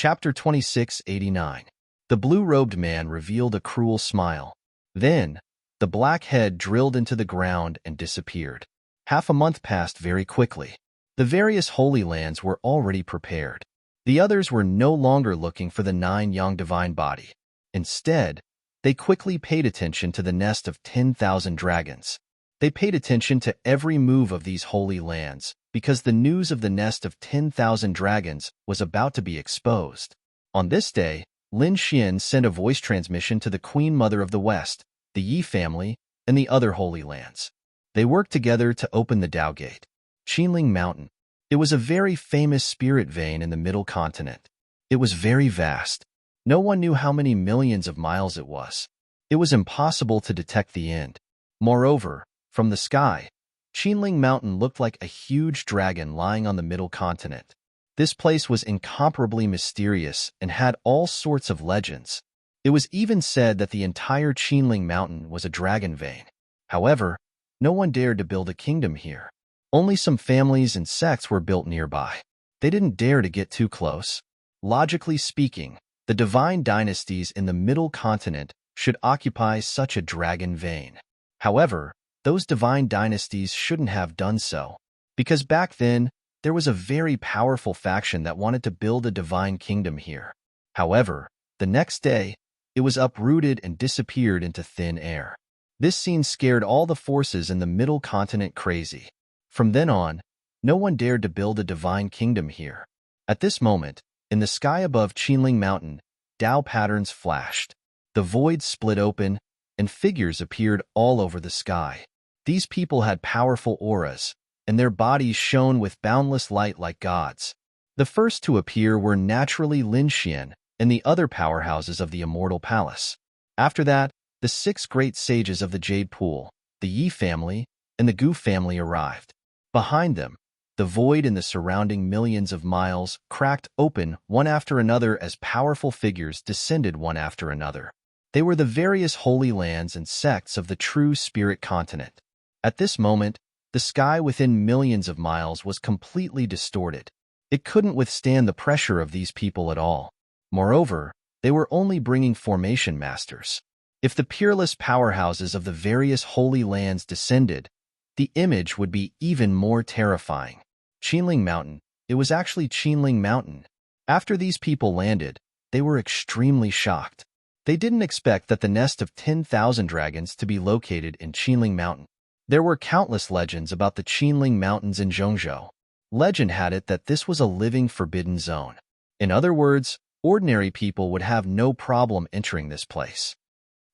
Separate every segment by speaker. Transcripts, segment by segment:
Speaker 1: Chapter 2689. The blue-robed man revealed a cruel smile. Then, the black head drilled into the ground and disappeared. Half a month passed very quickly. The various holy lands were already prepared. The others were no longer looking for the 9 young divine body. Instead, they quickly paid attention to the nest of 10,000 dragons. They paid attention to every move of these holy lands, because the news of the nest of 10,000 dragons was about to be exposed. On this day, Lin Xian sent a voice transmission to the Queen Mother of the West, the Yi family, and the other holy lands. They worked together to open the Dao Gate. Qinling Mountain. It was a very famous spirit vein in the Middle Continent. It was very vast. No one knew how many millions of miles it was. It was impossible to detect the end. Moreover, from the sky, Qinling Mountain looked like a huge dragon lying on the Middle Continent. This place was incomparably mysterious and had all sorts of legends. It was even said that the entire Qinling Mountain was a dragon vein. However, no one dared to build a kingdom here. Only some families and sects were built nearby. They didn't dare to get too close. Logically speaking, the divine dynasties in the Middle Continent should occupy such a dragon vein. However, those divine dynasties shouldn't have done so, because back then, there was a very powerful faction that wanted to build a divine kingdom here. However, the next day, it was uprooted and disappeared into thin air. This scene scared all the forces in the Middle Continent crazy. From then on, no one dared to build a divine kingdom here. At this moment, in the sky above Qinling Mountain, Dao patterns flashed. The void split open, and figures appeared all over the sky. These people had powerful auras, and their bodies shone with boundless light like gods. The first to appear were naturally Lin Xian and the other powerhouses of the Immortal Palace. After that, the 6 great sages of the Jade Pool, the Yi family, and the Gu family arrived. Behind them, the void in the surrounding millions of miles cracked open one after another as powerful figures descended one after another. They were the various holy lands and sects of the true spirit continent. At this moment, the sky within millions of miles was completely distorted. It couldn't withstand the pressure of these people at all. Moreover, they were only bringing formation masters. If the peerless powerhouses of the various holy lands descended, the image would be even more terrifying. Qinling Mountain. It was actually Qinling Mountain. After these people landed, they were extremely shocked. They didn't expect that the nest of 10,000 dragons to be located in Qinling Mountain. There were countless legends about the Qinling Mountains in Zhongzhou. Legend had it that this was a living forbidden zone. In other words, ordinary people would have no problem entering this place.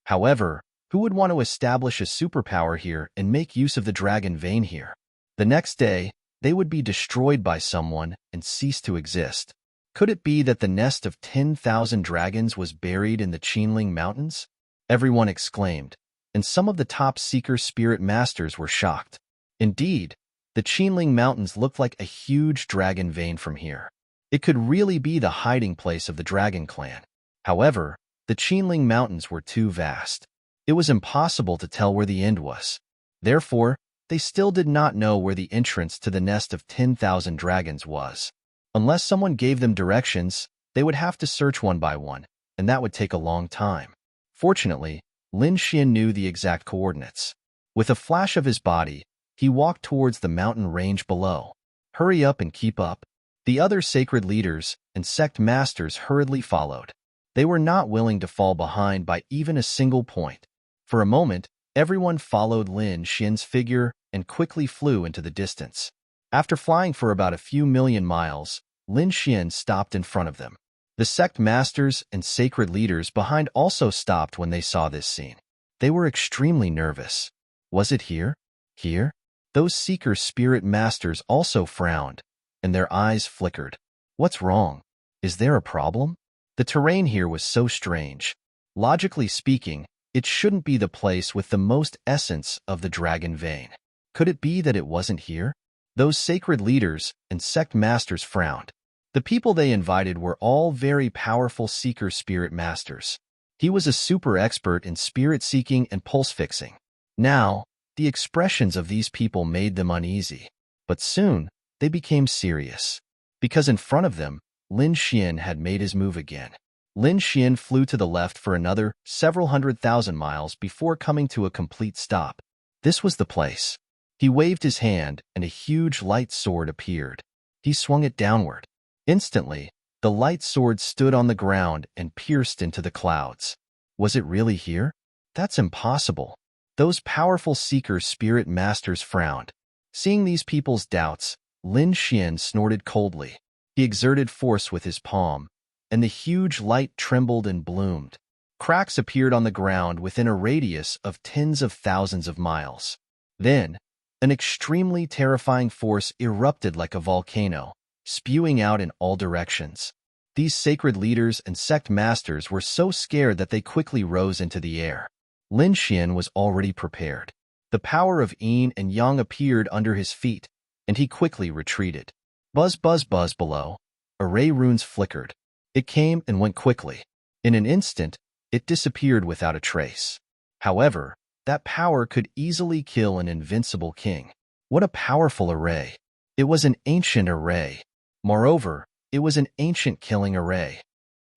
Speaker 1: However, who would want to establish a superpower here and make use of the dragon vein here? The next day, they would be destroyed by someone and cease to exist. Could it be that the nest of 10,000 dragons was buried in the Qinling Mountains? Everyone exclaimed, and some of the top seeker spirit masters were shocked. Indeed, the Qinling Mountains looked like a huge dragon vein from here. It could really be the hiding place of the Dragon Clan. However, the Qinling Mountains were too vast. It was impossible to tell where the end was. Therefore, they still did not know where the entrance to the nest of 10,000 dragons was. Unless someone gave them directions, they would have to search one by one, and that would take a long time. Fortunately, Lin Xian knew the exact coordinates. With a flash of his body, he walked towards the mountain range below. Hurry up and keep up. The other sacred leaders and sect masters hurriedly followed. They were not willing to fall behind by even a single point. For a moment, everyone followed Lin Xian's figure and quickly flew into the distance. After flying for about a few million miles, Lin Xian stopped in front of them. The sect masters and sacred leaders behind also stopped when they saw this scene. They were extremely nervous. Was it here? Here? Those seeker spirit masters also frowned, and their eyes flickered. What's wrong? Is there a problem? The terrain here was so strange. Logically speaking, it shouldn't be the place with the most essence of the dragon vein. Could it be that it wasn't here? Those sacred leaders and sect masters frowned. The people they invited were all very powerful seeker spirit masters. He was a super expert in spirit seeking and pulse fixing. Now, the expressions of these people made them uneasy. But soon, they became serious. Because in front of them, Lin Xian had made his move again. Lin Xian flew to the left for another several 100,000 miles before coming to a complete stop. This was the place. He waved his hand, and a huge light sword appeared. He swung it downward. Instantly, the light sword stood on the ground and pierced into the clouds. Was it really here? That's impossible. Those powerful seeker spirit masters frowned. Seeing these people's doubts, Lin Xian snorted coldly. He exerted force with his palm, and the huge light trembled and bloomed. Cracks appeared on the ground within a radius of tens of thousands of miles. Then, an extremely terrifying force erupted like a volcano, spewing out in all directions. These sacred leaders and sect masters were so scared that they quickly rose into the air. Lin Xian was already prepared. The power of yin and yang appeared under his feet, and he quickly retreated. Buzz, buzz, buzz below. Array runes flickered. It came and went quickly. In an instant, it disappeared without a trace. However, that power could easily kill an invincible king. What a powerful array! It was an ancient array. Moreover, it was an ancient killing array.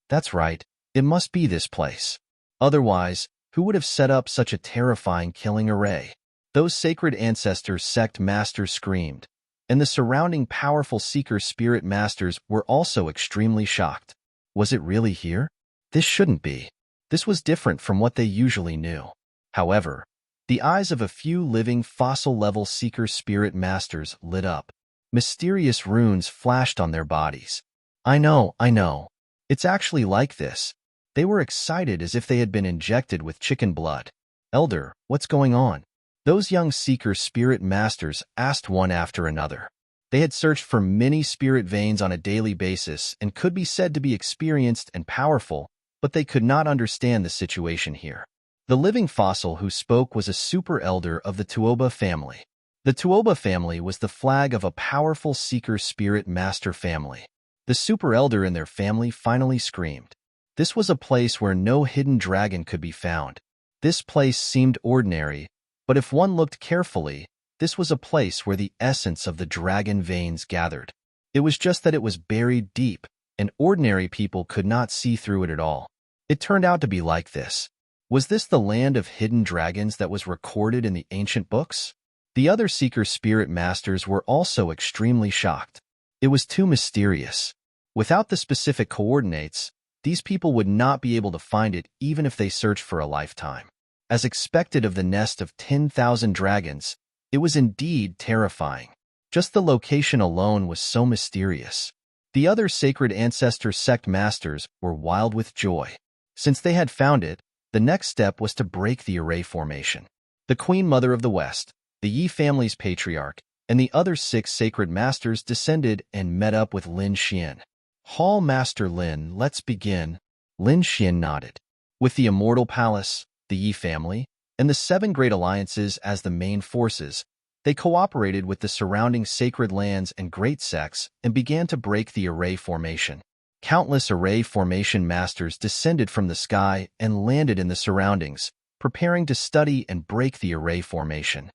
Speaker 1: That's right, it must be this place. Otherwise, who would have set up such a terrifying killing array? Those sacred ancestor sect masters screamed, and the surrounding powerful seeker spirit masters were also extremely shocked. Was it really here? This shouldn't be. This was different from what they usually knew. However, the eyes of a few living fossil-level seeker spirit masters lit up. Mysterious runes flashed on their bodies. I know. It's actually like this. They were excited as if they had been injected with chicken blood. Elder, what's going on? Those young seeker spirit masters asked one after another. They had searched for many spirit veins on a daily basis and could be said to be experienced and powerful, but they could not understand the situation here. The living fossil who spoke was a super elder of the Tuoba family. The Tuoba family was the flag of a powerful seeker spirit master family. The super elder in their family finally screamed. This was a place where no hidden dragon could be found. This place seemed ordinary, but if one looked carefully, this was a place where the essence of the dragon veins gathered. It was just that it was buried deep, and ordinary people could not see through it at all. It turned out to be like this. Was this the land of hidden dragons that was recorded in the ancient books? The other seeker spirit masters were also extremely shocked. It was too mysterious. Without the specific coordinates, these people would not be able to find it even if they searched for a lifetime. As expected of the nest of 10,000 dragons, it was indeed terrifying. Just the location alone was so mysterious. The other sacred ancestor sect masters were wild with joy. Since they had found it, the next step was to break the array formation. The Queen Mother of the West, the Yi family's patriarch, and the other 6 sacred masters descended and met up with Lin Xian. Hall Master Lin, let's begin. Lin Xian nodded. With the Immortal Palace, the Yi family, and the 7 great alliances as the main forces, they cooperated with the surrounding sacred lands and great sects and began to break the array formation. Countless array formation masters descended from the sky and landed in the surroundings, preparing to study and break the array formation.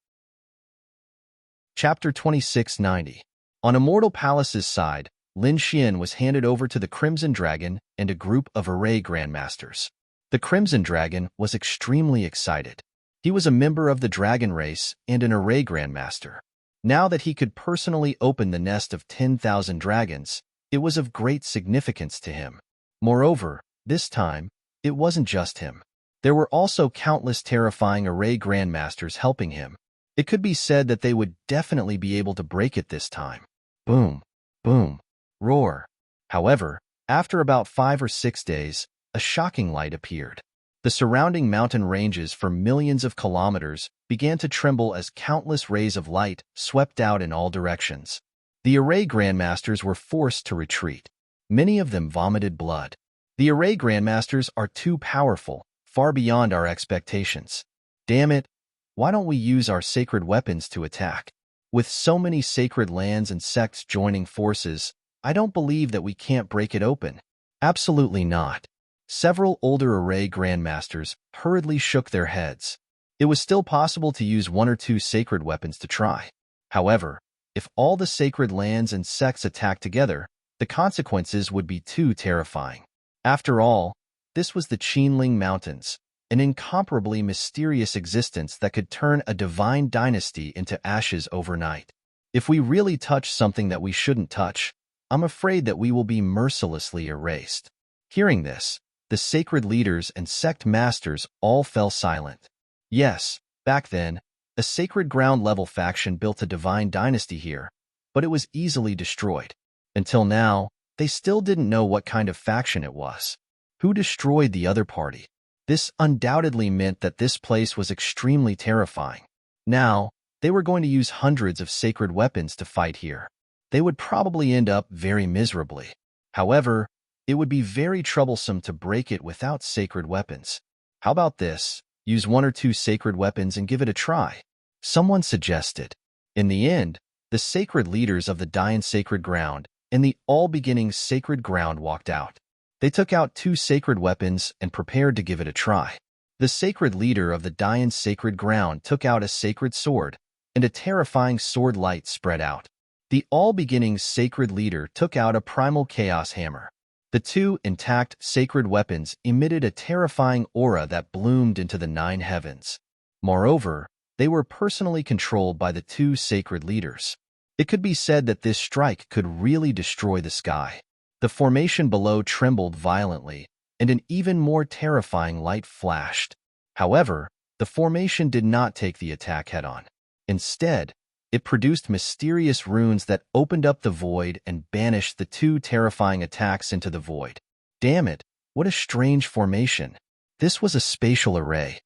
Speaker 1: Chapter 2690. On Immortal Palace's side, Lin Xian was handed over to the Crimson Dragon and a group of array grandmasters. The Crimson Dragon was extremely excited. He was a member of the dragon race and an array grandmaster. Now that he could personally open the nest of 10,000 dragons, it was of great significance to him. Moreover, this time, it wasn't just him. There were also countless terrifying array grandmasters helping him. It could be said that they would definitely be able to break it this time. Boom, boom, roar. However, after about 5 or 6 days, a shocking light appeared. The surrounding mountain ranges for millions of kilometers began to tremble as countless rays of light swept out in all directions. The array grandmasters were forced to retreat. Many of them vomited blood. The array grandmasters are too powerful, far beyond our expectations. Damn it, why don't we use our sacred weapons to attack? With so many sacred lands and sects joining forces, I don't believe that we can't break it open. Absolutely not. Several older array grandmasters hurriedly shook their heads. It was still possible to use 1 or 2 sacred weapons to try. However, if all the sacred lands and sects attacked together, The consequences would be too terrifying. After all, this was the Qinling Mountains, an incomparably mysterious existence that could turn a divine dynasty into ashes overnight. If we really touch something that we shouldn't touch, I'm afraid that we will be mercilessly erased. Hearing this, the sacred leaders and sect masters all fell silent. Yes, back then, a sacred ground-level faction built a divine dynasty here, but it was easily destroyed. Until now, they still didn't know what kind of faction it was. Who destroyed the other party? This undoubtedly meant that this place was extremely terrifying. Now, they were going to use hundreds of sacred weapons to fight here. They would probably end up very miserably. However, it would be very troublesome to break it without sacred weapons. How about this? Use 1 or 2 sacred weapons and give it a try. Someone suggested. In the end, the sacred leaders of the Dayan sacred ground and the all-beginning sacred ground walked out. They took out 2 sacred weapons and prepared to give it a try. The sacred leader of the Dayan sacred ground took out a sacred sword, and a terrifying sword light spread out. The all-beginning sacred leader took out a primal chaos hammer. The 2 intact sacred weapons emitted a terrifying aura that bloomed into the 9 heavens. Moreover, they were personally controlled by the 2 sacred leaders. It could be said that this strike could really destroy the sky. The formation below trembled violently, and an even more terrifying light flashed. However, the formation did not take the attack head-on. Instead, it produced mysterious runes that opened up the void and banished the 2 terrifying attacks into the void. Damn it, what a strange formation. This was a spatial array.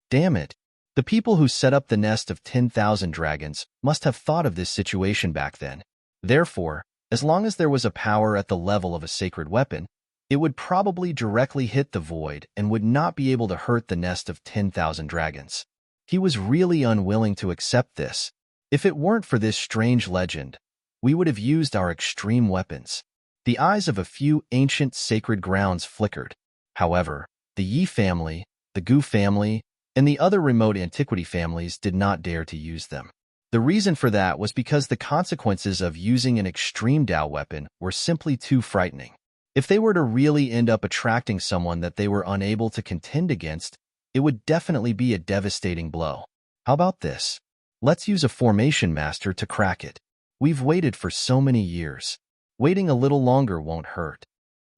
Speaker 1: Damn it. The people who set up the nest of 10,000 dragons must have thought of this situation back then. Therefore, as long as there was a power at the level of a sacred weapon, it would probably directly hit the void and would not be able to hurt the nest of 10,000 dragons. He was really unwilling to accept this. If it weren't for this strange legend, we would have used our extreme weapons. The eyes of a few ancient sacred grounds flickered. However, the Yi family, the Gu family, and the other remote antiquity families did not dare to use them. The reason for that was because the consequences of using an extreme Dao weapon were simply too frightening. If they were to really end up attracting someone that they were unable to contend against, it would definitely be a devastating blow. How about this? Let's use a formation master to crack it. We've waited for so many years. Waiting a little longer won't hurt.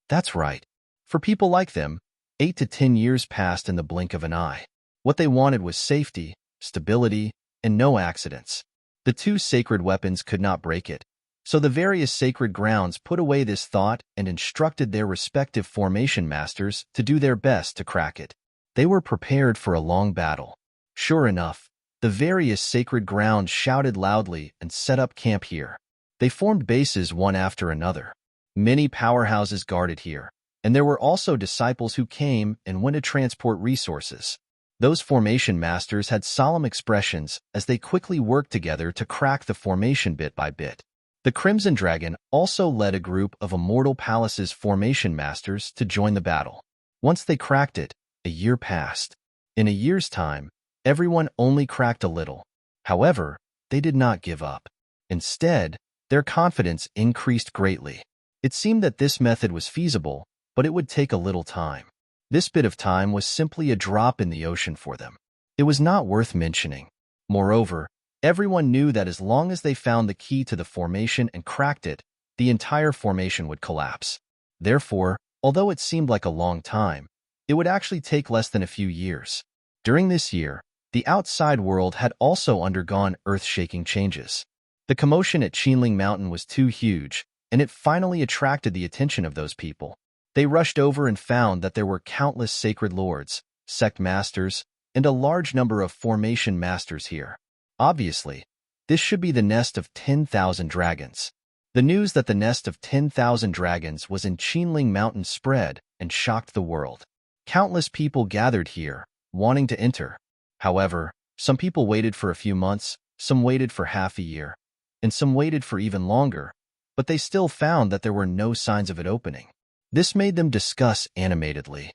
Speaker 1: That's right. For people like them, 8 to 10 years passed in the blink of an eye. What they wanted was safety, stability, and no accidents. The 2 sacred weapons could not break it, so the various sacred grounds put away this thought and instructed their respective formation masters to do their best to crack it. They were prepared for a long battle. Sure enough, the various sacred grounds shouted loudly and set up camp here. They formed bases one after another. Many powerhouses guarded here, and there were also disciples who came and went to transport resources. Those formation masters had solemn expressions as they quickly worked together to crack the formation bit by bit. The Crimson Dragon also led a group of Immortal Palace's formation masters to join the battle. Once they cracked it, a year passed. In a year's time, everyone only cracked a little. However, they did not give up. Instead, their confidence increased greatly. It seemed that this method was feasible, but it would take a little time. This bit of time was simply a drop in the ocean for them. It was not worth mentioning. Moreover, everyone knew that as long as they found the key to the formation and cracked it, the entire formation would collapse. Therefore, although it seemed like a long time, it would actually take less than a few years. During this year, the outside world had also undergone earth-shaking changes. The commotion at Qinling Mountain was too huge, and it finally attracted the attention of those people. They rushed over and found that there were countless sacred lords, sect masters, and a large number of formation masters here. Obviously, this should be the nest of 10,000 dragons. The news that the nest of 10,000 dragons was in Qinling Mountain spread and shocked the world. Countless people gathered here, wanting to enter. However, some people waited for a few months, some waited for half a year, and some waited for even longer, but they still found that there were no signs of it opening. This made them discuss animatedly.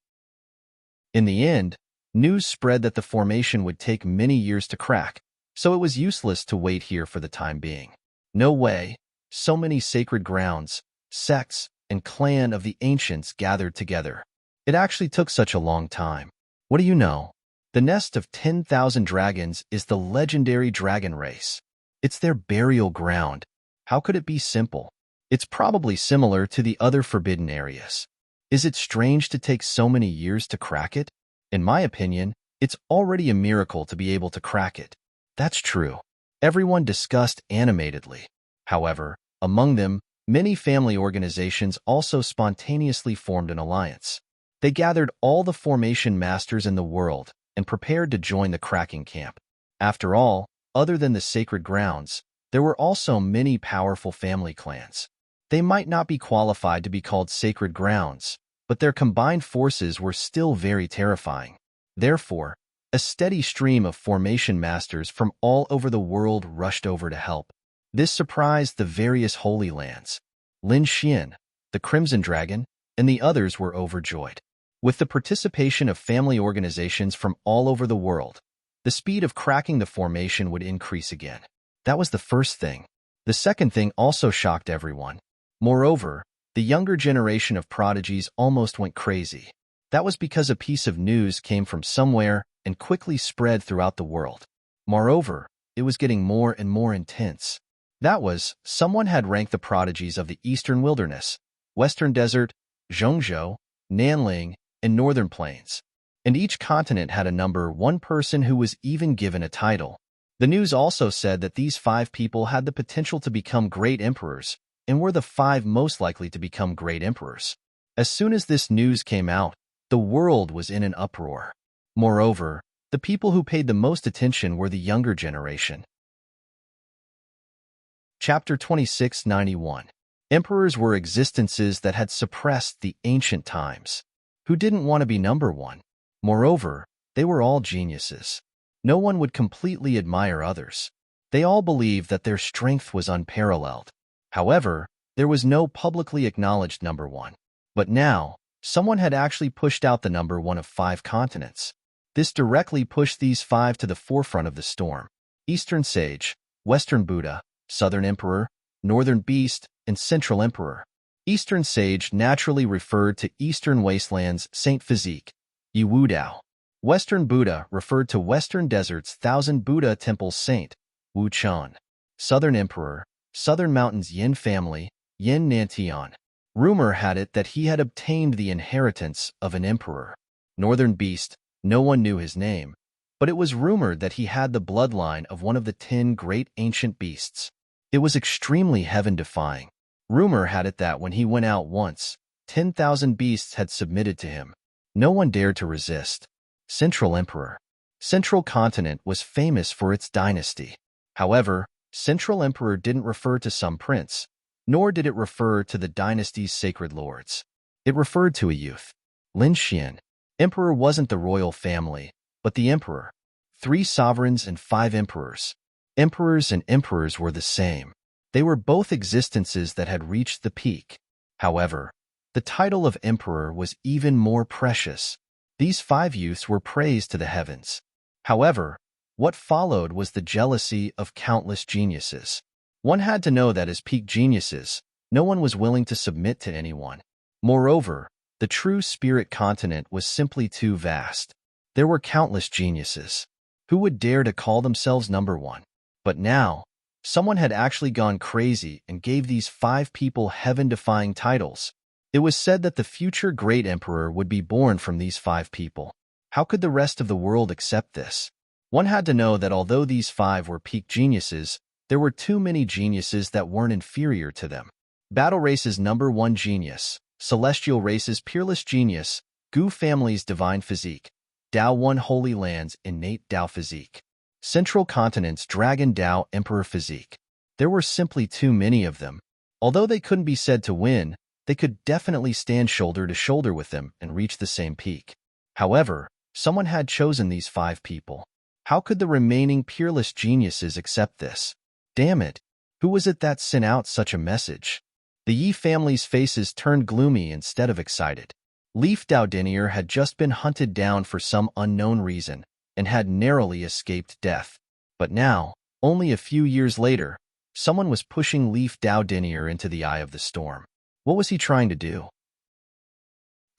Speaker 1: In the end, news spread that the formation would take many years to crack, so it was useless to wait here for the time being. No way, so many sacred grounds, sects, and clan of the ancients gathered together. It actually took such a long time. What do you know? The nest of 10,000 dragons is the legendary dragon race. It's their burial ground. How could it be simple? It's probably similar to the other forbidden areas. Is it strange to take so many years to crack it? In my opinion, it's already a miracle to be able to crack it. That's true. Everyone discussed animatedly. However, among them, many family organizations also spontaneously formed an alliance. They gathered all the formation masters in the world and prepared to join the cracking camp. After all, other than the sacred grounds, there were also many powerful family clans. They might not be qualified to be called sacred grounds, but their combined forces were still very terrifying. Therefore, a steady stream of formation masters from all over the world rushed over to help. This surprised the various holy lands. Lin Xian, the Crimson Dragon, and the others were overjoyed. With the participation of family organizations from all over the world, the speed of cracking the formation would increase again. That was the first thing. The second thing also shocked everyone. Moreover, the younger generation of prodigies almost went crazy. That was because a piece of news came from somewhere and quickly spread throughout the world. Moreover, it was getting more and more intense. That was, someone had ranked the prodigies of the Eastern Wilderness, Western Desert, Zhongzhou, Nanling, and Northern Plains. And each continent had a number one person who was even given a title. The news also said that these 5 people had the potential to become great emperors, and were the 5 most likely to become great emperors. As soon as this news came out, the world was in an uproar. Moreover, the people who paid the most attention were the younger generation. Chapter 2691. Emperors were existences that had suppressed the ancient times, who didn't want to be number one. Moreover, they were all geniuses. No one would completely admire others. They all believed that their strength was unparalleled. However, there was no publicly acknowledged number one. But now, someone had actually pushed out the number one of 5 continents. This directly pushed these 5 to the forefront of the storm. Eastern Sage, Western Buddha, Southern Emperor, Northern Beast, and Central Emperor. Eastern Sage naturally referred to Eastern Wastelands Saint Physique, Yi Wu Dao. Western Buddha referred to Western Desert's Thousand Buddha Temples Saint, Wu Chan. Southern Emperor, Southern Mountains Yin Family, Yin Nantian. Rumor had it that he had obtained the inheritance of an emperor. Northern Beast, no one knew his name, but it was rumored that he had the bloodline of one of the 10 great ancient beasts. It was extremely heaven-defying. Rumor had it that when he went out once, 10,000 beasts had submitted to him. No one dared to resist. Central Emperor. Central Continent was famous for its dynasty. However, Central Emperor didn't refer to some prince, nor did it refer to the dynasty's sacred lords. It referred to a youth. Lin Xian. Emperor wasn't the royal family, but the emperor. 3 sovereigns and 5 emperors. Emperors and emperors were the same. They were both existences that had reached the peak. However, the title of emperor was even more precious. These 5 youths were praised to the heavens. However, what followed was the jealousy of countless geniuses. One had to know that as peak geniuses, no one was willing to submit to anyone. Moreover, the true spirit continent was simply too vast. There were countless geniuses. Who would dare to call themselves number one? But now, someone had actually gone crazy and gave these 5 people heaven-defying titles. It was said that the future great emperor would be born from these 5 people. How could the rest of the world accept this? One had to know that although these 5 were peak geniuses, there were too many geniuses that weren't inferior to them. Battle Race's number 1 genius, Celestial Race's peerless genius, Gu Family's divine physique, Dao 1 Holy Land's innate Dao physique, Central Continent's Dragon Dao Emperor physique. There were simply too many of them. Although they couldn't be said to win, they could definitely stand shoulder to shoulder with them and reach the same peak. However, someone had chosen these 5 people. How could the remaining peerless geniuses accept this? Damn it! Who was it that sent out such a message? The Yi family's faces turned gloomy instead of excited. Leaf Dao Denier had just been hunted down for some unknown reason and had narrowly escaped death. But now, only a few years later, someone was pushing Leaf Dao Denier into the eye of the storm. What was he trying to do?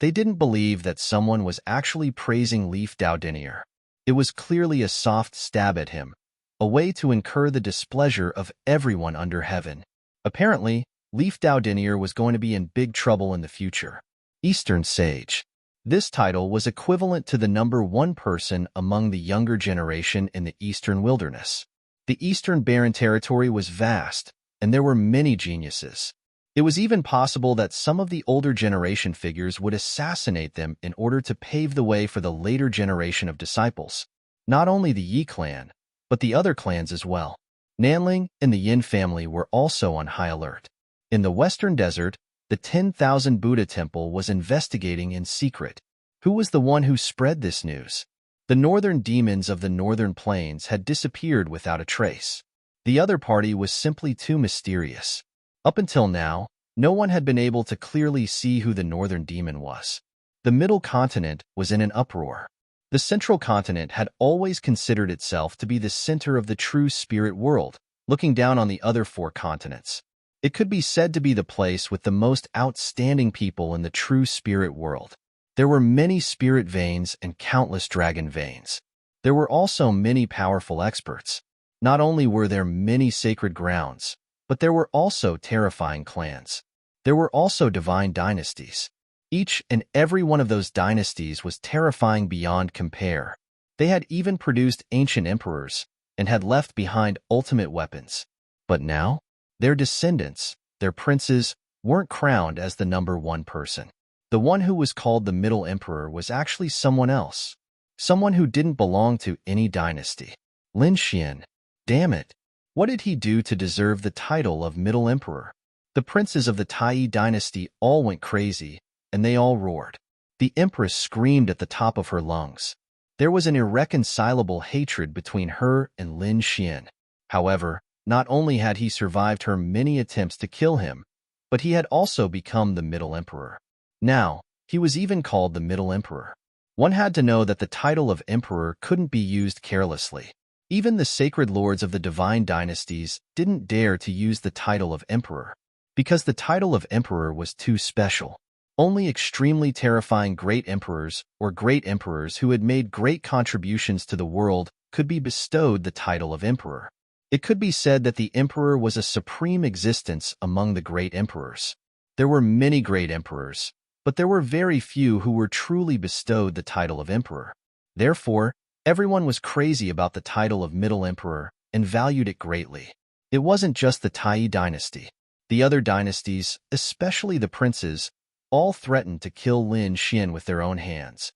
Speaker 1: They didn't believe that someone was actually praising Leif Daudinier. It was clearly a soft stab at him, a way to incur the displeasure of everyone under heaven. Apparently, Leif Daudinier was going to be in big trouble in the future. Eastern Sage. This title was equivalent to the number one person among the younger generation in the Eastern Wilderness. The Eastern Barren Territory was vast, and there were many geniuses. It was even possible that some of the older generation figures would assassinate them in order to pave the way for the later generation of disciples. Not only the Yi clan, but the other clans as well. Nanling and the Yin family were also on high alert. In the Western Desert, the 10,000 Buddha temple was investigating in secret. Who was the one who spread this news? The northern demons of the northern plains had disappeared without a trace. The other party was simply too mysterious. Up until now, no one had been able to clearly see who the northern demon was. The middle continent was in an uproar. The central continent had always considered itself to be the center of the true spirit world, looking down on the other four continents. It could be said to be the place with the most outstanding people in the true spirit world. There were many spirit veins and countless dragon veins. There were also many powerful experts. Not only were there many sacred grounds, but there were also terrifying clans. There were also divine dynasties. Each and every one of those dynasties was terrifying beyond compare. They had even produced ancient emperors and had left behind ultimate weapons. But now, their descendants, their princes, weren't crowned as the number one person. The one who was called the Middle Emperor was actually someone else. Someone who didn't belong to any dynasty. Lin Xian. Damn it. What did he do to deserve the title of Middle Emperor? The princes of the Tai dynasty all went crazy, and they all roared. The empress screamed at the top of her lungs. There was an irreconcilable hatred between her and Lin Xian. However, not only had he survived her many attempts to kill him, but he had also become the Middle Emperor. Now, he was even called the Middle Emperor. One had to know that the title of Emperor couldn't be used carelessly. Even the sacred lords of the divine dynasties didn't dare to use the title of Emperor, because the title of Emperor was too special. Only extremely terrifying great emperors or great emperors who had made great contributions to the world could be bestowed the title of Emperor. It could be said that the Emperor was a supreme existence among the great emperors. There were many great emperors, but there were very few who were truly bestowed the title of Emperor. Therefore, everyone was crazy about the title of Middle Emperor and valued it greatly. It wasn't just the Tai dynasty. The other dynasties, especially the princes, all threatened to kill Lin Xian with their own hands.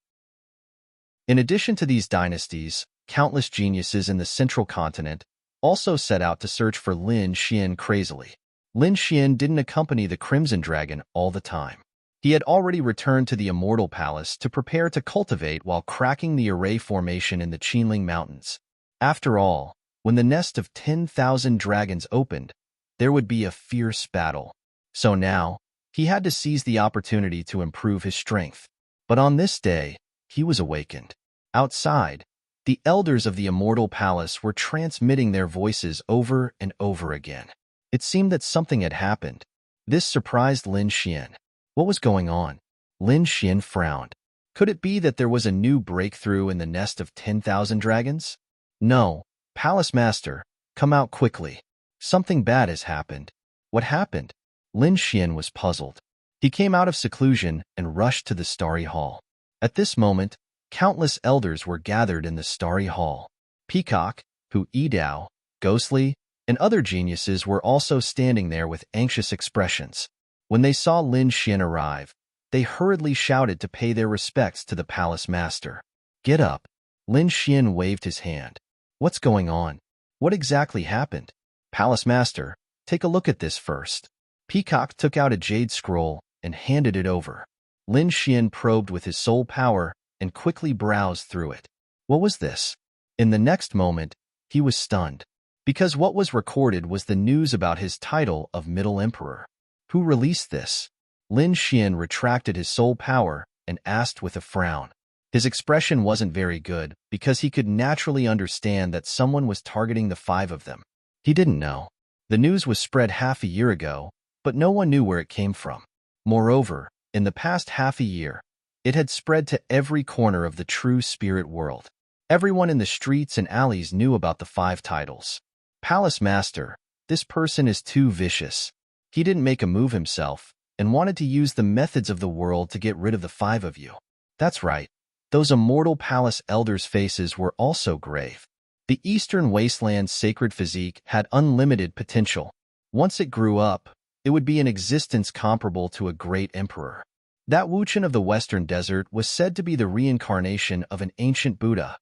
Speaker 1: In addition to these dynasties, countless geniuses in the central continent also set out to search for Lin Xian crazily. Lin Xian didn't accompany the Crimson Dragon all the time. He had already returned to the Immortal Palace to prepare to cultivate while cracking the array formation in the Qinling Mountains. After all, when the nest of 10,000 dragons opened, there would be a fierce battle. So now, he had to seize the opportunity to improve his strength. But on this day, he was awakened. Outside, the elders of the Immortal Palace were transmitting their voices over and over again. It seemed that something had happened. This surprised Lin Xian. What was going on? Lin Xian frowned. Could it be that there was a new breakthrough in the nest of 10,000 dragons? No. Palace Master, come out quickly. Something bad has happened. What happened? Lin Xian was puzzled. He came out of seclusion and rushed to the Starry Hall. At this moment, countless elders were gathered in the Starry Hall. Peacock, Hu Yidao, Ghostly, and other geniuses were also standing there with anxious expressions. When they saw Lin Xian arrive, they hurriedly shouted to pay their respects to the Palace Master. Get up. Lin Xian waved his hand. What's going on? What exactly happened? Palace Master, take a look at this first. Peacock took out a jade scroll and handed it over. Lin Xian probed with his soul power and quickly browsed through it. What was this? In the next moment, he was stunned, because what was recorded was the news about his title of Middle Emperor. Who released this? Lin Xian retracted his soul power and asked with a frown. His expression wasn't very good because he could naturally understand that someone was targeting the five of them. He didn't know. The news was spread half a year ago, but no one knew where it came from. Moreover, in the past half a year, it had spread to every corner of the true spirit world. Everyone in the streets and alleys knew about the 5 titles. Palace Master, this person is too vicious. He didn't make a move himself and wanted to use the methods of the world to get rid of the 5 of you. That's right. Those immortal palace elders' faces were also grave. The Eastern Wasteland's sacred physique had unlimited potential. Once it grew up, it would be an existence comparable to a great emperor. That Wuchen of the Western Desert was said to be the reincarnation of an ancient Buddha.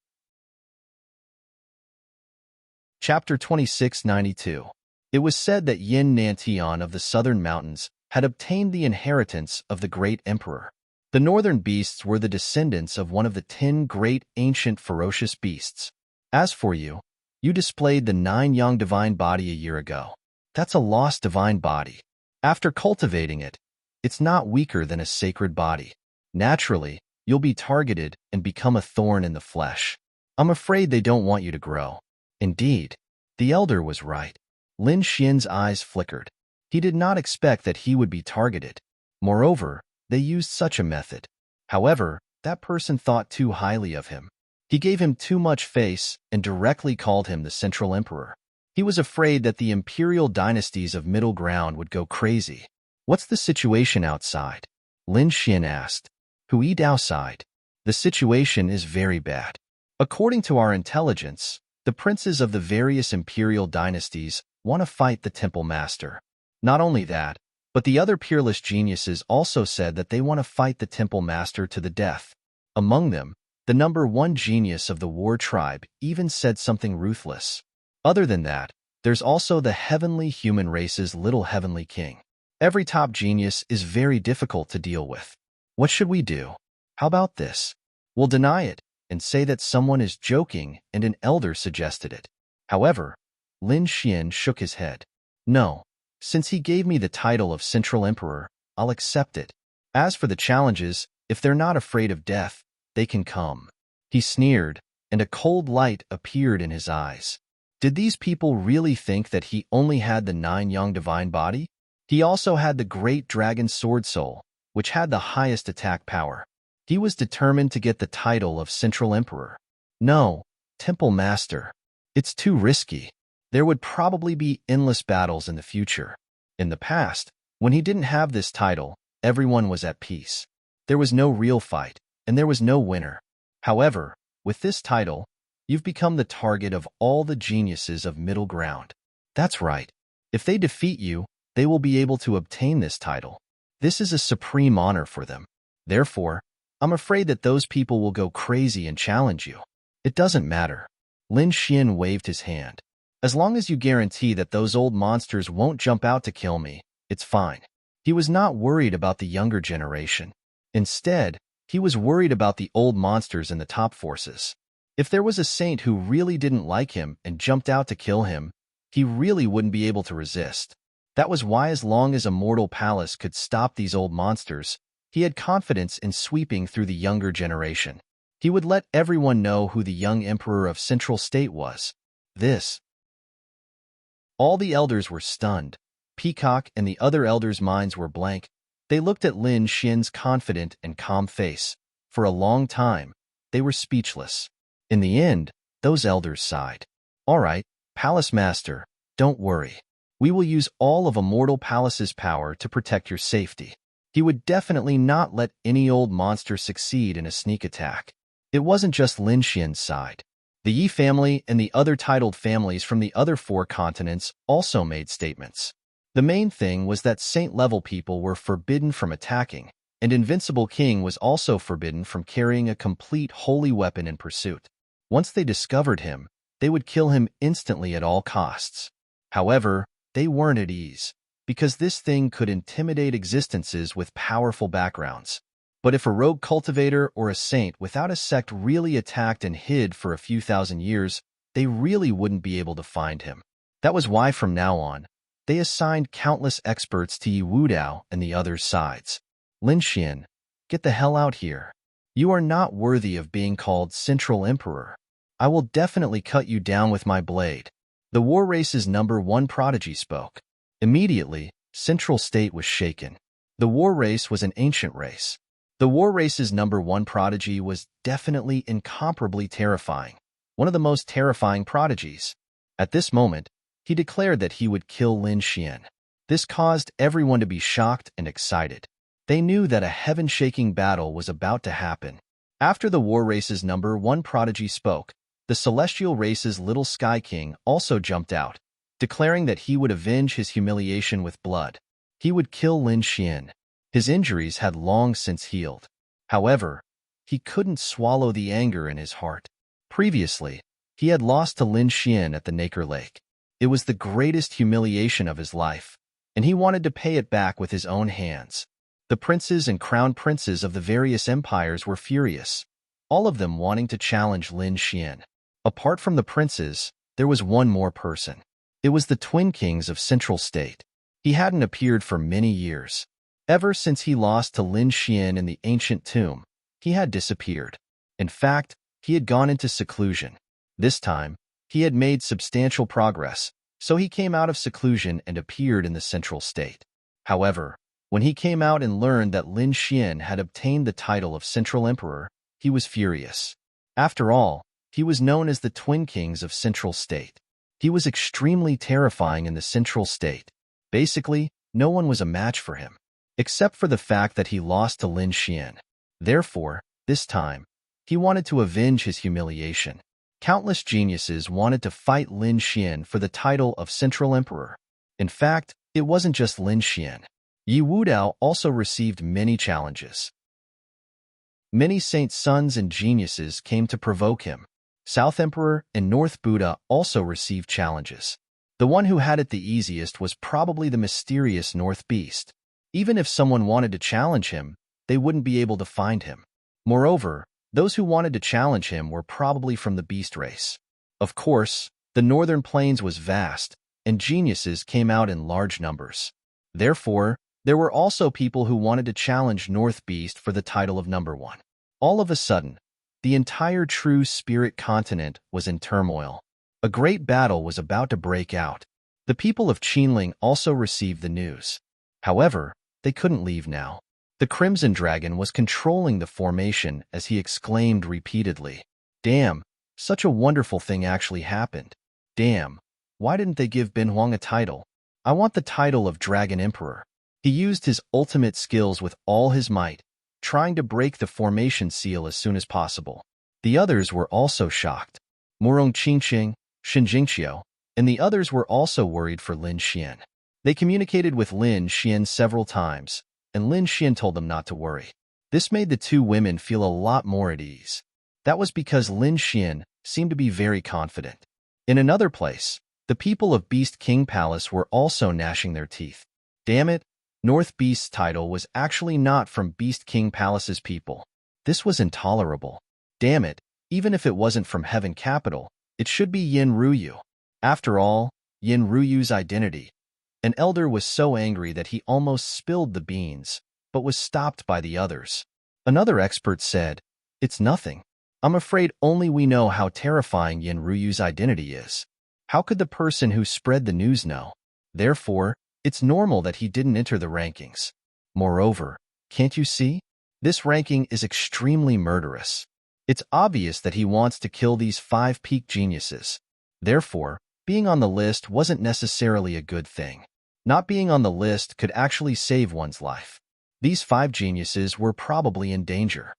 Speaker 1: Chapter 2692. It was said that Yin Nantian of the Southern Mountains had obtained the inheritance of the great emperor. The northern beasts were the descendants of one of the 10 great ancient ferocious beasts. As for you, you displayed the 9 yang divine body a year ago. That's a lost divine body. After cultivating it, it's not weaker than a sacred body. Naturally, you'll be targeted and become a thorn in the flesh. I'm afraid they don't want you to grow. Indeed, the elder was right. Lin Xian's eyes flickered. He did not expect that he would be targeted. Moreover, they used such a method. However, that person thought too highly of him. He gave him too much face and directly called him the Central Emperor. He was afraid that the imperial dynasties of Middle Ground would go crazy. What's the situation outside? Lin Xian asked. Hui Dao sighed. The situation is very bad. According to our intelligence, the princes of the various imperial dynasties want to fight the Temple Master. Not only that, but the other peerless geniuses also said that they want to fight the Temple Master to the death. Among them, the number 1 genius of the war tribe even said something ruthless. Other than that, there's also the heavenly human race's little heavenly king. Every top genius is very difficult to deal with. What should we do? How about this? We'll deny it and say that someone is joking and an elder suggested it. However, Lin Xian shook his head. No, since he gave me the title of Central Emperor, I'll accept it. As for the challenges, if they're not afraid of death, they can come. He sneered, and a cold light appeared in his eyes. Did these people really think that he only had the 9 yang divine body? He also had the great dragon sword soul, which had the highest attack power. He was determined to get the title of Central Emperor. No, Temple Master. It's too risky. There would probably be endless battles in the future. In the past, when he didn't have this title, everyone was at peace. There was no real fight, and there was no winner. However, with this title, you've become the target of all the geniuses of Middle Ground. That's right. If they defeat you, they will be able to obtain this title. This is a supreme honor for them. Therefore, I'm afraid that those people will go crazy and challenge you. It doesn't matter. Lin Xian waved his hand. As long as you guarantee that those old monsters won't jump out to kill me, it's fine. He was not worried about the younger generation. Instead, he was worried about the old monsters in the top forces. If there was a saint who really didn't like him and jumped out to kill him, he really wouldn't be able to resist. That was why, as long as a mortal palace could stop these old monsters, he had confidence in sweeping through the younger generation. He would let everyone know who the young emperor of Central State was. All the elders were stunned. Peacock and the other elders' minds were blank. They looked at Lin Xian's confident and calm face. For a long time, they were speechless. In the end, those elders sighed. All right, Palace Master, don't worry. We will use all of Immortal Palace's power to protect your safety. He would definitely not let any old monster succeed in a sneak attack. It wasn't just Lin Xian's side. The Yi family and the other titled families from the other 4 continents also made statements. The main thing was that saint-level people were forbidden from attacking, and Invincible King was also forbidden from carrying a complete holy weapon in pursuit. Once they discovered him, they would kill him instantly at all costs. However, they weren't at ease, because this thing could intimidate existences with powerful backgrounds. But if a rogue cultivator or a saint without a sect really attacked and hid for a few thousand years, they really wouldn't be able to find him. That was why from now on, they assigned countless experts to Yi Wudao and the other sides. Lin Xian, get the hell out here. You are not worthy of being called Central Emperor. I will definitely cut you down with my blade. The war race's number 1 prodigy spoke. Immediately, Central State was shaken. The war race was an ancient race. The war race's #1 prodigy was definitely incomparably terrifying, one of the most terrifying prodigies. At this moment, he declared that he would kill Lin Xian. This caused everyone to be shocked and excited. They knew that a heaven-shaking battle was about to happen. After the war race's #1 prodigy spoke, the celestial race's little Sky King also jumped out, declaring that he would avenge his humiliation with blood. He would kill Lin Xian. His injuries had long since healed. However, he couldn't swallow the anger in his heart. Previously, he had lost to Lin Xian at the Nacre Lake. It was the greatest humiliation of his life, and he wanted to pay it back with his own hands. The princes and crown princes of the various empires were furious, all of them wanting to challenge Lin Xian. Apart from the princes, there was one more person. It was the twin kings of Central State. He hadn't appeared for many years. Ever since he lost to Lin Xian in the ancient tomb, he had disappeared. In fact, he had gone into seclusion. This time, he had made substantial progress, so he came out of seclusion and appeared in the Central State. However, when he came out and learned that Lin Xian had obtained the title of Central Emperor, he was furious. After all, he was known as the Twin Kings of Central State. He was extremely terrifying in the Central State. Basically, no one was a match for him, except for the fact that he lost to Lin Xian. Therefore, this time, he wanted to avenge his humiliation. Countless geniuses wanted to fight Lin Xian for the title of Central Emperor. In fact, it wasn't just Lin Xian. Yi Wudao also received many challenges. Many saints' sons and geniuses came to provoke him. South Emperor and North Buddha also received challenges. The one who had it the easiest was probably the mysterious North Beast. Even if someone wanted to challenge him, they wouldn't be able to find him. Moreover, those who wanted to challenge him were probably from the beast race. Of course, the northern plains was vast, and geniuses came out in large numbers. Therefore, there were also people who wanted to challenge North Beast for the title of #1. All of a sudden, the entire true spirit continent was in turmoil. A great battle was about to break out. The people of Qinling also received the news. However, they couldn't leave now. The Crimson Dragon was controlling the formation as he exclaimed repeatedly, "Damn, such a wonderful thing actually happened. Damn, why didn't they give Bin Huang a title? I want the title of Dragon Emperor." He used his ultimate skills with all his might, trying to break the formation seal as soon as possible. The others were also shocked. Murong Qingqing, Shen Jingqiu, and the others were also worried for Lin Xian. They communicated with Lin Xian several times, and Lin Xian told them not to worry. This made the two women feel a lot more at ease. That was because Lin Xian seemed to be very confident. In another place, the people of Beast King Palace were also gnashing their teeth. Damn it, North Beast's title was actually not from Beast King Palace's people. This was intolerable. Damn it, even if it wasn't from Heaven Capital, it should be Yin Ruyu. After all, Yin Ruyu's identity. An elder was so angry that he almost spilled the beans, but was stopped by the others. Another expert said, "It's nothing. I'm afraid only we know how terrifying Yin Ruyu's identity is. How could the person who spread the news know? Therefore, it's normal that he didn't enter the rankings. Moreover, can't you see? This ranking is extremely murderous. It's obvious that he wants to kill these 5 peak geniuses. Therefore, being on the list wasn't necessarily a good thing. Not being on the list could actually save one's life. These 5 geniuses were probably in danger."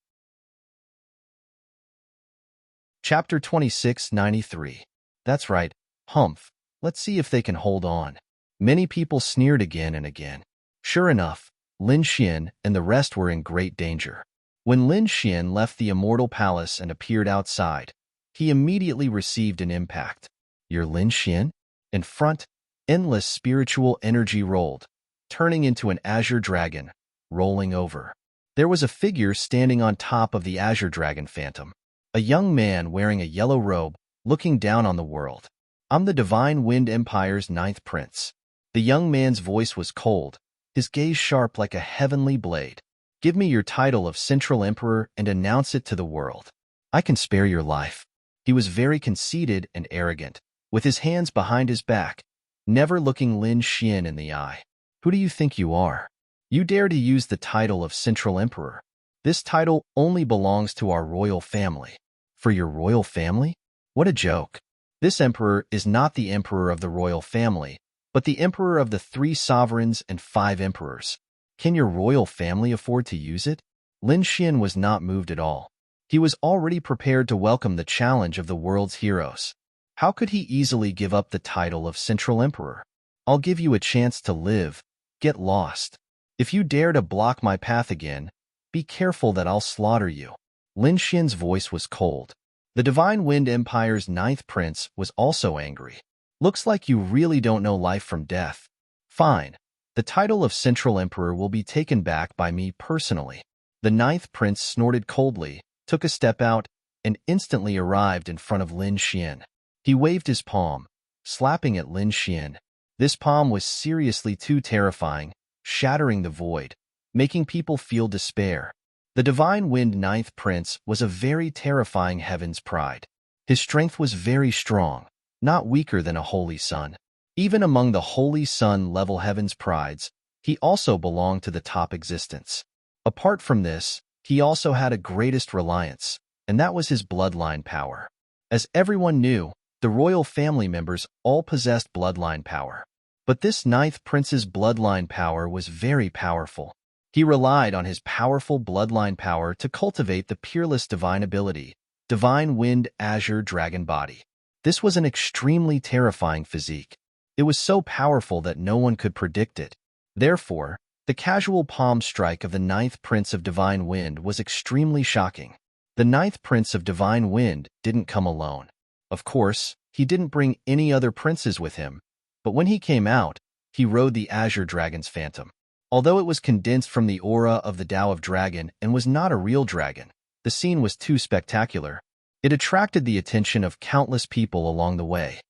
Speaker 1: Chapter 2693. That's right, humph. Let's see if they can hold on. Many people sneered again and again. Sure enough, Lin Xian and the rest were in great danger. When Lin Xian left the Immortal Palace and appeared outside, he immediately received an impact. "You're Lin Xian?" In front, endless spiritual energy rolled, turning into an azure dragon, rolling over. There was a figure standing on top of the azure dragon phantom. A young man wearing a yellow robe, looking down on the world. "I'm the Divine Wind Empire's 9th prince." The young man's voice was cold, his gaze sharp like a heavenly blade. "Give me your title of Central Emperor and announce it to the world. I can spare your life." He was very conceited and arrogant, with his hands behind his back, never looking Lin Xian in the eye. "Who do you think you are? You dare to use the title of Central Emperor. This title only belongs to our royal family. For your royal family? What a joke. This emperor is not the emperor of the royal family, but the emperor of the 3 sovereigns and 5 emperors. Can your royal family afford to use it? Lin Xian was not moved at all. He was already prepared to welcome the challenge of the world's heroes. How could he easily give up the title of Central Emperor? I'll give you a chance to live. Get lost. If you dare to block my path again, be careful that I'll slaughter you. Lin Xian's voice was cold. The Divine Wind Empire's 9th prince was also angry. Looks like you really don't know life from death. Fine. The title of Central Emperor will be taken back by me personally. The 9th prince snorted coldly, took a step out, and instantly arrived in front of Lin Xian. He waved his palm, slapping at Lin Xian. This palm was seriously too terrifying, shattering the void, making people feel despair. The Divine Wind 9th Prince was a very terrifying heaven's pride. His strength was very strong, not weaker than a holy sun. Even among the holy sun-level heaven's prides, he also belonged to the top existence. Apart from this, he also had a greatest reliance, and that was his bloodline power. As everyone knew, the royal family members all possessed bloodline power. But this 9th prince's bloodline power was very powerful. He relied on his powerful bloodline power to cultivate the peerless divine ability, Divine Wind Azure Dragon Body. This was an extremely terrifying physique. It was so powerful that no one could predict it. Therefore, the casual palm strike of the 9th Prince of Divine Wind was extremely shocking. The 9th Prince of Divine Wind didn't come alone. Of course, he didn't bring any other princes with him, but when he came out, he rode the Azure Dragon's phantom. Although it was condensed from the aura of the Tao of Dragon and was not a real dragon, the scene was too spectacular. It attracted the attention of countless people along the way.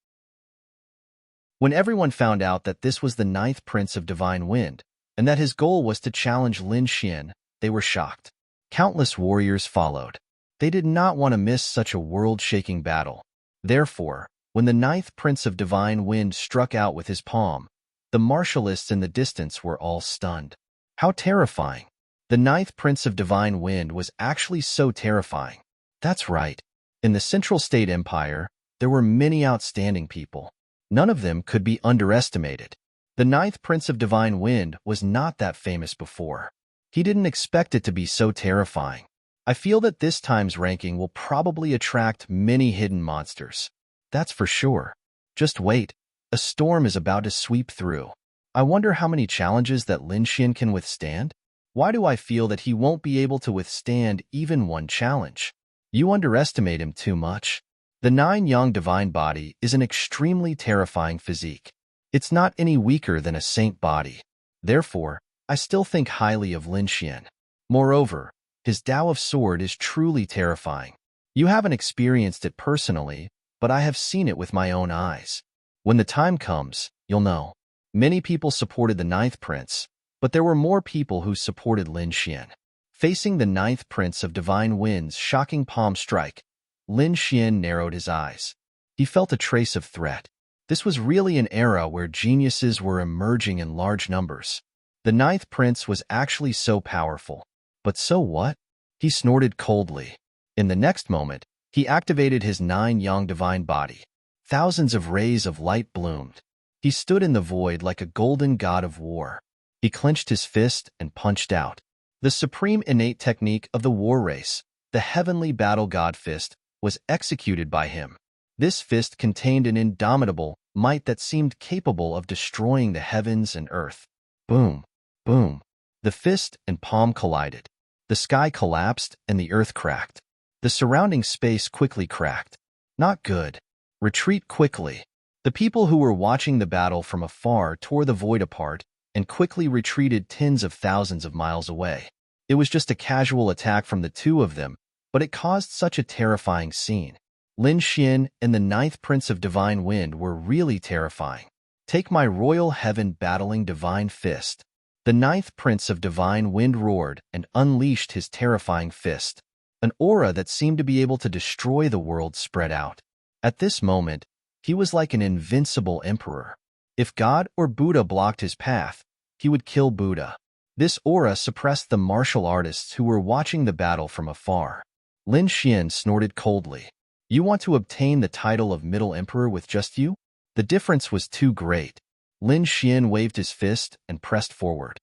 Speaker 1: When everyone found out that this was the 9th Prince of Divine Wind, and that his goal was to challenge Lin Xian, they were shocked. Countless warriors followed. They did not want to miss such a world-shaking battle. Therefore, when the 9th Prince of Divine Wind struck out with his palm, the martialists in the distance were all stunned. How terrifying! The 9th Prince of Divine Wind was actually so terrifying. That's right. In the Central State Empire, there were many outstanding people. None of them could be underestimated. The 9th Prince of Divine Wind was not that famous before. He didn't expect it to be so terrifying. I feel that this time's ranking will probably attract many hidden monsters. That's for sure. Just wait. A storm is about to sweep through. I wonder how many challenges that Lin Xian can withstand? Why do I feel that he won't be able to withstand even one challenge? You underestimate him too much. The 9-yang divine body is an extremely terrifying physique. It's not any weaker than a saint body. Therefore, I still think highly of Lin Xian. Moreover, his Tao of Sword is truly terrifying. You haven't experienced it personally, but I have seen it with my own eyes. When the time comes, you'll know. Many people supported the 9th Prince, but there were more people who supported Lin Xian. Facing the 9th Prince of Divine Wind's shocking palm strike, Lin Xian narrowed his eyes. He felt a trace of threat. This was really an era where geniuses were emerging in large numbers. The 9th Prince was actually so powerful. But so what? He snorted coldly. In the next moment, he activated his 9-yang divine body. Thousands of rays of light bloomed. He stood in the void like a golden god of war. He clenched his fist and punched out. The supreme innate technique of the war race, the heavenly battle god fist, was executed by him. This fist contained an indomitable might that seemed capable of destroying the heavens and earth. Boom, boom. The fist and palm collided. The sky collapsed and the earth cracked. The surrounding space quickly cracked. Not good. Retreat quickly. The people who were watching the battle from afar tore the void apart and quickly retreated tens of thousands of miles away. It was just a casual attack from the two of them, but it caused such a terrifying scene. Lin Xian and the 9th Prince of Divine Wind were really terrifying. Take my royal heaven battling divine fist. The 9th Prince of Divine Wind roared and unleashed his terrifying fist. An aura that seemed to be able to destroy the world spread out. At this moment, he was like an invincible emperor. If God or Buddha blocked his path, he would kill Buddha. This aura suppressed the martial artists who were watching the battle from afar. Lin Xian snorted coldly. You want to obtain the title of Middle Emperor with just you? The difference was too great. Lin Xian waved his fist and pressed forward.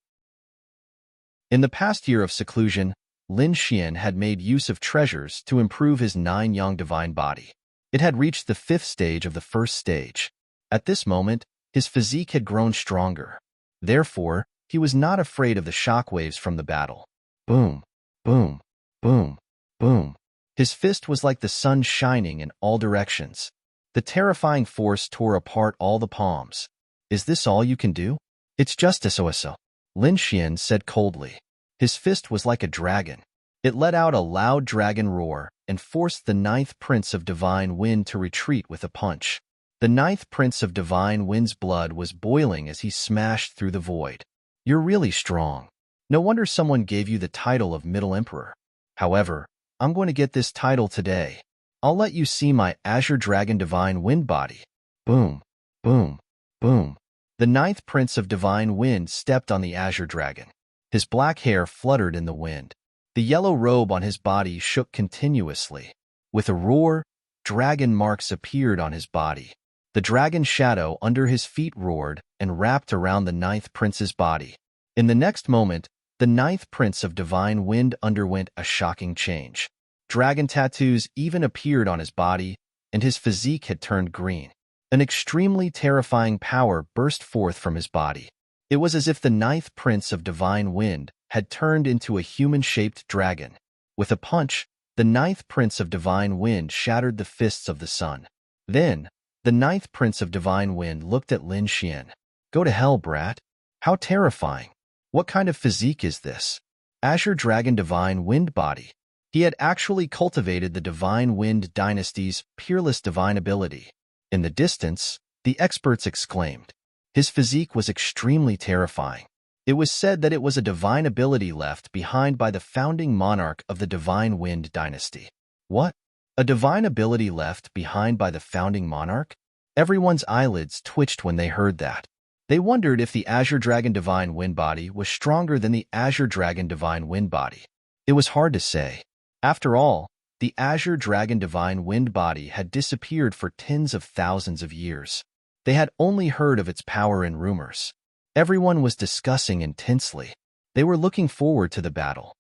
Speaker 1: In the past year of seclusion, Lin Xian had made use of treasures to improve his 9-yang divine body. It had reached the 5th stage of the 1st stage. At this moment, his physique had grown stronger. Therefore, he was not afraid of the shockwaves from the battle. Boom, boom, boom, boom. His fist was like the sun shining in all directions. The terrifying force tore apart all the palms. Is this all you can do? It's just a so. Lin Xian said coldly. His fist was like a dragon. It let out a loud dragon roar and forced the 9th Prince of Divine Wind to retreat with a punch. The 9th Prince of Divine Wind's blood was boiling as he smashed through the void. You're really strong. No wonder someone gave you the title of Middle Emperor. However, I'm going to get this title today. I'll let you see my Azure Dragon Divine Wind body. Boom, boom, boom. The 9th Prince of Divine Wind stepped on the Azure Dragon. His black hair fluttered in the wind. The yellow robe on his body shook continuously. With a roar, dragon marks appeared on his body. The dragon shadow under his feet roared and wrapped around the 9th Prince's body. In the next moment, the 9th Prince of Divine Wind underwent a shocking change. Dragon tattoos even appeared on his body, and his physique had turned green. An extremely terrifying power burst forth from his body. It was as if the 9th Prince of Divine Wind had turned into a human-shaped dragon. With a punch, the 9th Prince of Divine Wind shattered the fists of the sun. Then, the 9th Prince of Divine Wind looked at Lin Xian. Go to hell, brat. How terrifying. What kind of physique is this? Azure Dragon Divine Wind body. He had actually cultivated the Divine Wind dynasty's peerless divine ability. In the distance, the experts exclaimed. His physique was extremely terrifying. It was said that it was a divine ability left behind by the founding monarch of the Divine Wind dynasty. What? A divine ability left behind by the founding monarch? Everyone's eyelids twitched when they heard that. They wondered if the Azure Dragon Divine Wind body was stronger than the Azure Dragon Divine Wind body. It was hard to say. After all, the Azure Dragon Divine Wind body had disappeared for tens of thousands of years. They had only heard of its power in rumors. Everyone was discussing intensely. They were looking forward to the battle.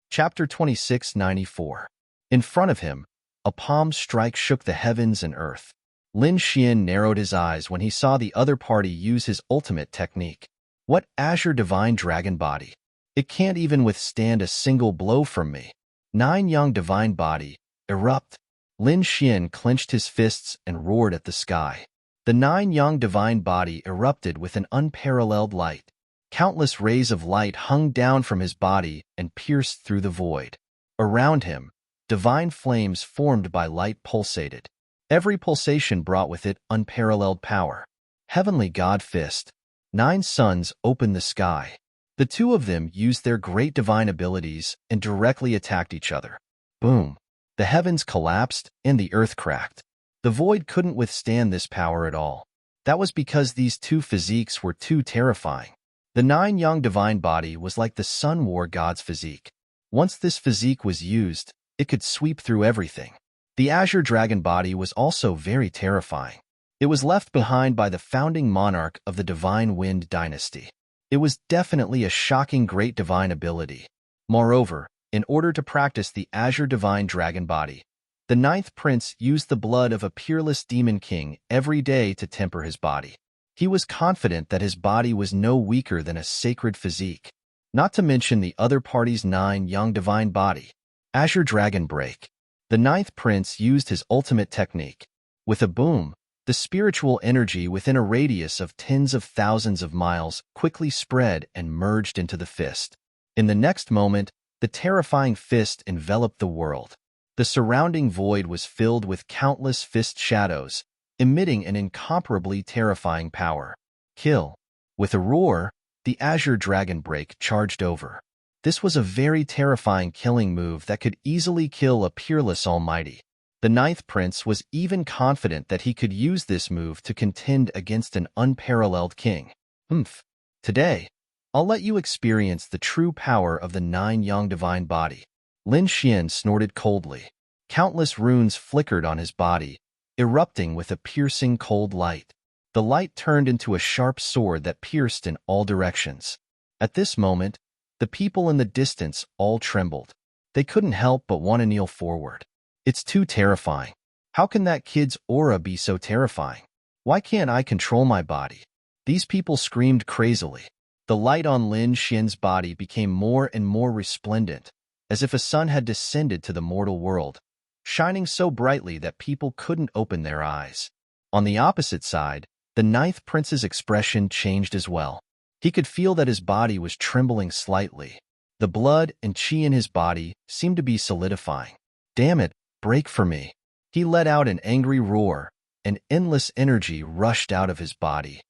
Speaker 1: Chapter 2694. In front of him, a palm strike shook the heavens and earth. Lin Xian narrowed his eyes when he saw the other party use his ultimate technique. What Azure Divine Dragon body? It can't even withstand a single blow from me. 9-yang divine body, erupt. Lin Xian clenched his fists and roared at the sky. The 9-yang divine body erupted with an unparalleled light. Countless rays of light hung down from his body and pierced through the void. Around him, divine flames formed by light pulsated. Every pulsation brought with it unparalleled power. Heavenly God Fist. 9 suns opened the sky. The two of them used their great divine abilities and directly attacked each other. Boom. The heavens collapsed and the earth cracked. The void couldn't withstand this power at all. That was because these two physiques were too terrifying. The 9-yang divine body was like the Sun War God's physique. Once this physique was used, it could sweep through everything. The Azure Dragon body was also very terrifying. It was left behind by the founding monarch of the Divine Wind dynasty. It was definitely a shocking great divine ability. Moreover, in order to practice the Azure Divine Dragon body, the 9th Prince used the blood of a peerless demon king every day to temper his body. He was confident that his body was no weaker than a sacred physique, not to mention the other party's 9-yang divine body. Azure Dragon Break. The 9th Prince used his ultimate technique. With a boom, the spiritual energy within a radius of tens of thousands of miles quickly spread and merged into the fist. In the next moment, the terrifying fist enveloped the world. The surrounding void was filled with countless fist shadows, emitting an incomparably terrifying power. Kill. With a roar, the Azure Dragon Break charged over. This was a very terrifying killing move that could easily kill a peerless almighty. The 9th Prince was even confident that he could use this move to contend against an unparalleled king. Humph. Today, I'll let you experience the true power of the nine yang divine body. Lin Xian snorted coldly. Countless runes flickered on his body, erupting with a piercing cold light. The light turned into a sharp sword that pierced in all directions. At this moment, the people in the distance all trembled. They couldn't help but want to kneel forward. It's too terrifying. How can that kid's aura be so terrifying? Why can't I control my body? These people screamed crazily. The light on Lin Xian's body became more and more resplendent, as if a sun had descended to the mortal world, shining so brightly that people couldn't open their eyes. On the opposite side, the ninth prince's expression changed as well. He could feel that his body was trembling slightly. The blood and qi in his body seemed to be solidifying. Damn it, break for me. He let out an angry roar, and endless energy rushed out of his body.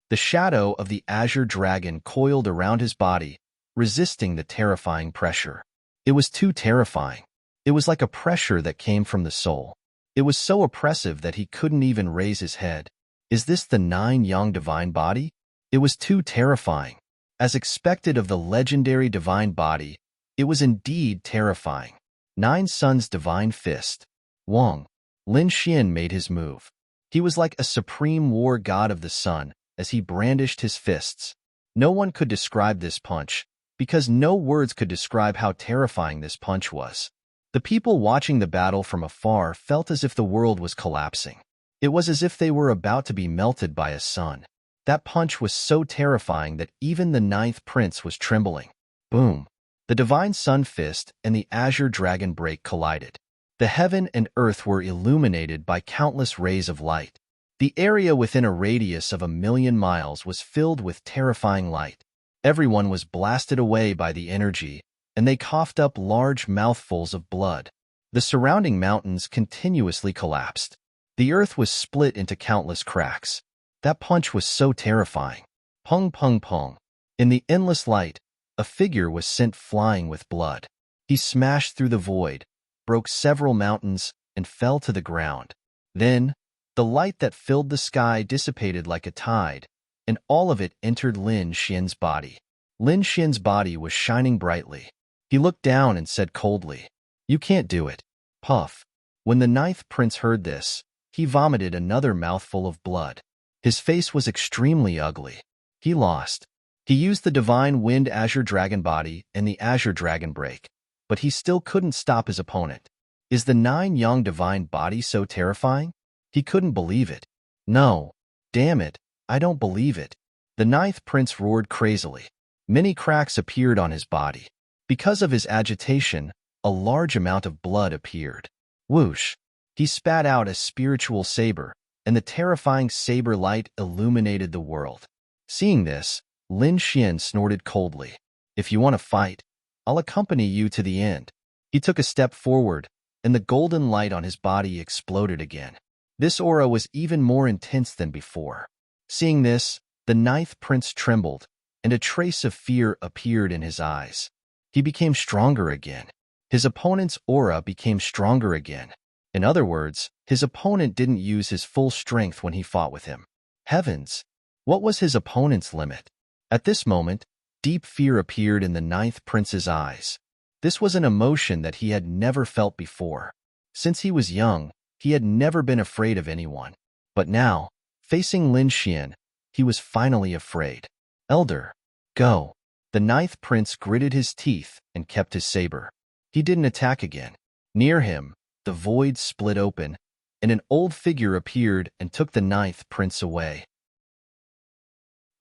Speaker 1: The shadow of the azure dragon coiled around his body, resisting the terrifying pressure. It was too terrifying. It was like a pressure that came from the soul. It was so oppressive that he couldn't even raise his head. Is this the nine yang divine body? It was too terrifying. As expected of the legendary divine body, it was indeed terrifying. Nine Suns' divine fist. Wang. Lin Xian made his move. He was like a supreme war god of the sun as he brandished his fists. No one could describe this punch, because no words could describe how terrifying this punch was. The people watching the battle from afar felt as if the world was collapsing. It was as if they were about to be melted by a sun. That punch was so terrifying that even the ninth prince was trembling. Boom! The divine sun fist and the azure dragon break collided. The heaven and earth were illuminated by countless rays of light. The area within a radius of 1,000,000 miles was filled with terrifying light. Everyone was blasted away by the energy, and they coughed up large mouthfuls of blood. The surrounding mountains continuously collapsed. The earth was split into countless cracks. That punch was so terrifying. Pung pung pung. In the endless light, a figure was sent flying with blood. He smashed through the void, broke several mountains, and fell to the ground. Then, the light that filled the sky dissipated like a tide, and all of it entered Lin Xian's body. Lin Xian's body was shining brightly. He looked down and said coldly, "You can't do it." Puff. When the ninth prince heard this, he vomited another mouthful of blood. His face was extremely ugly. He lost. He used the divine wind azure dragon body and the azure dragon break, but he still couldn't stop his opponent. Is the nine yang divine body so terrifying? He couldn't believe it. No. Damn it, I don't believe it. The ninth prince roared crazily. Many cracks appeared on his body. Because of his agitation, a large amount of blood appeared. Whoosh! He spat out a spiritual saber, and the terrifying saber light illuminated the world. Seeing this, Lin Xian snorted coldly. "If you want to fight, I'll accompany you to the end." He took a step forward, and the golden light on his body exploded again. This aura was even more intense than before. Seeing this, the ninth prince trembled, and a trace of fear appeared in his eyes. He became stronger again. His opponent's aura became stronger again. In other words, his opponent didn't use his full strength when he fought with him. Heavens! What was his opponent's limit? At this moment, deep fear appeared in the ninth prince's eyes. This was an emotion that he had never felt before. Since he was young, he had never been afraid of anyone. But now, facing Lin Xian, he was finally afraid. "Elder, go." The ninth prince gritted his teeth and kept his saber. He didn't attack again. Near him, the void split open, and an old figure appeared and took the ninth prince away.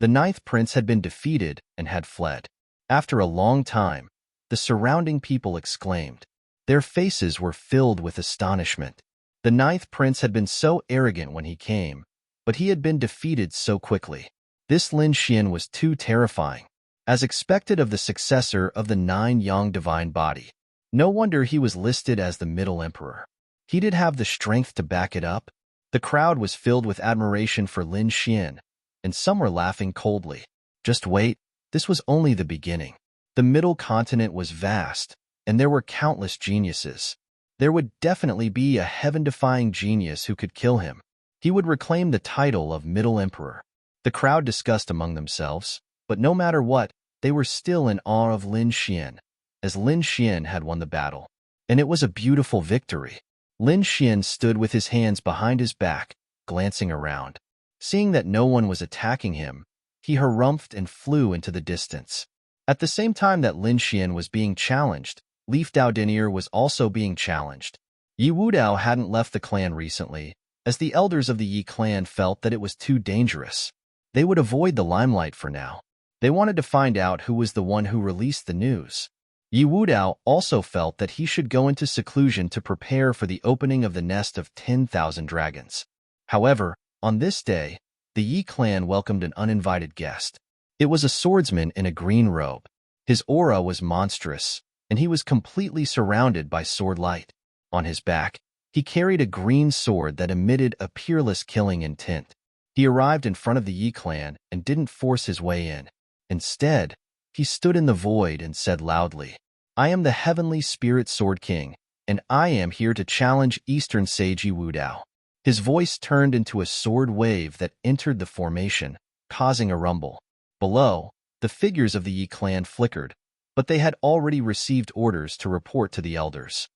Speaker 1: The ninth prince had been defeated and had fled. After a long time, the surrounding people exclaimed. Their faces were filled with astonishment. The ninth prince had been so arrogant when he came, but he had been defeated so quickly. This Lin Xian was too terrifying. As expected of the successor of the nine yang divine body. No wonder he was listed as the middle emperor. He did have the strength to back it up. The crowd was filled with admiration for Lin Xian, and some were laughing coldly. Just wait, this was only the beginning. The middle continent was vast, and there were countless geniuses. There would definitely be a heaven-defying genius who could kill him. He would reclaim the title of Middle Emperor. The crowd discussed among themselves, but no matter what, they were still in awe of Lin Xian, as Lin Xian had won the battle. And it was a beautiful victory. Lin Xian stood with his hands behind his back, glancing around. Seeing that no one was attacking him, he harumphed and flew into the distance. At the same time that Lin Xian was being challenged, Leaf Dao Denier was also being challenged. Yi Wudao hadn't left the clan recently, as the elders of the Yi clan felt that it was too dangerous. They would avoid the limelight for now. They wanted to find out who was the one who released the news. Yi Wudao also felt that he should go into seclusion to prepare for the opening of the nest of 10,000 dragons. However, on this day, the Yi clan welcomed an uninvited guest. It was a swordsman in a green robe. His aura was monstrous, and he was completely surrounded by sword light. On his back, he carried a green sword that emitted a peerless killing intent. He arrived in front of the Yi clan and didn't force his way in. Instead, he stood in the void and said loudly, "I am the Heavenly Spirit Sword King, and I am here to challenge Eastern Sage Yi Wudao." His voice turned into a sword wave that entered the formation, causing a rumble. Below, the figures of the Yi clan flickered, but they had already received orders to report to the elders.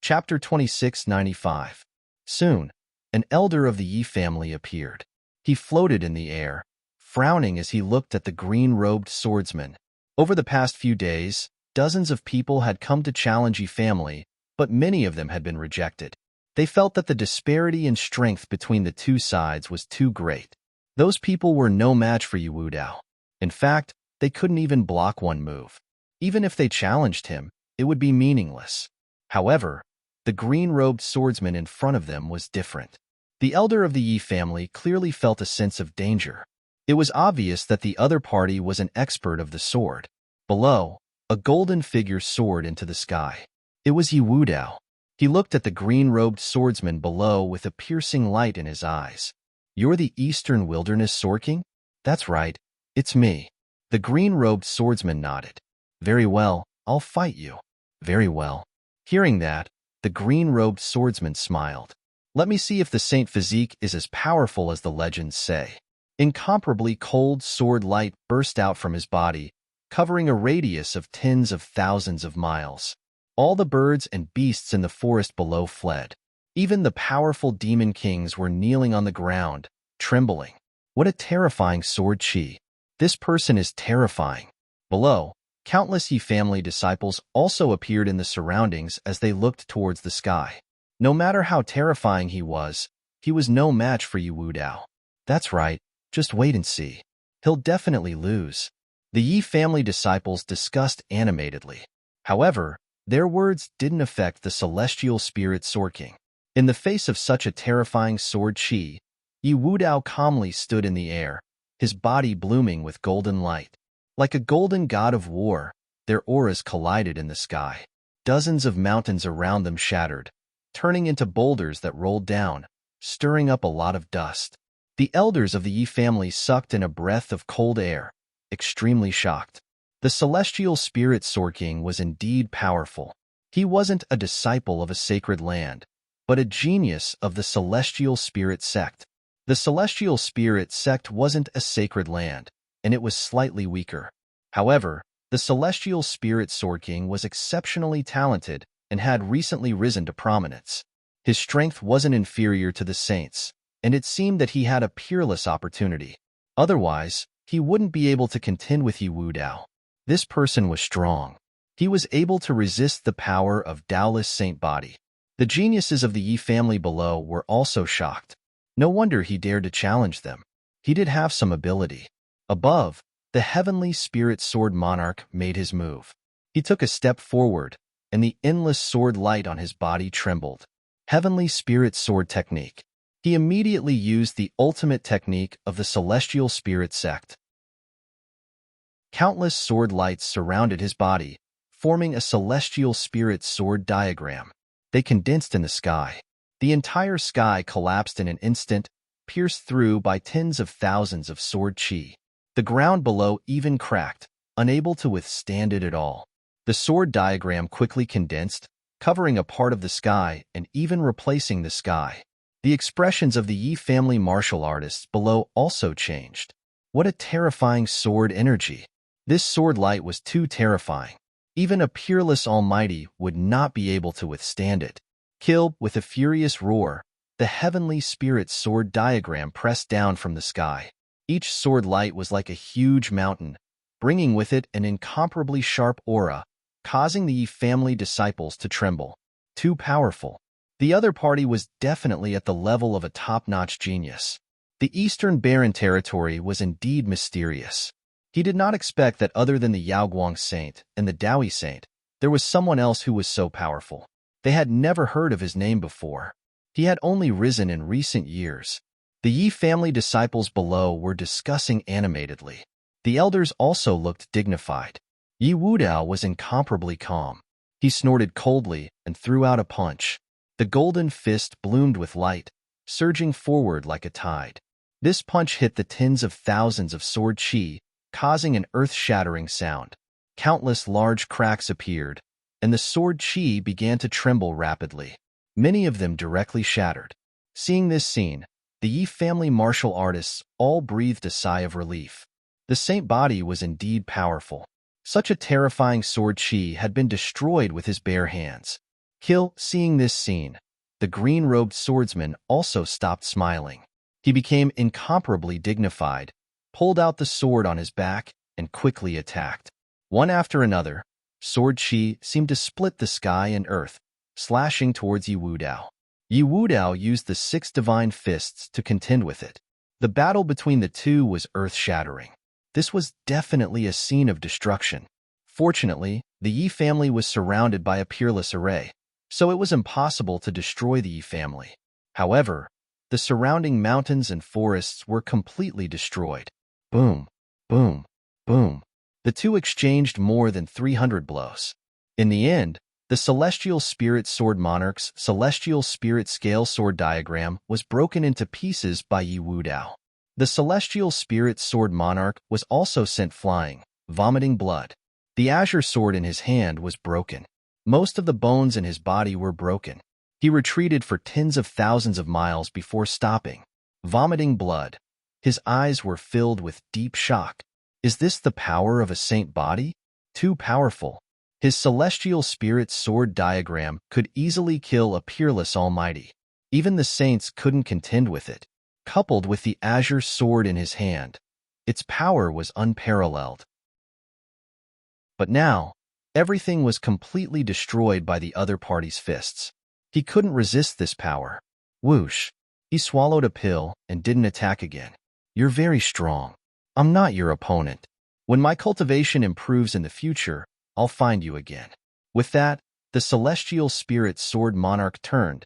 Speaker 1: Chapter 2695. Soon, an elder of the Yi family appeared. He floated in the air, frowning as he looked at the green-robed swordsman. Over the past few days, dozens of people had come to challenge Yi family, but many of them had been rejected. They felt that the disparity in strength between the two sides was too great. Those people were no match for Yi Wudao. In fact, they couldn't even block one move. Even if they challenged him, it would be meaningless. However, the green-robed swordsman in front of them was different. The elder of the Yi family clearly felt a sense of danger. It was obvious that the other party was an expert of the sword. Below, a golden figure soared into the sky. It was Yi Wudao. He looked at the green-robed swordsman below with a piercing light in his eyes. "You're the Eastern Wilderness Sword King?" "That's right, it's me." The green-robed swordsman nodded. "Very well, I'll fight you." "Very well." Hearing that, the green-robed swordsman smiled. "Let me see if the Saint physique is as powerful as the legends say." Incomparably cold sword light burst out from his body, covering a radius of tens of thousands of miles. All the birds and beasts in the forest below fled. Even the powerful demon kings were kneeling on the ground, trembling. What a terrifying sword chi. This person is terrifying. Below, countless Yi family disciples also appeared in the surroundings as they looked towards the sky. No matter how terrifying he was no match for Yi Wudao. "That's right, just wait and see. He'll definitely lose." The Yi family disciples discussed animatedly. However, their words didn't affect the celestial spirit Sword King. In the face of such a terrifying sword chi, Yi Wudao calmly stood in the air, his body blooming with golden light. Like a golden god of war, their auras collided in the sky. Dozens of mountains around them shattered, turning into boulders that rolled down, stirring up a lot of dust. The elders of the Yi family sucked in a breath of cold air, extremely shocked. The celestial spirit Sword King was indeed powerful. He wasn't a disciple of a sacred land, but a genius of the celestial spirit sect. The celestial spirit sect wasn't a sacred land, and it was slightly weaker. However, the celestial spirit Sword King was exceptionally talented and had recently risen to prominence. His strength wasn't inferior to the saints, and it seemed that he had a peerless opportunity. Otherwise, he wouldn't be able to contend with Yi Wudao. This person was strong. He was able to resist the power of Daoless Saint Body. The geniuses of the Yi family below were also shocked. No wonder he dared to challenge them. He did have some ability. Above, the heavenly spirit sword monarch made his move. He took a step forward, and the endless sword light on his body trembled. Heavenly spirit sword technique. He immediately used the ultimate technique of the celestial spirit sect. Countless sword lights surrounded his body, forming a celestial spirit sword diagram. They condensed in the sky. The entire sky collapsed in an instant, pierced through by tens of thousands of sword chi. The ground below even cracked, unable to withstand it at all. The sword diagram quickly condensed, covering a part of the sky and even replacing the sky. The expressions of the Yi family martial artists below also changed. What a terrifying sword energy! This sword light was too terrifying. Even a peerless almighty would not be able to withstand it. Kill, with a furious roar, the heavenly spirit sword diagram pressed down from the sky. Each sword light was like a huge mountain, bringing with it an incomparably sharp aura, causing the Yi family disciples to tremble. Too powerful. The other party was definitely at the level of a top-notch genius. The Eastern Barren territory was indeed mysterious. He did not expect that other than the Yaoguang Saint and the Daoi Saint, there was someone else who was so powerful. They had never heard of his name before. He had only risen in recent years. The Yi family disciples below were discussing animatedly. The elders also looked dignified. Yi Wudao was incomparably calm. He snorted coldly and threw out a punch. The golden fist bloomed with light, surging forward like a tide. This punch hit the tens of thousands of sword chi, causing an earth-shattering sound. Countless large cracks appeared, and the sword chi began to tremble rapidly. Many of them directly shattered. Seeing this scene, the Yi family martial artists all breathed a sigh of relief. The saint body was indeed powerful. Such a terrifying sword chi had been destroyed with his bare hands. Kill, seeing this scene, the green-robed swordsman also stopped smiling. He became incomparably dignified, pulled out the sword on his back, and quickly attacked. One after another, sword chi seemed to split the sky and earth, slashing towards Yi Wudao. Yi Wudao used the 6 divine fists to contend with it. The battle between the two was earth-shattering. This was definitely a scene of destruction. Fortunately, the Yi family was surrounded by a peerless array, so it was impossible to destroy the Yi family. However, the surrounding mountains and forests were completely destroyed. Boom, boom, boom. The two exchanged more than 300 blows. In the end, the Celestial Spirit Sword Monarch's Celestial Spirit Scale Sword diagram was broken into pieces by Yi Wudao. The Celestial Spirit Sword Monarch was also sent flying, vomiting blood. The azure sword in his hand was broken. Most of the bones in his body were broken. He retreated for tens of thousands of miles before stopping, vomiting blood. His eyes were filled with deep shock. Is this the power of a saint body? Too powerful. His celestial spirit sword diagram could easily kill a peerless almighty. Even the saints couldn't contend with it. Coupled with the azure sword in his hand, its power was unparalleled. But now, everything was completely destroyed by the other party's fists. He couldn't resist this power. Whoosh. He swallowed a pill and didn't attack again. You're very strong. I'm not your opponent. When my cultivation improves in the future, I'll find you again. With that, the celestial spirit sword monarch turned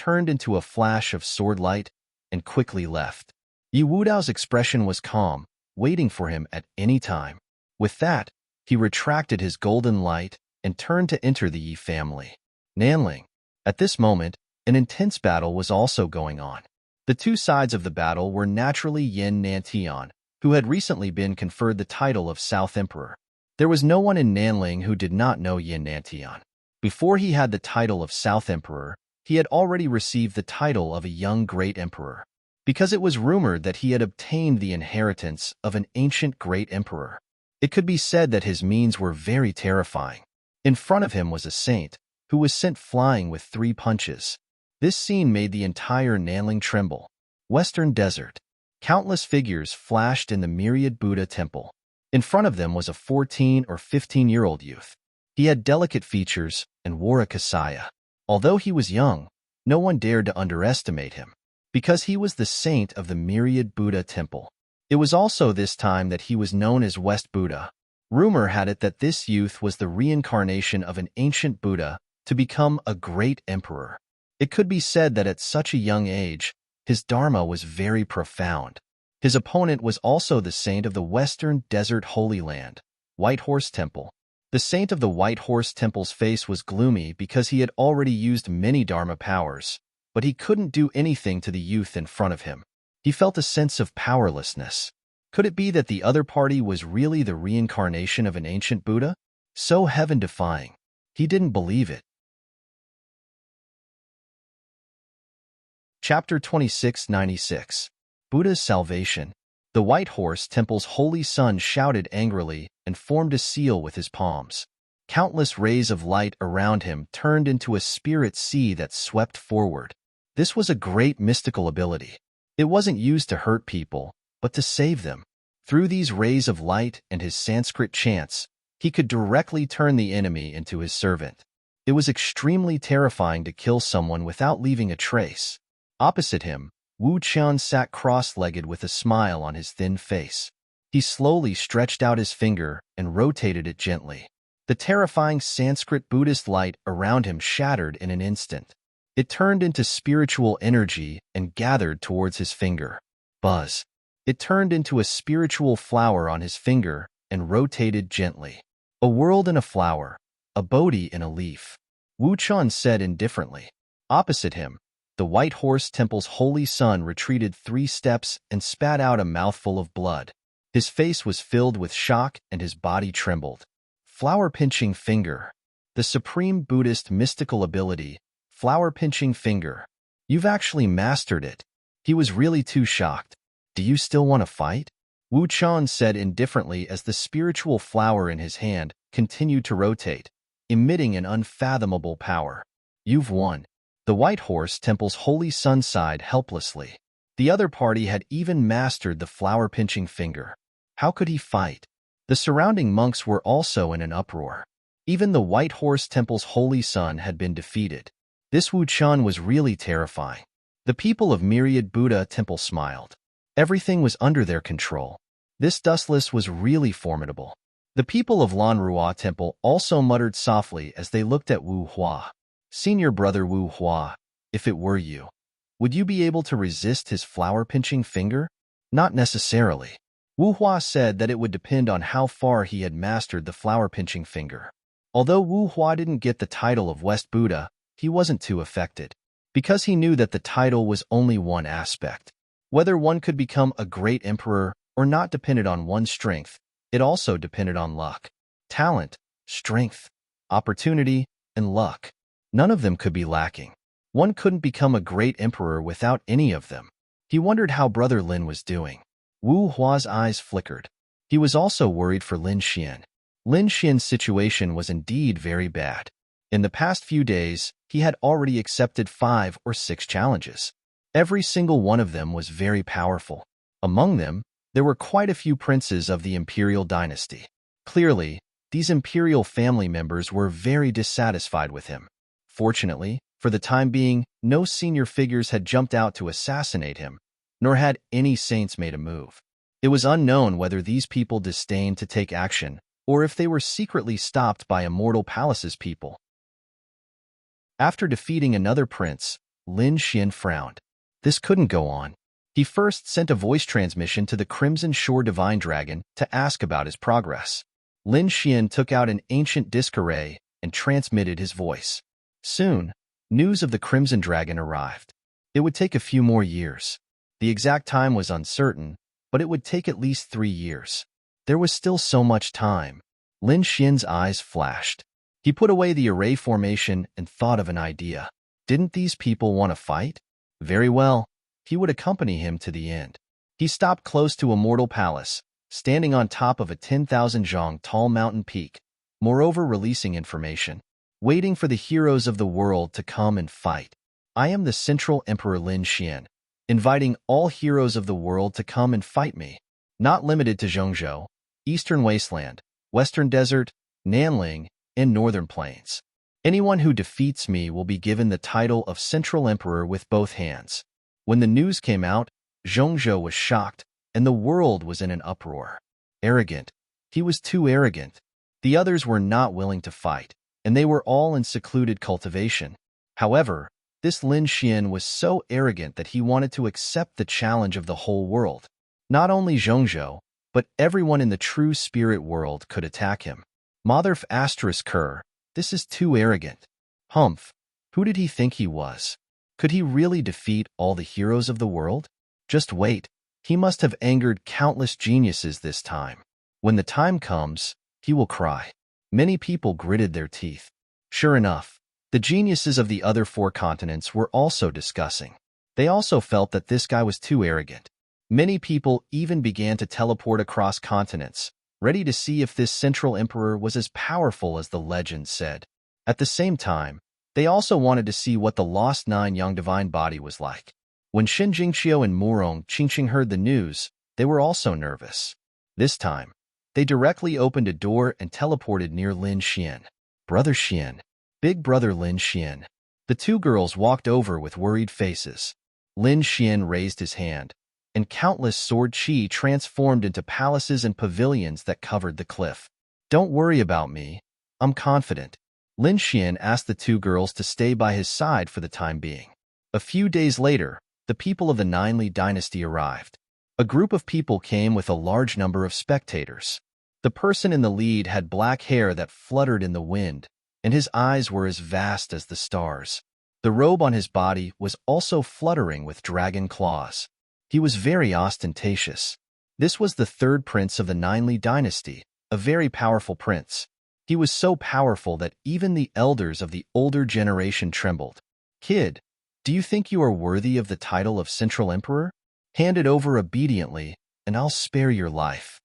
Speaker 1: into a flash of sword light, and quickly left. Yi Wudao's expression was calm, waiting for him at any time. With that, he retracted his golden light and turned to enter the Yi family. Nanling. At this moment, an intense battle was also going on. The two sides of the battle were naturally Yin Nantian, who had recently been conferred the title of South Emperor. There was no one in Nanling who did not know Yin Nantian. Before he had the title of South Emperor, he had already received the title of a young great emperor, because it was rumored that he had obtained the inheritance of an ancient great emperor. It could be said that his means were very terrifying. In front of him was a saint, who was sent flying with 3 punches. This scene made the entire Nanling tremble. Western Desert. Countless figures flashed in the myriad Buddha temple. In front of them was a 14 or 15-year-old youth. He had delicate features and wore a kasaya. Although he was young, no one dared to underestimate him, because he was the saint of the myriad Buddha temple. It was also this time that he was known as West Buddha. Rumor had it that this youth was the reincarnation of an ancient Buddha to become a great emperor. It could be said that at such a young age, his dharma was very profound. His opponent was also the saint of the Western Desert Holy Land, White Horse Temple. The saint of the White Horse Temple's face was gloomy because he had already used many dharma powers, but he couldn't do anything to the youth in front of him. He felt a sense of powerlessness. Could it be that the other party was really the reincarnation of an ancient Buddha? So heaven-defying. He didn't believe it. Chapter 2696. Buddha's Salvation. The White Horse Temple's holy sun shouted angrily and formed a seal with his palms. Countless rays of light around him turned into a spirit sea that swept forward. This was a great mystical ability. It wasn't used to hurt people, but to save them. Through these rays of light and his Sanskrit chants, he could directly turn the enemy into his servant. It was extremely terrifying to kill someone without leaving a trace. Opposite him, Wu Qian sat cross-legged with a smile on his thin face. He slowly stretched out his finger and rotated it gently. The terrifying Sanskrit Buddhist light around him shattered in an instant. It turned into spiritual energy and gathered towards his finger. Buzz. It turned into a spiritual flower on his finger and rotated gently. A world in a flower, a Bodhi in a leaf. Wu Qian said indifferently. Opposite him, the White Horse Temple's holy sun retreated 3 steps and spat out a mouthful of blood. His face was filled with shock and his body trembled. Flower-pinching finger. The supreme Buddhist mystical ability, flower-pinching finger. You've actually mastered it. He was really too shocked. Do you still want to fight? Wu Qian said indifferently as the spiritual flower in his hand continued to rotate, emitting an unfathomable power. You've won. The White Horse Temple's holy sun sighed helplessly. The other party had even mastered the flower-pinching finger. How could he fight? The surrounding monks were also in an uproar. Even the White Horse Temple's holy sun had been defeated. This Wu Qian was really terrifying. The people of Myriad Buddha Temple smiled. Everything was under their control. This dustless was really formidable. The people of Lanrua Temple also muttered softly as they looked at Wu Hua. Senior brother Wu Hua, if it were you, would you be able to resist his flower-pinching finger? Not necessarily. Wu Hua said that it would depend on how far he had mastered the flower-pinching finger. Although Wu Hua didn't get the title of West Buddha, he wasn't too affected, because he knew that the title was only one aspect. Whether one could become a great emperor or not depended on one's strength, it also depended on luck. Talent, strength, opportunity, and luck. None of them could be lacking. One couldn't become a great emperor without any of them. He wondered how Brother Lin was doing. Wu Hua's eyes flickered. He was also worried for Lin Xian. Lin Xian's situation was indeed very bad. In the past few days, he had already accepted 5 or 6 challenges. Every single one of them was very powerful. Among them, there were quite a few princes of the imperial dynasty. Clearly, these imperial family members were very dissatisfied with him. Fortunately, for the time being, no senior figures had jumped out to assassinate him, nor had any saints made a move. It was unknown whether these people disdained to take action, or if they were secretly stopped by Immortal Palace's people. After defeating another prince, Lin Xian frowned. This couldn't go on. He first sent a voice transmission to the Crimson Shore Divine Dragon to ask about his progress. Lin Xian took out an ancient disc array and transmitted his voice. Soon, news of the Crimson Dragon arrived. It would take a few more years. The exact time was uncertain, but it would take at least 3 years. There was still so much time. Lin Xian's eyes flashed. He put away the array formation and thought of an idea. Didn't these people want to fight? Very well. He would accompany him to the end. He stopped close to Immortal Palace, standing on top of a 10,000 zhang tall mountain peak, moreover releasing information. Waiting for the heroes of the world to come and fight. I am the Central Emperor Lin Xian, inviting all heroes of the world to come and fight me. Not limited to Zhongzhou, Eastern Wasteland, Western Desert, Nanling, and Northern Plains. Anyone who defeats me will be given the title of Central Emperor with both hands. When the news came out, Zhongzhou was shocked, and the world was in an uproar. Arrogant. He was too arrogant. The others were not willing to fight, and they were all in secluded cultivation. However, this Lin Xian was so arrogant that he wanted to accept the challenge of the whole world. Not only Zhongzhou, but everyone in the true spirit world could attack him. Motherf asterisk Kerr, this is too arrogant. Humph, who did he think he was? Could he really defeat all the heroes of the world? Just wait, he must have angered countless geniuses this time. When the time comes, he will cry. Many people gritted their teeth. Sure enough, the geniuses of the other 4 continents were also discussing. They also felt that this guy was too arrogant. Many people even began to teleport across continents, ready to see if this central emperor was as powerful as the legend said. At the same time, they also wanted to see what the lost nine young divine body was like. When Xin Jingqiu and Murong Qingqing heard the news, they were also nervous. This time, they directly opened a door and teleported near Lin Xian. Brother Xian. Big brother Lin Xian. The two girls walked over with worried faces. Lin Xian raised his hand, and countless sword chi transformed into palaces and pavilions that covered the cliff. Don't worry about me. I'm confident. Lin Xian asked the two girls to stay by his side for the time being. A few days later, the people of the Ninely dynasty arrived. A group of people came with a large number of spectators. The person in the lead had black hair that fluttered in the wind, and his eyes were as vast as the stars. The robe on his body was also fluttering with dragon claws. He was very ostentatious. This was the third prince of the Ninely dynasty, a very powerful prince. He was so powerful that even the elders of the older generation trembled. Kid, do you think you are worthy of the title of Central Emperor? Hand it over obediently, and I'll spare your life.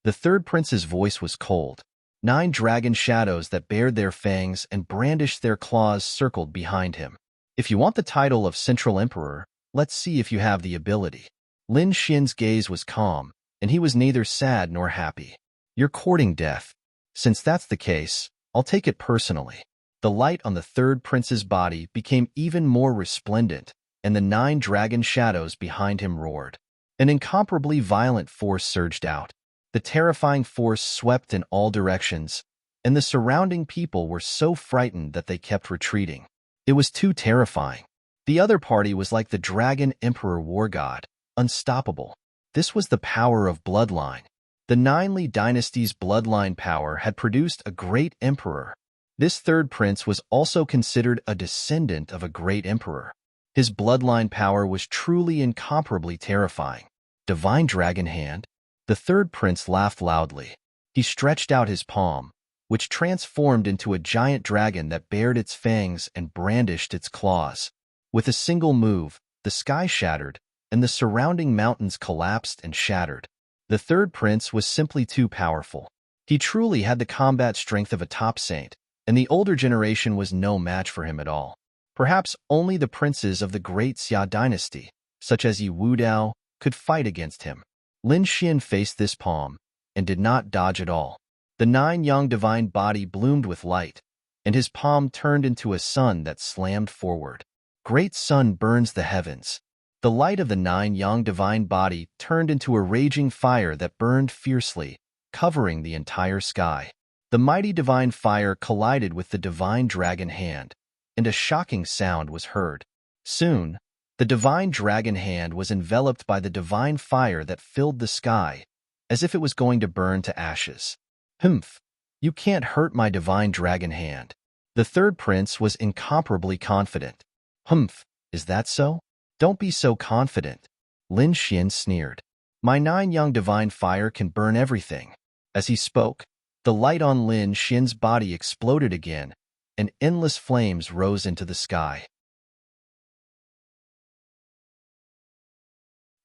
Speaker 1: The third prince's voice was cold. 9 dragon shadows that bared their fangs and brandished their claws circled behind him. If you want the title of Central Emperor, let's see if you have the ability. Lin Xian's gaze was calm, and he was neither sad nor happy. You're courting death. Since that's the case, I'll take it personally. The light on the third prince's body became even more resplendent, and the 9 dragon shadows behind him roared. An incomparably violent force surged out. The terrifying force swept in all directions, and the surrounding people were so frightened that they kept retreating. It was too terrifying. The other party was like the Dragon Emperor War God, unstoppable. This was the power of bloodline. The Ninely dynasty's bloodline power had produced a great emperor. This third prince was also considered a descendant of a great emperor. His bloodline power was truly incomparably terrifying. Divine Dragon Hand? The third prince laughed loudly. He stretched out his palm, which transformed into a giant dragon that bared its fangs and brandished its claws. With a single move, the sky shattered, and the surrounding mountains collapsed and shattered. The third prince was simply too powerful. He truly had the combat strength of a top saint, and the older generation was no match for him at all. Perhaps only the princes of the great Xia dynasty, such as Yi Wudao, could fight against him. Lin Xian faced this palm, and did not dodge at all. The 9 young divine body bloomed with light, and his palm turned into a sun that slammed forward. Great sun burns the heavens. The light of the 9 young divine body turned into a raging fire that burned fiercely, covering the entire sky. The mighty divine fire collided with the divine dragon hand, and a shocking sound was heard. Soon, the divine dragon hand was enveloped by the divine fire that filled the sky, as if it was going to burn to ashes. Humph! You can't hurt my divine dragon hand. The third prince was incomparably confident. Humph! Is that so? Don't be so confident. Lin Xian sneered. My 9 young divine fire can burn everything. As he spoke, the light on Lin Xian's body exploded again, and endless flames rose into the sky.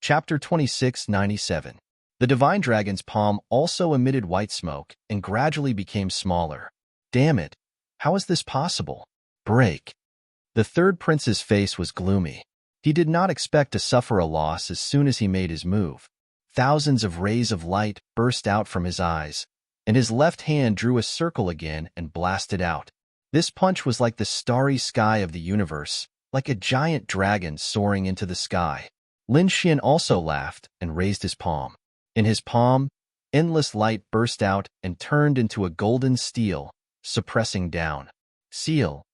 Speaker 1: Chapter 2697. The divine dragon's palm also emitted white smoke and gradually became smaller. Damn it! How is this possible? Break! The third prince's face was gloomy. He did not expect to suffer a loss as soon as he made his move. Thousands of rays of light burst out from his eyes, and his left hand drew a circle again and blasted out. This punch was like the starry sky of the universe, like a giant dragon soaring into the sky. Lin Xian also laughed and raised his palm. In his palm, endless light burst out and turned into a golden steel, suppressing down. Seal.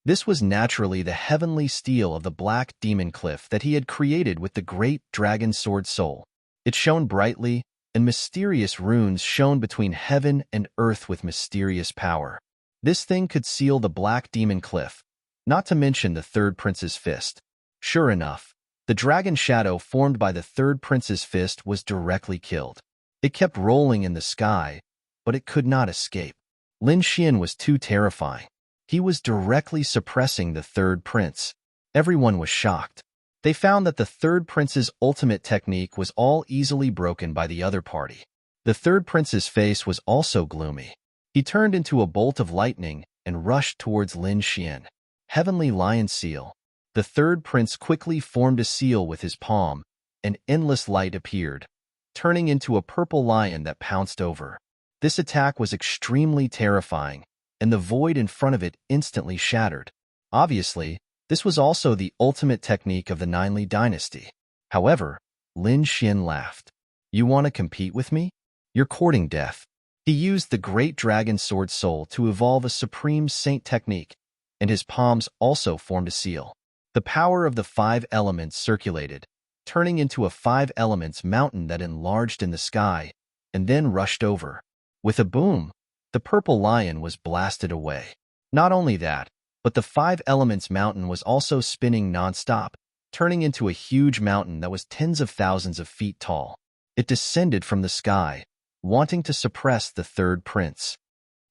Speaker 1: This was naturally the heavenly steel of the black demon cliff that he had created with the great dragon sword soul. It shone brightly, and mysterious runes shone between heaven and earth with mysterious power. This thing could seal the black demon cliff, not to mention the third prince's fist. Sure enough, the dragon shadow formed by the third prince's fist was directly killed. It kept rolling in the sky, but it could not escape. Lin Xian was too terrifying. He was directly suppressing the third prince. Everyone was shocked. They found that the third prince's ultimate technique was all easily broken by the other party. The third prince's face was also gloomy. He turned into a bolt of lightning and rushed towards Lin Xian. Heavenly Lion Seal. The third prince quickly formed a seal with his palm. An endless light appeared, turning into a purple lion that pounced over. This attack was extremely terrifying, and the void in front of it instantly shattered. Obviously, this was also the ultimate technique of the Ninely dynasty. However, Lin Xian laughed. You want to compete with me? You're courting death. He used the Great Dragon Sword Soul to evolve a Supreme Saint technique, and his palms also formed a seal. The power of the 5 elements circulated, turning into a 5 elements mountain that enlarged in the sky, and then rushed over. With a boom, the purple lion was blasted away. Not only that, but the 5 elements mountain was also spinning non-stop, turning into a huge mountain that was tens of thousands of feet tall. It descended from the sky, wanting to suppress the third prince.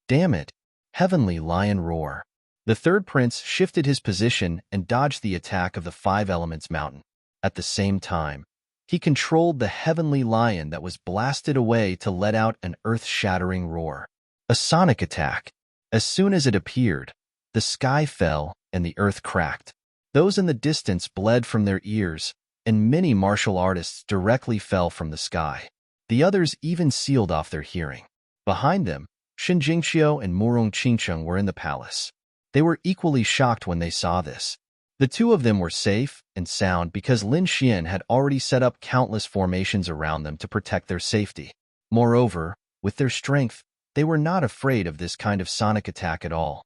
Speaker 1: Damn it! Heavenly Lion Roar. The third prince shifted his position and dodged the attack of the 5 elements mountain. At the same time, he controlled the heavenly lion that was blasted away to let out an earth-shattering roar. A sonic attack. As soon as it appeared, the sky fell and the earth cracked. Those in the distance bled from their ears, and many martial artists directly fell from the sky. The others even sealed off their hearing. Behind them, Shen Jingqiu and Murong Qingcheng were in the palace. They were equally shocked when they saw this. The two of them were safe and sound because Lin Xian had already set up countless formations around them to protect their safety. Moreover, with their strength, they were not afraid of this kind of sonic attack at all.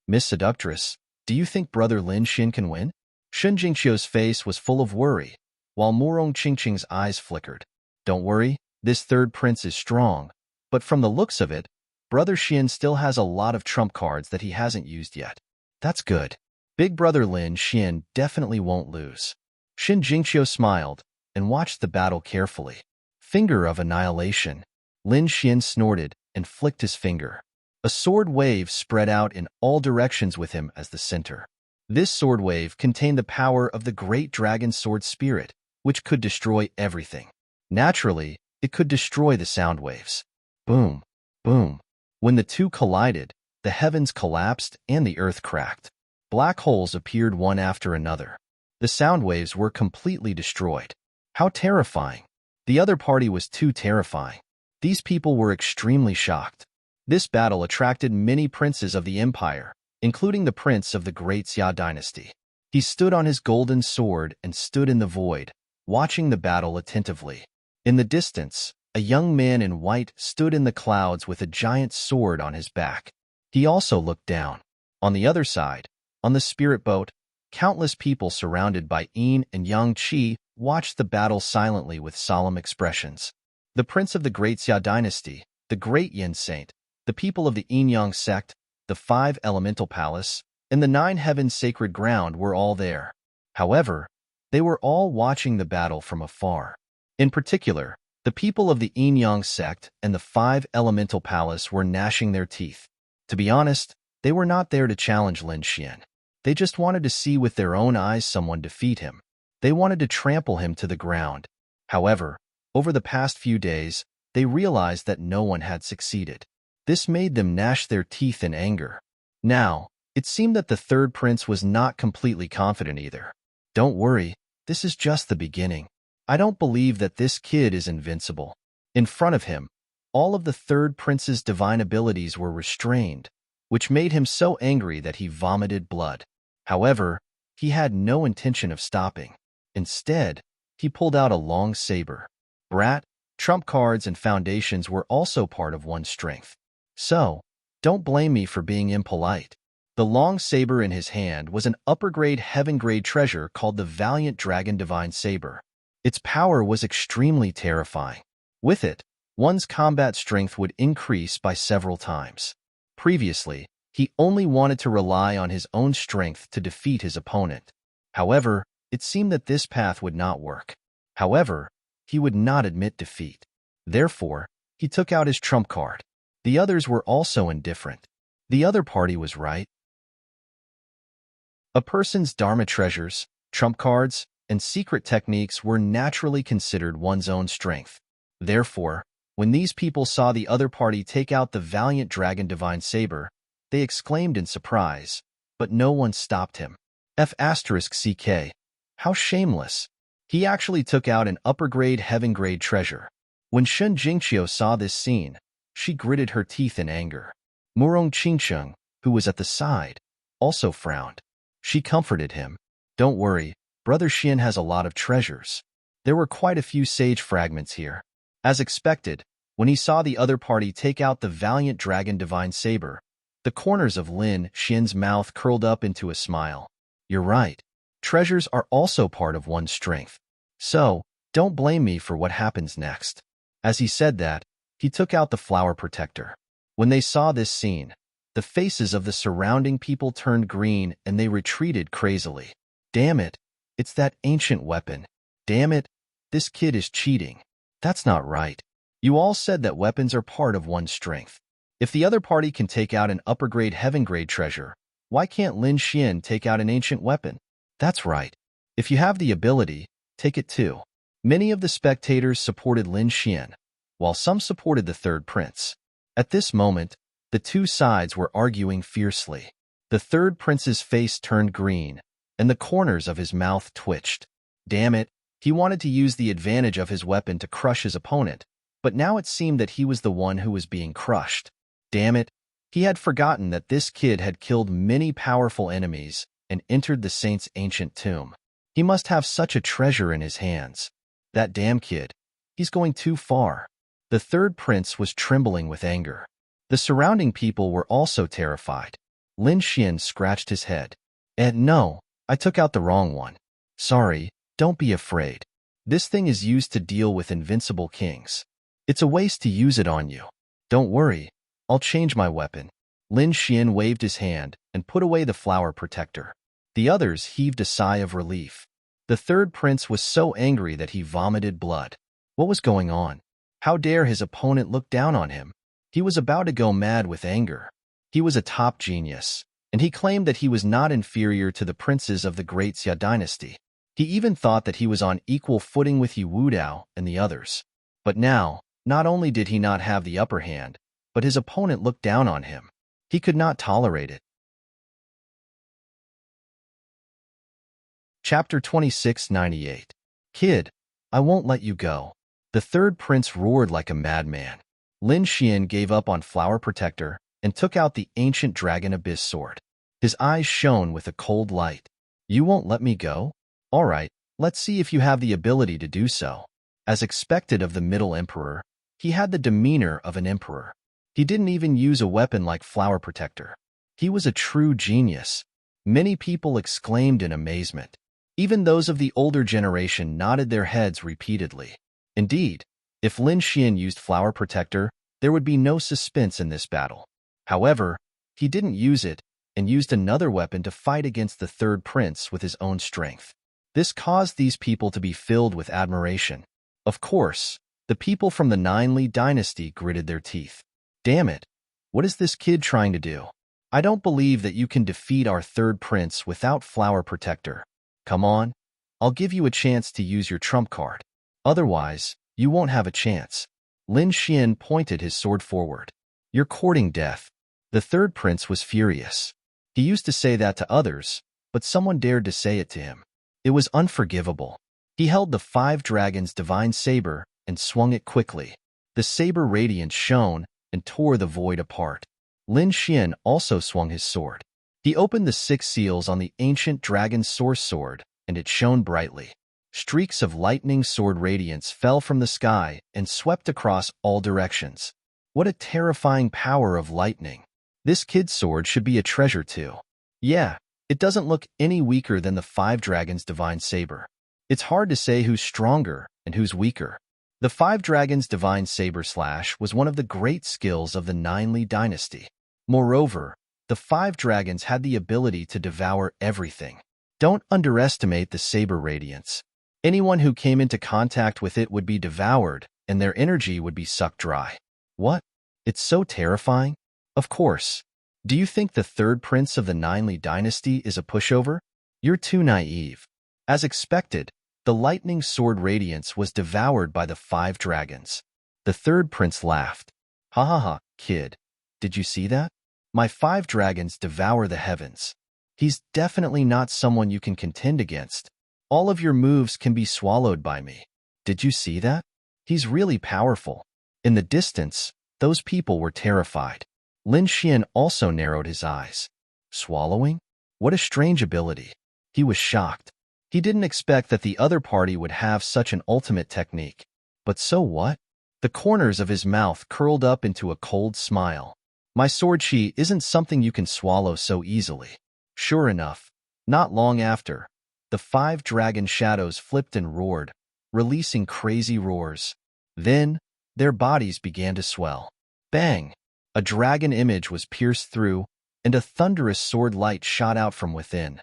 Speaker 1: Miss Seductress, do you think Brother Lin Xian can win? Shen Jingqiu's face was full of worry, while Murong Qingcheng's eyes flickered. Don't worry, this third prince is strong, but from the looks of it, Brother Xian still has a lot of trump cards that he hasn't used yet. That's good. Big Brother Lin Xian definitely won't lose. Shen Jingqiu smiled and watched the battle carefully. Finger of Annihilation. Lin Xian snorted and flicked his finger. A sword wave spread out in all directions with him as the center. This sword wave contained the power of the Great Dragon Sword Spirit, which could destroy everything. Naturally, it could destroy the sound waves. Boom, boom. When the two collided, the heavens collapsed and the earth cracked. Black holes appeared one after another. The sound waves were completely destroyed. How terrifying. The other party was too terrifying. These people were extremely shocked. This battle attracted many princes of the empire, including the prince of the Great Xia dynasty. He stood on his golden sword and stood in the void, watching the battle attentively. In the distance, a young man in white stood in the clouds with a giant sword on his back. He also looked down. On the other side, on the spirit boat, countless people surrounded by Yin and Yang Qi watched the battle silently with solemn expressions. The prince of the Great Xia dynasty, the Great Yin Saint, the people of the Yin-Yang sect, the 5 elemental palace, and the 9 heavens sacred ground were all there. However, they were all watching the battle from afar. In particular, the people of the Yin-Yang sect and the 5 elemental palace were gnashing their teeth. To be honest, they were not there to challenge Lin Xian. They just wanted to see with their own eyes someone defeat him. They wanted to trample him to the ground. However, over the past few days, they realized that no one had succeeded. This made them gnash their teeth in anger. Now, it seemed that the third prince was not completely confident either. Don't worry, this is just the beginning. I don't believe that this kid is invincible. In front of him, all of the third prince's divine abilities were restrained, which made him so angry that he vomited blood. However, he had no intention of stopping. Instead, he pulled out a long saber. Brat, trump cards, and foundations were also part of one's strength. So, don't blame me for being impolite. The long saber in his hand was an upper-grade heaven-grade treasure called the Valiant Dragon Divine Saber. Its power was extremely terrifying. With it, one's combat strength would increase by several times. Previously, he only wanted to rely on his own strength to defeat his opponent. However, it seemed that this path would not work. However, he would not admit defeat. Therefore, he took out his trump card. The others were also indifferent. The other party was right. A person's dharma treasures, trump cards, and secret techniques were naturally considered one's own strength. Therefore, when these people saw the other party take out the valiant dragon divine saber, they exclaimed in surprise, but no one stopped him. F***CK. How shameless. He actually took out an upper-grade heaven-grade treasure. When Shun Jingqiu saw this scene, she gritted her teeth in anger. Murong Qingcheng, who was at the side, also frowned. She comforted him. Don't worry, Brother Xian has a lot of treasures. There were quite a few sage fragments here. As expected, when he saw the other party take out the valiant dragon divine saber, the corners of Lin Xian's mouth curled up into a smile. You're right. Treasures are also part of one's strength. So, don't blame me for what happens next. As he said that, he took out the flower protector. When they saw this scene, the faces of the surrounding people turned green and they retreated crazily. Damn it, it's that ancient weapon. Damn it, this kid is cheating. That's not right. You all said that weapons are part of one's strength. If the other party can take out an upper-grade heaven-grade treasure, why can't Lin Xian take out an ancient weapon? That's right. If you have the ability, take it too. Many of the spectators supported Lin Xian, while some supported the third prince. At this moment, the two sides were arguing fiercely. The third prince's face turned green, and the corners of his mouth twitched. Damn it, he wanted to use the advantage of his weapon to crush his opponent, but now it seemed that he was the one who was being crushed. Damn it, he had forgotten that this kid had killed many powerful enemies and entered the saint's ancient tomb. He must have such a treasure in his hands. That damn kid. He's going too far. The third prince was trembling with anger. The surrounding people were also terrified. Lin Xian scratched his head. No, I took out the wrong one. Sorry, don't be afraid. This thing is used to deal with invincible kings. It's a waste to use it on you. Don't worry, I'll change my weapon. Lin Xian waved his hand and put away the flower protector. The others heaved a sigh of relief. The third prince was so angry that he vomited blood. What was going on? How dare his opponent look down on him? He was about to go mad with anger. He was a top genius, and he claimed that he was not inferior to the princes of the Great Xia dynasty. He even thought that he was on equal footing with Yu Wudao and the others. But now, not only did he not have the upper hand, but his opponent looked down on him. He could not tolerate it. Chapter 2698. Kid, I won't let you go. The third prince roared like a madman. Lin Xian gave up on flower protector and took out the ancient dragon abyss sword. His eyes shone with a cold light. You won't let me go? All right, let's see if you have the ability to do so. As expected of the middle emperor, he had the demeanor of an emperor. He didn't even use a weapon like flower protector. He was a true genius. Many people exclaimed in amazement. Even those of the older generation nodded their heads repeatedly. Indeed, if Lin Xian used flower protector, there would be no suspense in this battle. However, he didn't use it and used another weapon to fight against the third prince with his own strength. This caused these people to be filled with admiration. Of course, the people from the Nine Li dynasty gritted their teeth. Damn it, what is this kid trying to do? I don't believe that you can defeat our third prince without flower protector. Come on, I'll give you a chance to use your trump card. Otherwise, you won't have a chance. Lin Xian pointed his sword forward. You're courting death. The third prince was furious. He used to say that to others, but someone dared to say it to him. It was unforgivable. He held the five dragons' divine saber and swung it quickly. The saber radiance shone and tore the void apart. Lin Xian also swung his sword. He opened the 6 seals on the ancient dragon's source sword, and it shone brightly. Streaks of lightning sword radiance fell from the sky and swept across all directions. What a terrifying power of lightning. This kid's sword should be a treasure too. Yeah, it doesn't look any weaker than the 5 dragons' divine saber. It's hard to say who's stronger and who's weaker. The 5 dragons' divine saber slash was one of the great skills of the Nine Li dynasty. Moreover, the 5 dragons had the ability to devour everything. Don't underestimate the saber radiance. Anyone who came into contact with it would be devoured, and their energy would be sucked dry. What? It's so terrifying? Of course. Do you think the third prince of the Ninely dynasty is a pushover? You're too naive. As expected, the lightning sword radiance was devoured by the 5 dragons. The third prince laughed. Ha ha ha, kid. Did you see that? My 5 dragons devour the heavens. He's definitely not someone you can contend against. All of your moves can be swallowed by me. Did you see that? He's really powerful. In the distance, those people were terrified. Lin Xian also narrowed his eyes. Swallowing? What a strange ability. He was shocked. He didn't expect that the other party would have such an ultimate technique. But so what? The corners of his mouth curled up into a cold smile. My sword chi isn't something you can swallow so easily. Sure enough, not long after, the 5 dragon shadows flipped and roared, releasing crazy roars. Then, their bodies began to swell. Bang! A dragon image was pierced through, and a thunderous sword light shot out from within.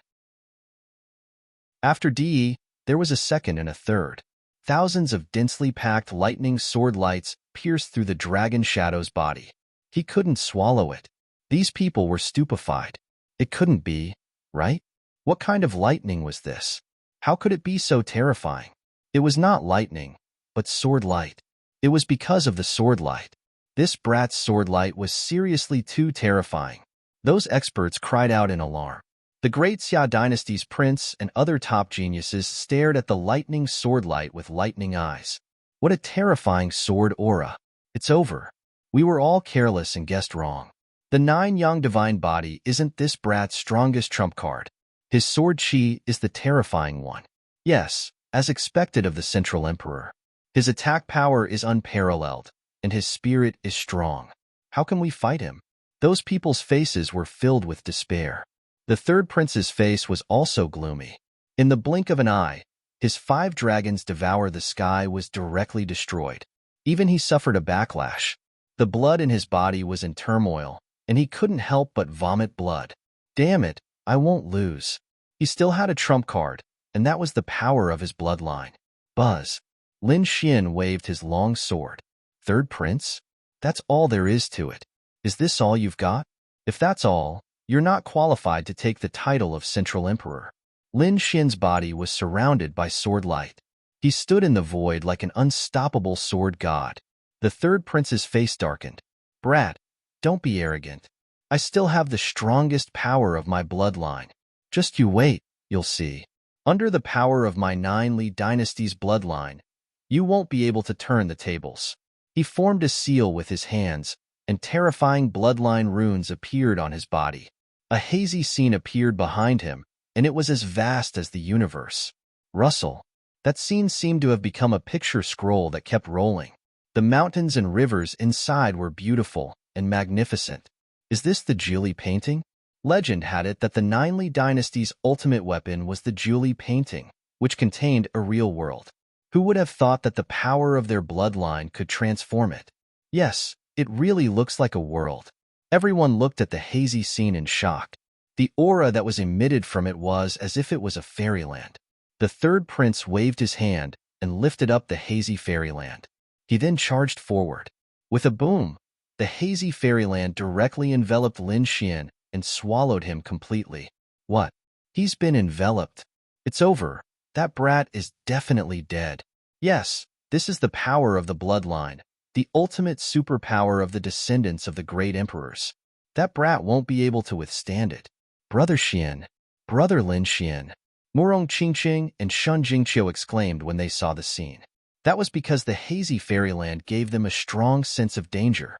Speaker 1: After DE, there was a second and a third. Thousands of densely packed lightning sword lights pierced through the dragon shadow's body. He couldn't swallow it. These people were stupefied. It couldn't be, right? What kind of lightning was this? How could it be so terrifying? It was not lightning, but sword light. It was because of the sword light. This brat's sword light was seriously too terrifying. Those experts cried out in alarm. The great Xia dynasty's prince and other top geniuses stared at the lightning sword light with lightning eyes. What a terrifying sword aura. It's over. We were all careless and guessed wrong. The 9 Yang divine body isn't this brat's strongest trump card. His sword chi is the terrifying one. Yes, as expected of the Central Emperor. His attack power is unparalleled, and his spirit is strong. How can we fight him? Those people's faces were filled with despair. The third prince's face was also gloomy. In the blink of an eye, his 5 dragons devour the sky was directly destroyed. Even he suffered a backlash. The blood in his body was in turmoil, and he couldn't help but vomit blood. Damn it, I won't lose. He still had a trump card, and that was the power of his bloodline. Buzz. Lin Xian waved his long sword. Third prince? That's all there is to it. Is this all you've got? If that's all, you're not qualified to take the title of Central Emperor. Lin Xian's body was surrounded by sword light. He stood in the void like an unstoppable sword god. The third prince's face darkened. Brat, don't be arrogant. I still have the strongest power of my bloodline. Just you wait, you'll see. Under the power of my 9 Li dynasty's bloodline, you won't be able to turn the tables. He formed a seal with his hands, and terrifying bloodline runes appeared on his body. A hazy scene appeared behind him, and it was as vast as the universe. Russell. That scene seemed to have become a picture scroll that kept rolling. The mountains and rivers inside were beautiful and magnificent. Is this the Julie painting? Legend had it that the 9 Li dynasty's ultimate weapon was the Julie painting, which contained a real world. Who would have thought that the power of their bloodline could transform it? Yes, it really looks like a world. Everyone looked at the hazy scene in shock. The aura that was emitted from it was as if it was a fairyland. The third prince waved his hand and lifted up the hazy fairyland. He then charged forward. With a boom, the hazy fairyland directly enveloped Lin Xian and swallowed him completely. What? He's been enveloped. It's over. That brat is definitely dead. Yes, this is the power of the bloodline, the ultimate superpower of the descendants of the great emperors. That brat won't be able to withstand it. Brother Xian, Brother Lin Xian, Murong Qingqing and Shun Jingqiu exclaimed when they saw the scene. That was because the hazy fairyland gave them a strong sense of danger.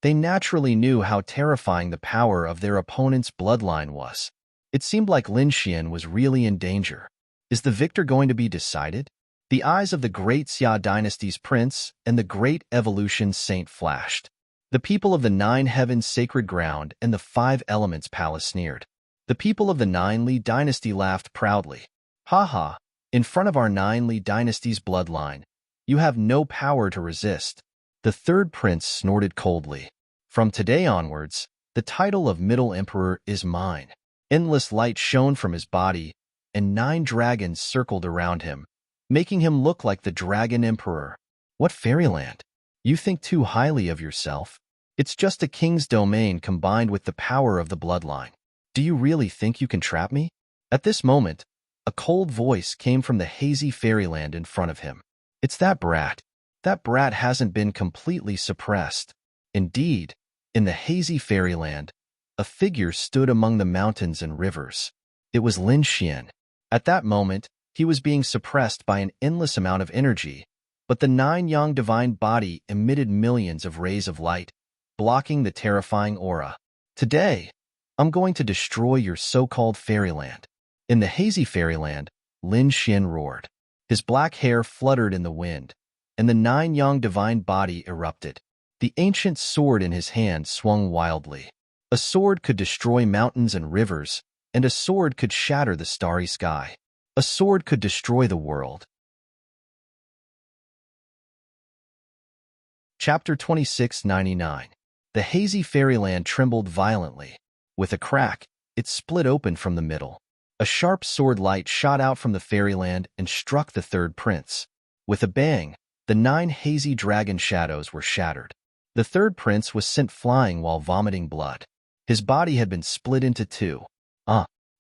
Speaker 1: They naturally knew how terrifying the power of their opponent's bloodline was. It seemed like Lin Xian was really in danger. Is the victor going to be decided? The eyes of the great Xia dynasty's prince and the great evolution saint flashed. The people of the 9 heavens sacred ground and the 5 elements palace sneered. The people of the 9 Li dynasty laughed proudly. Ha ha, in front of our 9 Li dynasty's bloodline, you have no power to resist. The third prince snorted coldly. From today onwards, the title of Middle Emperor is mine. Endless light shone from his body, and 9 dragons circled around him, making him look like the Dragon Emperor. What fairyland? You think too highly of yourself. It's just a king's domain combined with the power of the bloodline. Do you really think you can trap me? At this moment, a cold voice came from the hazy fairyland in front of him. It's that brat. That brat hasn't been completely suppressed. Indeed, in the hazy fairyland, a figure stood among the mountains and rivers. It was Lin Xian. At that moment, he was being suppressed by an endless amount of energy, but the nine-yang divine body emitted millions of rays of light, blocking the terrifying aura. Today, I'm going to destroy your so-called fairyland. In the hazy fairyland, Lin Xian roared. His black hair fluttered in the wind, and the nine-yang divine body erupted. The ancient sword in his hand swung wildly. A sword could destroy mountains and rivers, and a sword could shatter the starry sky. A sword could destroy the world. Chapter 2699. The hazy fairyland trembled violently. With a crack, it split open from the middle. A sharp sword light shot out from the fairyland and struck the third prince. With a bang, the 9 hazy dragon shadows were shattered. The third prince was sent flying while vomiting blood. His body had been split into 2.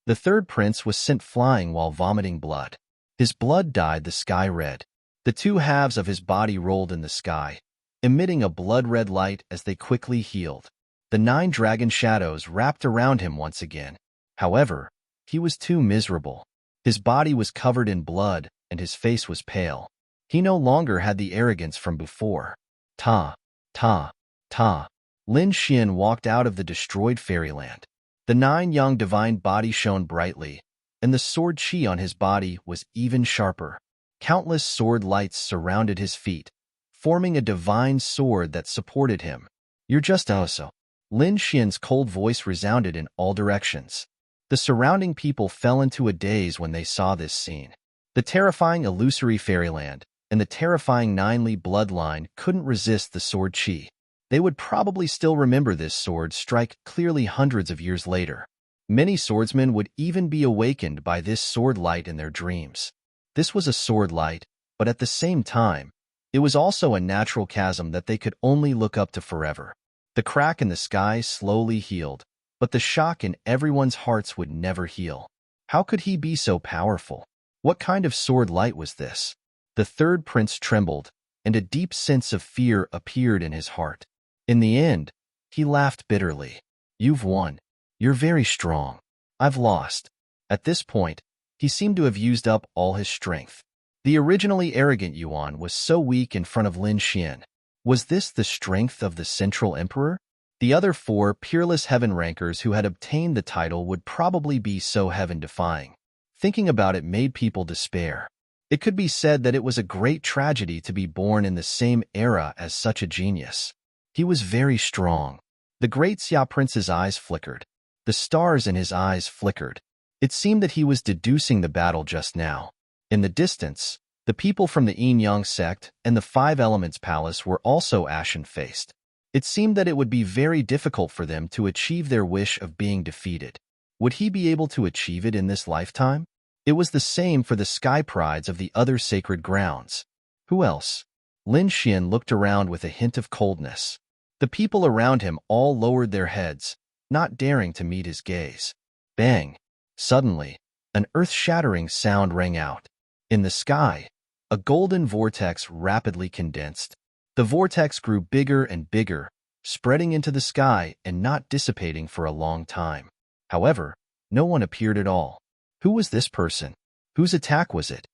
Speaker 1: The third prince was sent flying while vomiting blood. His blood dyed the sky red. The 2 halves of his body rolled in the sky, emitting a blood-red light as they quickly healed. The 9 dragon shadows wrapped around him once again. However, he was too miserable. His body was covered in blood, and his face was pale. He no longer had the arrogance from before. Ta, ta, ta. Lin Xian walked out of the destroyed fairyland. The 9-yang divine body shone brightly, and the sword chi on his body was even sharper. Countless sword lights surrounded his feet, forming a divine sword that supported him. You're just also. Lin Xian's cold voice resounded in all directions. The surrounding people fell into a daze when they saw this scene. The terrifying illusory fairyland and the terrifying 9-li bloodline couldn't resist the sword chi. They would probably still remember this sword strike clearly hundreds of years later. Many swordsmen would even be awakened by this sword light in their dreams. This was a sword light, but at the same time, it was also a natural chasm that they could only look up to forever. The crack in the sky slowly healed, but the shock in everyone's hearts would never heal. How could he be so powerful? What kind of sword light was this? The third prince trembled, and a deep sense of fear appeared in his heart. In the end, he laughed bitterly. You've won. You're very strong. I've lost. At this point, he seemed to have used up all his strength. The originally arrogant Yuan was so weak in front of Lin Xian. Was this the strength of the Central Emperor? The other 4 peerless heaven rankers who had obtained the title would probably be so heaven-defying. Thinking about it made people despair. It could be said that it was a great tragedy to be born in the same era as such a genius. He was very strong. The great Xia Prince's eyes flickered. The stars in his eyes flickered. It seemed that he was deducing the battle just now. In the distance, the people from the Yin-Yang sect and the 5 Elements Palace were also ashen-faced. It seemed that it would be very difficult for them to achieve their wish of being defeated. Would he be able to achieve it in this lifetime? It was the same for the sky prides of the other sacred grounds. Who else? Lin Xian looked around with a hint of coldness. The people around him all lowered their heads, not daring to meet his gaze. Bang! Suddenly, an earth-shattering sound rang out. In the sky, a golden vortex rapidly condensed. The vortex grew bigger and bigger, spreading into the sky and not dissipating for a long time. However, no one appeared at all. Who was this person? Whose attack was it?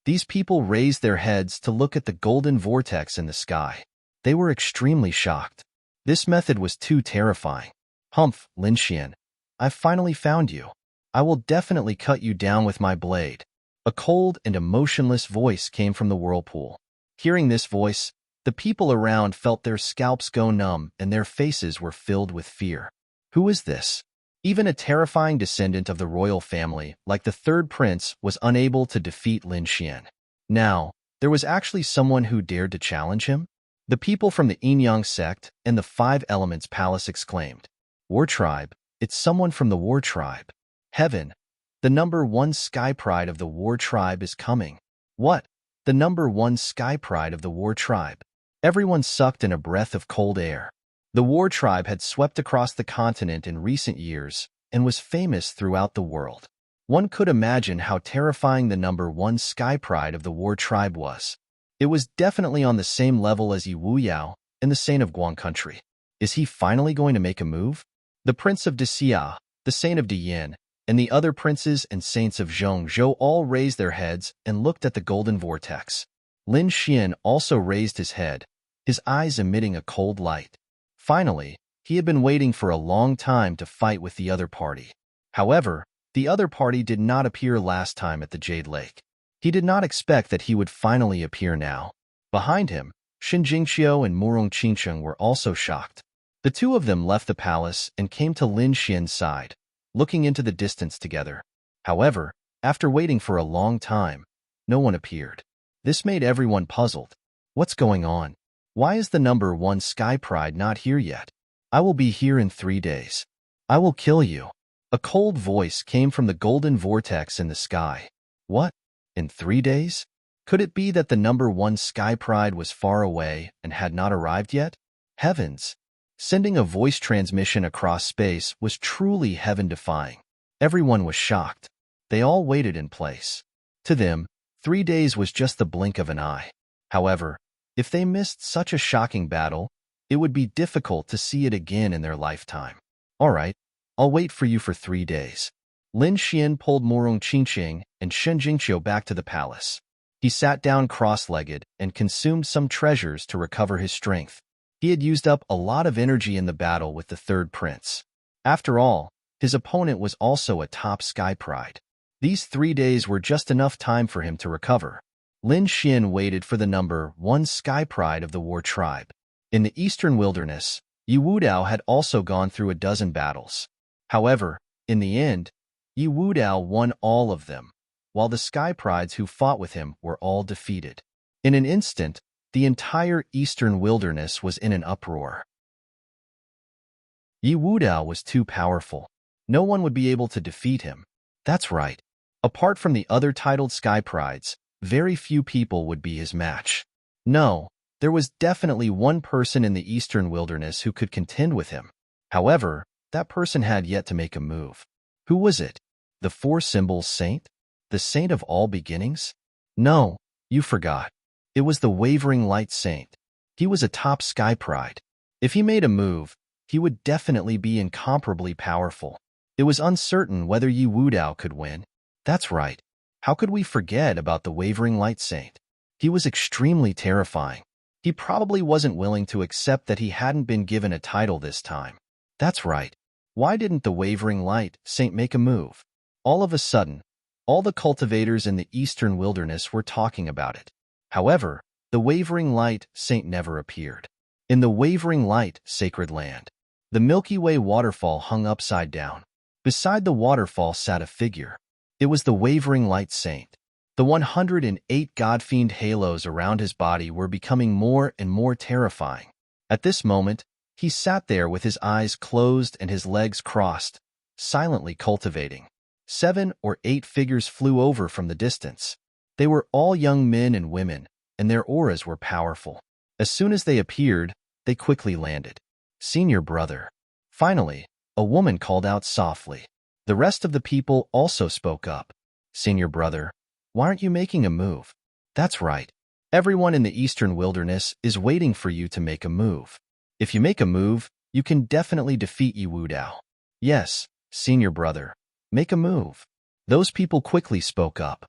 Speaker 1: These people raised their heads to look at the golden vortex in the sky. They were extremely shocked. This method was too terrifying. Humph, Lin Xian, I've finally found you. I will definitely cut you down with my blade. A cold and emotionless voice came from the whirlpool. Hearing this voice, the people around felt their scalps go numb and their faces were filled with fear. Who is this? Even a terrifying descendant of the royal family, like the third prince, was unable to defeat Lin Xian. Now, there was actually someone who dared to challenge him? The people from the Yin-Yang sect and the 5 Elements Palace exclaimed, War Tribe, it's someone from the War Tribe. Heaven, the number 1 sky pride of the War Tribe is coming. What? The number 1 sky pride of the War Tribe. Everyone sucked in a breath of cold air. The war tribe had swept across the continent in recent years and was famous throughout the world. One could imagine how terrifying the number one sky pride of the war tribe was. It was definitely on the same level as Yi Wuyao and the Saint of Guang country. Is he finally going to make a move? The Prince of Xia, the Saint of Diyin, and the other princes and saints of Zhongzhou all raised their heads and looked at the golden vortex. Lin Xian also raised his head, his eyes emitting a cold light. Finally, he had been waiting for a long time to fight with the other party. However, the other party did not appear last time at the Jade Lake. He did not expect that he would finally appear now. Behind him, Xin Jingqiu and Murong Qingcheng were also shocked. The two of them left the palace and came to Lin Xian's side, looking into the distance together. However, after waiting for a long time, no one appeared. This made everyone puzzled. What's going on? Why is the number one sky pride not here yet? I will be here in 3 days. I will kill you. A cold voice came from the golden vortex in the sky. What? In 3 days? Could it be that the number one sky pride was far away and had not arrived yet? Heavens! Sending a voice transmission across space was truly heaven-defying. Everyone was shocked. They all waited in place. To them, 3 days was just the blink of an eye. However, if they missed such a shocking battle, it would be difficult to see it again in their lifetime. All right, I'll wait for you for 3 days. Lin Xian pulled Murong Qingcheng and Shen Jingqiu back to the palace. He sat down cross-legged and consumed some treasures to recover his strength. He had used up a lot of energy in the battle with the third prince. After all, his opponent was also a top sky pride. These 3 days were just enough time for him to recover. Lin Xian waited for the number one sky pride of the war tribe. In the eastern wilderness, Yi Wudao had also gone through a dozen battles. However, in the end, Yi Wudao won all of them, while the sky prides who fought with him were all defeated. In an instant, the entire eastern wilderness was in an uproar. Yi Wudao was too powerful. No one would be able to defeat him. That's right. Apart from the other titled sky prides, very few people would be his match. No, there was definitely one person in the eastern wilderness who could contend with him. However, that person had yet to make a move. Who was it? The four symbols saint? The saint of all beginnings? No, you forgot. It was the wavering light saint. He was a top sky pride. If he made a move, he would definitely be incomparably powerful. It was uncertain whether Yi Wudao could win. That's right. How could we forget about the wavering light saint? He was extremely terrifying. He probably wasn't willing to accept that he hadn't been given a title this time. That's right. Why didn't the wavering light saint make a move? All of a sudden, all the cultivators in the eastern wilderness were talking about it. However, the wavering light saint never appeared. In the wavering light sacred land, the Milky Way waterfall hung upside down. Beside the waterfall sat a figure. It was the wavering light saint. The 108 god-fiend halos around his body were becoming more and more terrifying. At this moment, he sat there with his eyes closed and his legs crossed, silently cultivating. 7 or 8 figures flew over from the distance. They were all young men and women, and their auras were powerful. As soon as they appeared, they quickly landed. Senior brother. Finally, a woman called out softly. The rest of the people also spoke up. Senior brother, why aren't you making a move? That's right. Everyone in the eastern wilderness is waiting for you to make a move. If you make a move, you can definitely defeat Yi Wudao. Yes, senior brother, make a move. Those people quickly spoke up.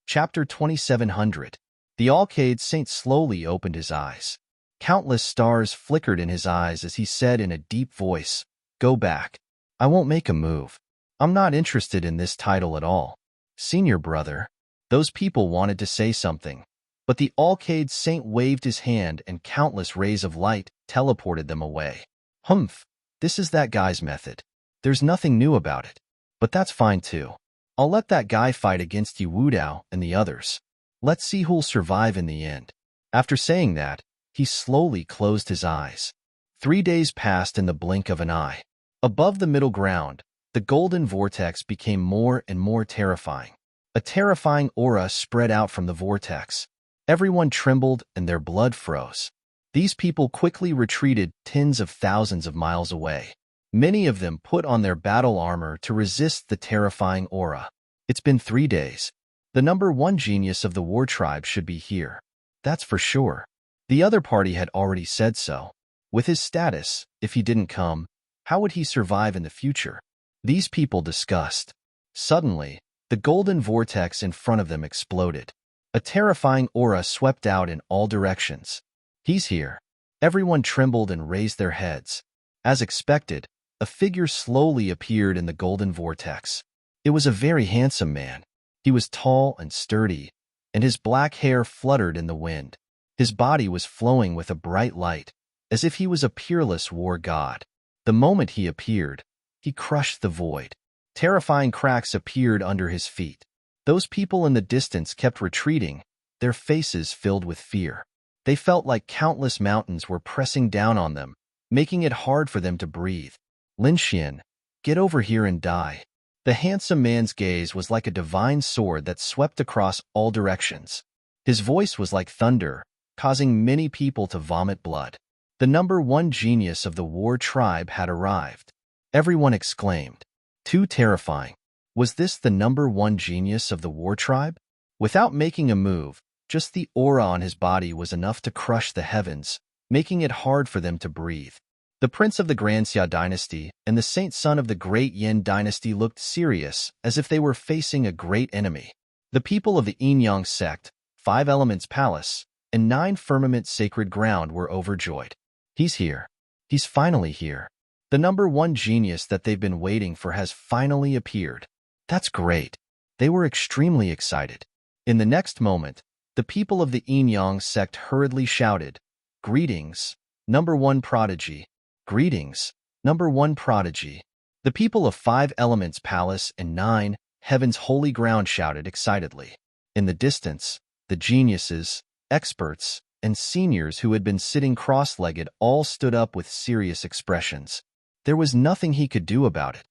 Speaker 1: Chapter 2700. The Alcade Saint slowly opened his eyes. Countless stars flickered in his eyes as he said in a deep voice, "Go back. I won't make a move. I'm not interested in this title at all." Senior brother. Those people wanted to say something, but the Alcade Saint waved his hand and countless rays of light teleported them away. Humph, this is that guy's method. There's nothing new about it. But that's fine too. I'll let that guy fight against Yi Wudao and the others. Let's see who'll survive in the end. After saying that, he slowly closed his eyes. 3 days passed in the blink of an eye. Above the middle ground, the golden vortex became more and more terrifying. A terrifying aura spread out from the vortex. Everyone trembled and their blood froze. These people quickly retreated tens of thousands of miles away. Many of them put on their battle armor to resist the terrifying aura. It's been 3 days. The number 1 genius of the war tribe should be here. That's for sure. The other party had already said so. With his status, if he didn't come, how would he survive in the future? These people discussed. Suddenly, the golden vortex in front of them exploded. A terrifying aura swept out in all directions. He's here. Everyone trembled and raised their heads. As expected, a figure slowly appeared in the golden vortex. It was a very handsome man. He was tall and sturdy, and his black hair fluttered in the wind. His body was flowing with a bright light, as if he was a peerless war god. The moment he appeared, he crushed the void. Terrifying cracks appeared under his feet. Those people in the distance kept retreating, their faces filled with fear. They felt like countless mountains were pressing down on them, making it hard for them to breathe. Lin Xian, get over here and die. The handsome man's gaze was like a divine sword that swept across all directions. His voice was like thunder, causing many people to vomit blood. The number 1 genius of the war tribe had arrived. Everyone exclaimed. Too terrifying. Was this the number 1 genius of the war tribe? Without making a move, just the aura on his body was enough to crush the heavens, making it hard for them to breathe. The prince of the Grand Xia dynasty and the saint son of the Great Yin dynasty looked serious, as if they were facing a great enemy. The people of the Yin-Yang sect, 5 Elements Palace, and 9 Firmament Sacred Ground were overjoyed. He's here. He's finally here. The number 1 genius that they've been waiting for has finally appeared. That's great. They were extremely excited. In the next moment, the people of the Yin-Yang sect hurriedly shouted, Greetings, number 1 prodigy. Greetings, number 1 prodigy. The people of 5 Elements Palace and 9 Heaven's Holy Ground shouted excitedly. In the distance, the geniuses, experts, and seniors who had been sitting cross-legged all stood up with serious expressions. There was nothing he could do about it.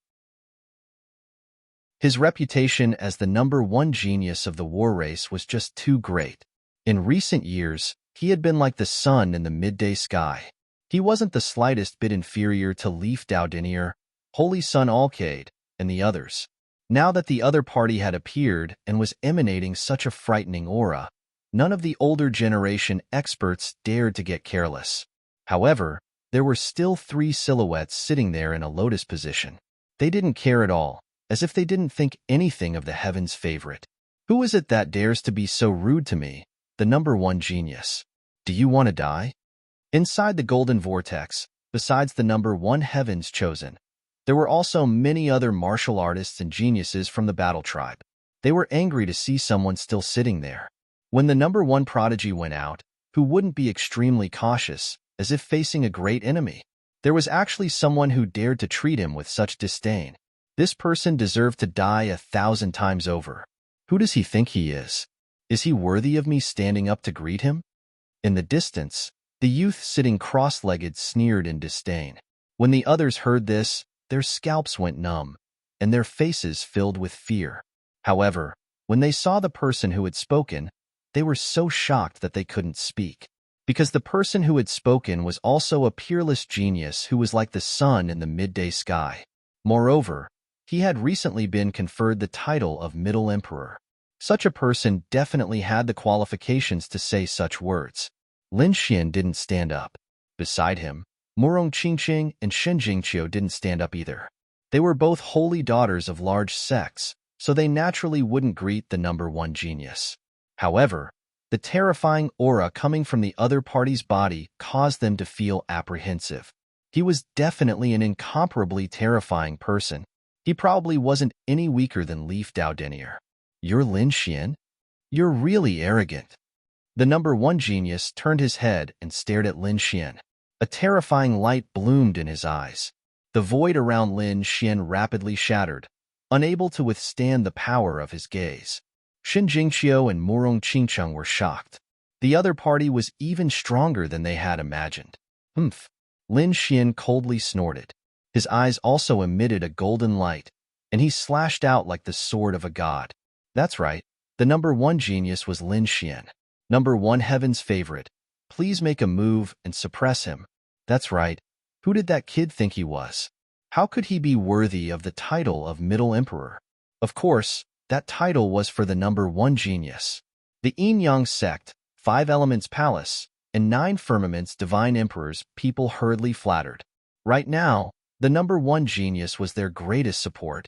Speaker 1: His reputation as the number 1 genius of the war race was just too great. In recent years, he had been like the sun in the midday sky. He wasn't the slightest bit inferior to Leaf Daudinier, Holy Sun Alcade, and the others. Now that the other party had appeared and was emanating such a frightening aura, none of the older generation experts dared to get careless. However, there were still 3 silhouettes sitting there in a lotus position. They didn't care at all, as if they didn't think anything of the heaven's favorite. Who is it that dares to be so rude to me, the number 1 genius? Do you want to die? Inside the golden vortex, besides the number 1 heavens chosen, there were also many other martial artists and geniuses from the battle tribe. They were angry to see someone still sitting there. When the number 1 prodigy went out, who wouldn't be extremely cautious, as if facing a great enemy? There was actually someone who dared to treat him with such disdain. This person deserved to die 1,000 times over. Who does he think he is? Is he worthy of me standing up to greet him? In the distance, the youth sitting cross-legged sneered in disdain. When the others heard this, their scalps went numb, and their faces filled with fear. However, when they saw the person who had spoken, they were so shocked that they couldn't speak. Because the person who had spoken was also a peerless genius who was like the sun in the midday sky. Moreover, he had recently been conferred the title of Middle Emperor. Such a person definitely had the qualifications to say such words. Lin Xian didn't stand up. Beside him, Murong Qingqing and Shen Jingqiu didn't stand up either. They were both holy daughters of large sects, so they naturally wouldn't greet the number 1 genius. However, the terrifying aura coming from the other party's body caused them to feel apprehensive. He was definitely an incomparably terrifying person. He probably wasn't any weaker than Leaf Daudinier. You're Lin Xian? You're really arrogant. The number 1 genius turned his head and stared at Lin Xian. A terrifying light bloomed in his eyes. The void around Lin Xian rapidly shattered, unable to withstand the power of his gaze. Shen Jingqiu and Murong Qingcheng were shocked. The other party was even stronger than they had imagined. Humph! Lin Xian coldly snorted. His eyes also emitted a golden light, and he slashed out like the sword of a god. That's right. The number one genius was Lin Xian. Number one heaven's favorite. Please make a move and suppress him. That's right. Who did that kid think he was? How could he be worthy of the title of Middle Emperor? Of course, that title was for the number one genius. The Yin-Yang sect, 5 elements palace, and 9 firmaments divine emperors people hurriedly flattered. Right now, the number one genius was their greatest support.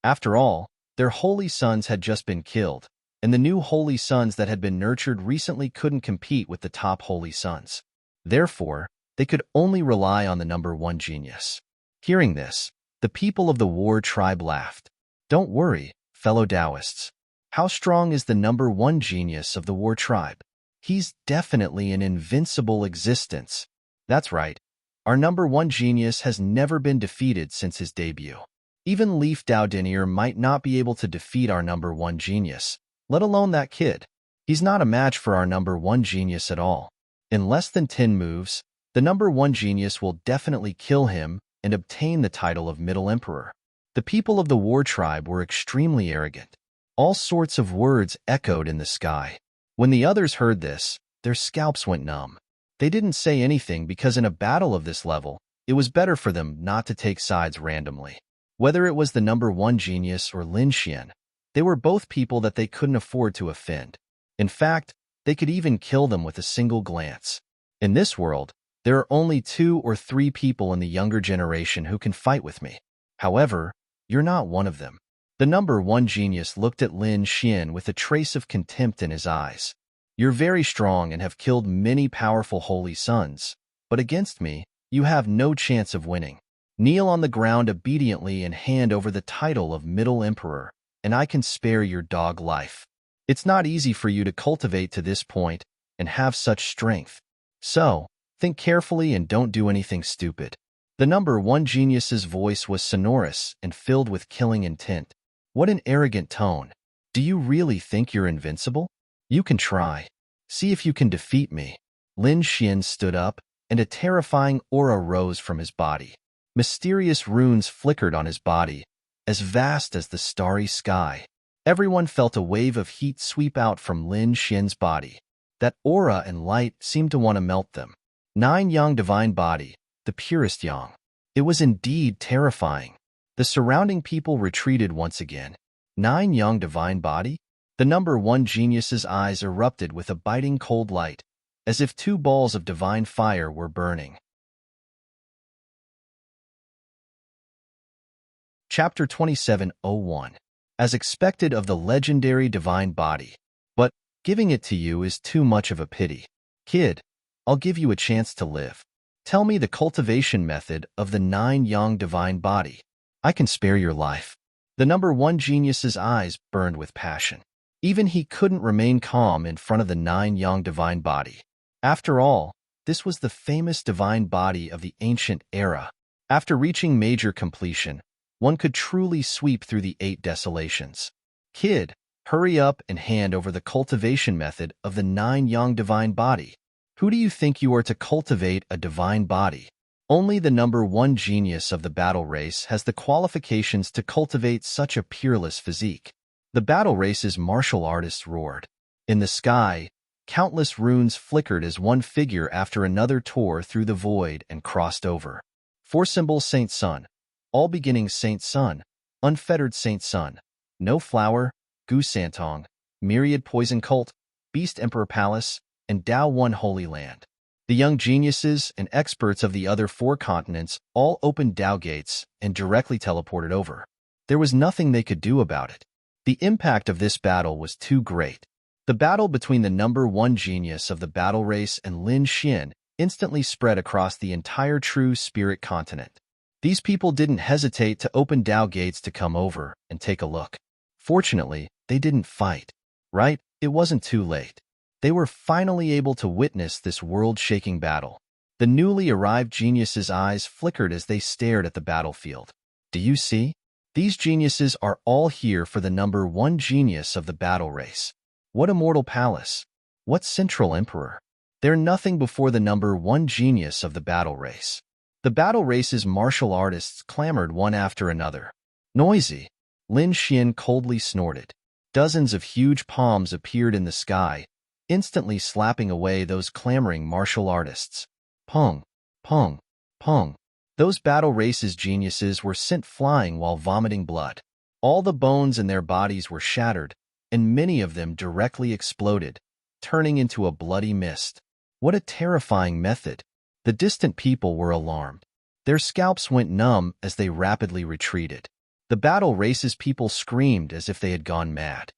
Speaker 1: After all, their holy sons had just been killed, and the new holy sons that had been nurtured recently couldn't compete with the top holy sons. Therefore, they could only rely on the number one genius. Hearing this, the people of the war tribe laughed. Don't worry, fellow Taoists. How strong is the number one genius of the war tribe? He's definitely an invincible existence. That's right. Our number one genius has never been defeated since his debut. Even Leaf Dao might not be able to defeat our number one genius, let alone that kid. He's not a match for our number one genius at all. In less than 10 moves, the number one genius will definitely kill him and obtain the title of Middle Emperor. The people of the war tribe were extremely arrogant. All sorts of words echoed in the sky. When the others heard this, their scalps went numb. They didn't say anything because in a battle of this level, it was better for them not to take sides randomly. Whether it was the number one genius or Lin Xian, they were both people that they couldn't afford to offend. In fact, they could even kill them with a single glance. In this world, there are only 2 or 3 people in the younger generation who can fight with me. However, you're not one of them. The number one genius looked at Lin Xian with a trace of contempt in his eyes. You're very strong and have killed many powerful holy sons, but against me, you have no chance of winning. Kneel on the ground obediently and hand over the title of Middle Emperor, and I can spare your dog life. It's not easy for you to cultivate to this point and have such strength. So, think carefully and don't do anything stupid. The number one genius's voice was sonorous and filled with killing intent. What an arrogant tone. Do you really think you're invincible? You can try. See if you can defeat me. Lin Xian stood up, and a terrifying aura rose from his body. Mysterious runes flickered on his body, as vast as the starry sky. Everyone felt a wave of heat sweep out from Lin Xian's body. That aura and light seemed to want to melt them. 9 Yang divine body, the purest Yang. It was indeed terrifying. The surrounding people retreated once again. 9 Yang divine body? The number one genius's eyes erupted with a biting cold light, as if 2 balls of divine fire were burning. Chapter 27:01. As expected of the legendary divine body. But giving it to you is too much of a pity. Kid, I'll give you a chance to live. Tell me the cultivation method of the 9 Yang divine body. I can spare your life. The number one genius's eyes burned with passion. Even he couldn't remain calm in front of the 9 Yang divine body. After all, this was the famous divine body of the ancient era. After reaching major completion, one could truly sweep through the 8 desolations. Kid, hurry up and hand over the cultivation method of the 9 Yang divine body. Who do you think you are to cultivate a divine body? Only the number one genius of the battle race has the qualifications to cultivate such a peerless physique. The battle race's martial artists roared. In the sky, countless runes flickered as one figure after another tore through the void and crossed over. 4 symbols Saint Sun. All beginnings Saint Sun, Unfettered Saint Sun, No Flower, Gu Santong, Myriad Poison Cult, Beast Emperor Palace, and Tao One Holy Land. The young geniuses and experts of the other 4 continents all opened Tao gates and directly teleported over. There was nothing they could do about it. The impact of this battle was too great. The battle between the number one genius of the battle race and Lin Xian instantly spread across the entire True Spirit continent. These people didn't hesitate to open Tao gates to come over and take a look. Fortunately, they didn't fight. Right? It wasn't too late. They were finally able to witness this world-shaking battle. The newly arrived geniuses' eyes flickered as they stared at the battlefield. Do you see? These geniuses are all here for the number one genius of the battle race. What immortal palace? What central emperor? They're nothing before the number one genius of the battle race. The battle race's martial artists clamored one after another. Noisy. Lin Xian coldly snorted. Dozens of huge palms appeared in the sky, instantly slapping away those clamoring martial artists. Pong, pong, pong. Those battle races geniuses were sent flying while vomiting blood. All the bones in their bodies were shattered, and many of them directly exploded, turning into a bloody mist. What a terrifying method! The distant people were alarmed. Their scalps went numb as they rapidly retreated. The battle race's people screamed as if they had gone mad.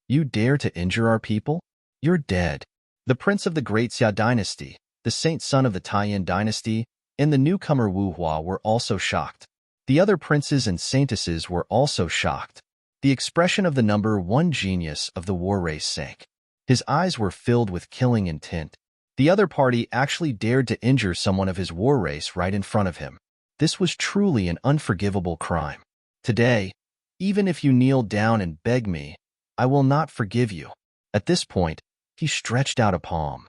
Speaker 1: You dare to injure our people? You're dead. The prince of the Great Xia dynasty, the saint son of the Taiyan dynasty, and the newcomer Wu Hua were also shocked. The other princes and saintesses were also shocked. The expression of the number one genius of the war race sank. His eyes were filled with killing intent. The other party actually dared to injure someone of his war race right in front of him. This was truly an unforgivable crime. Today, even if you kneel down and beg me, I will not forgive you. At this point, he stretched out a palm.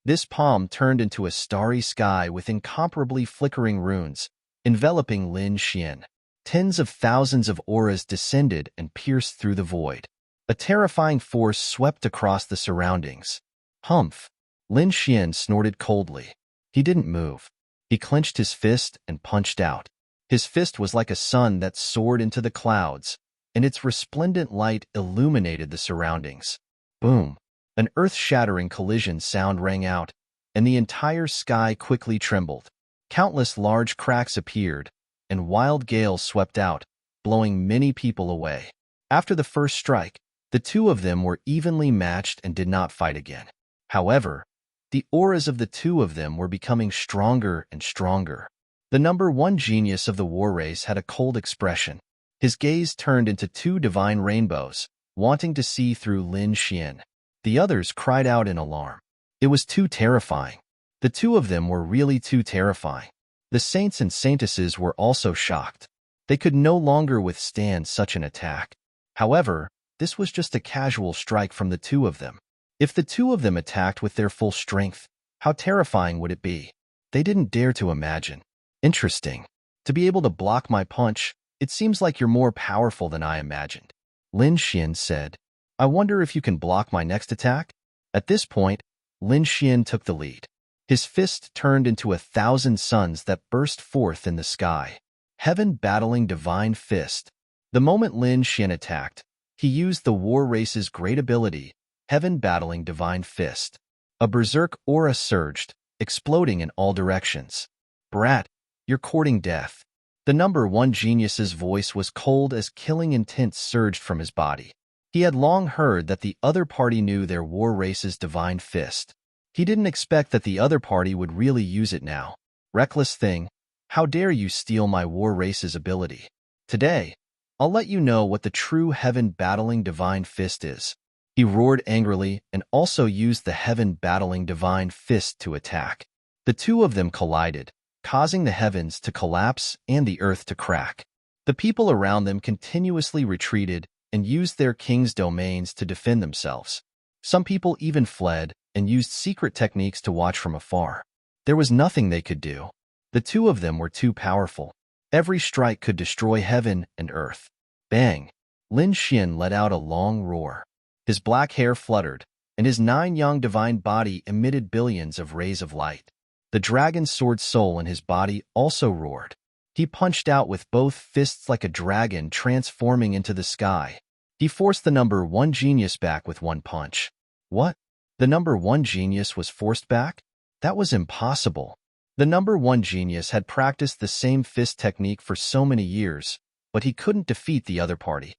Speaker 1: This palm turned into a starry sky with incomparably flickering runes, enveloping Lin Xian. Tens of thousands of auras descended and pierced through the void. A terrifying force swept across the surroundings. Humph! Lin Xian snorted coldly. He didn't move. He clenched his fist and punched out. His fist was like a sun that soared into the clouds, and its resplendent light illuminated the surroundings. Boom! An earth-shattering collision sound rang out, and the entire sky quickly trembled. Countless large cracks appeared, and wild gales swept out, blowing many people away. After the first strike, the two of them were evenly matched and did not fight again. However, the auras of the two of them were becoming stronger and stronger. The number one genius of the war race had a cold expression. His gaze turned into two divine rainbows, wanting to see through Lin Xian. The others cried out in alarm. It was too terrifying. The two of them were really too terrifying. The saints and saintesses were also shocked. They could no longer withstand such an attack. However, this was just a casual strike from the two of them. If the two of them attacked with their full strength, how terrifying would it be? They didn't dare to imagine. Interesting. To be able to block my punch, it seems like you're more powerful than I imagined. Lin Xian said, I wonder if you can block my next attack? At this point, Lin Xian took the lead. His fist turned into 1,000 suns that burst forth in the sky. Heaven battling divine fist. The moment Lin Xian attacked, he used the war race's great ability, heaven battling divine fist. A berserk aura surged, exploding in all directions. Brat, you're courting death. The number one genius's voice was cold as killing intent surged from his body. He had long heard that the other party knew their war race's divine fist. He didn't expect that the other party would really use it now. Reckless thing, how dare you steal my war race's ability? Today, I'll let you know what the true heaven-battling divine fist is. He roared angrily and also used the heaven-battling divine fist to attack. The two of them collided, causing the heavens to collapse and the earth to crack. The people around them continuously retreated and used their king's domains to defend themselves. Some people even fled and used secret techniques to watch from afar. There was nothing they could do. The two of them were too powerful. Every strike could destroy heaven and earth. Bang! Lin Xian let out a long roar. His black hair fluttered, and his 9-yang divine body emitted billions of rays of light. The dragon sword soul in his body also roared. He punched out with both fists like a dragon transforming into the sky. He forced the number one genius back with one punch. What? The number one genius was forced back? That was impossible. The number one genius had practiced the same fist technique for so many years, but he couldn't defeat the other party.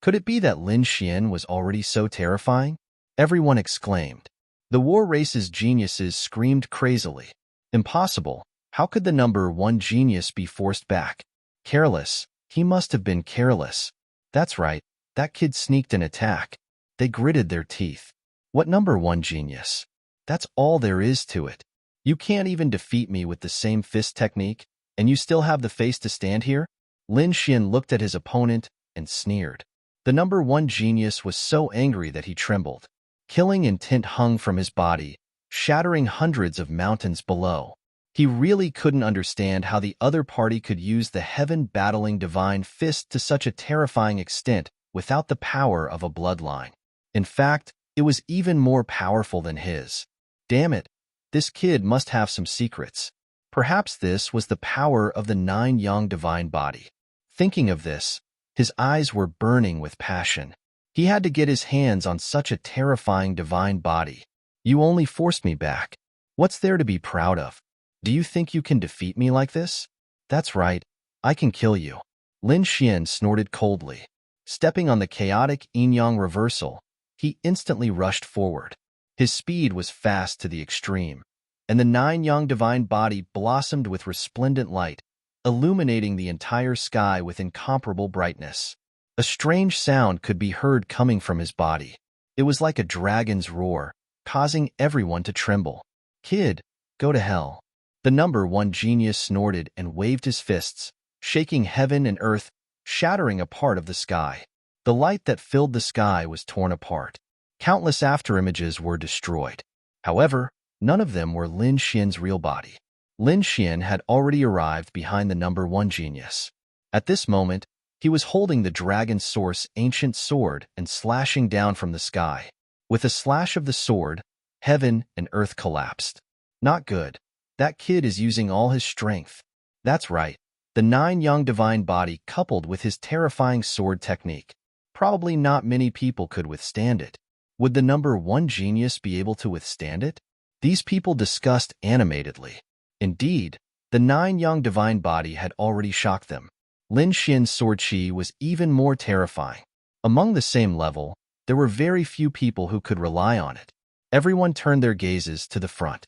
Speaker 1: Could it be that Lin Xian was already so terrifying? Everyone exclaimed. The war race's geniuses screamed crazily. Impossible. How could the number one genius be forced back? Careless. He must have been careless. That's right. That kid sneaked an attack. They gritted their teeth. What number one genius? That's all there is to it. You can't even defeat me with the same fist technique, and you still have the face to stand here? Lin Xian looked at his opponent and sneered. The number one genius was so angry that he trembled. Killing intent hung from his body, shattering hundreds of mountains below. He really couldn't understand how the other party could use the heaven-battling divine fist to such a terrifying extent without the power of a bloodline. In fact, it was even more powerful than his. Damn it, this kid must have some secrets. Perhaps this was the power of the 9 Yang divine body. Thinking of this, his eyes were burning with passion. He had to get his hands on such a terrifying divine body. You only forced me back. What's there to be proud of? Do you think you can defeat me like this? That's right, I can kill you. Lin Xian snorted coldly. Stepping on the chaotic yin-yang reversal, he instantly rushed forward. His speed was fast to the extreme, and the 9 Yang divine body blossomed with resplendent light, illuminating the entire sky with incomparable brightness. A strange sound could be heard coming from his body. It was like a dragon's roar, causing everyone to tremble. Kid, go to hell. The number 1 genius snorted and waved his fists, shaking heaven and earth, shattering a part of the sky. The light that filled the sky was torn apart. Countless afterimages were destroyed. However, none of them were Lin Xian's real body. Lin Xian had already arrived behind the number 1 genius. At this moment, he was holding the Dragon Source ancient sword and slashing down from the sky. With a slash of the sword, heaven and earth collapsed. Not good. That kid is using all his strength. That's right. The 9 Yang divine body coupled with his terrifying sword technique. Probably not many people could withstand it. Would the number 1 genius be able to withstand it? These people discussed animatedly. Indeed, the 9 Yang divine body had already shocked them. Lin Xian's sword chi was even more terrifying. Among the same level, there were very few people who could rely on it. Everyone turned their gazes to the front.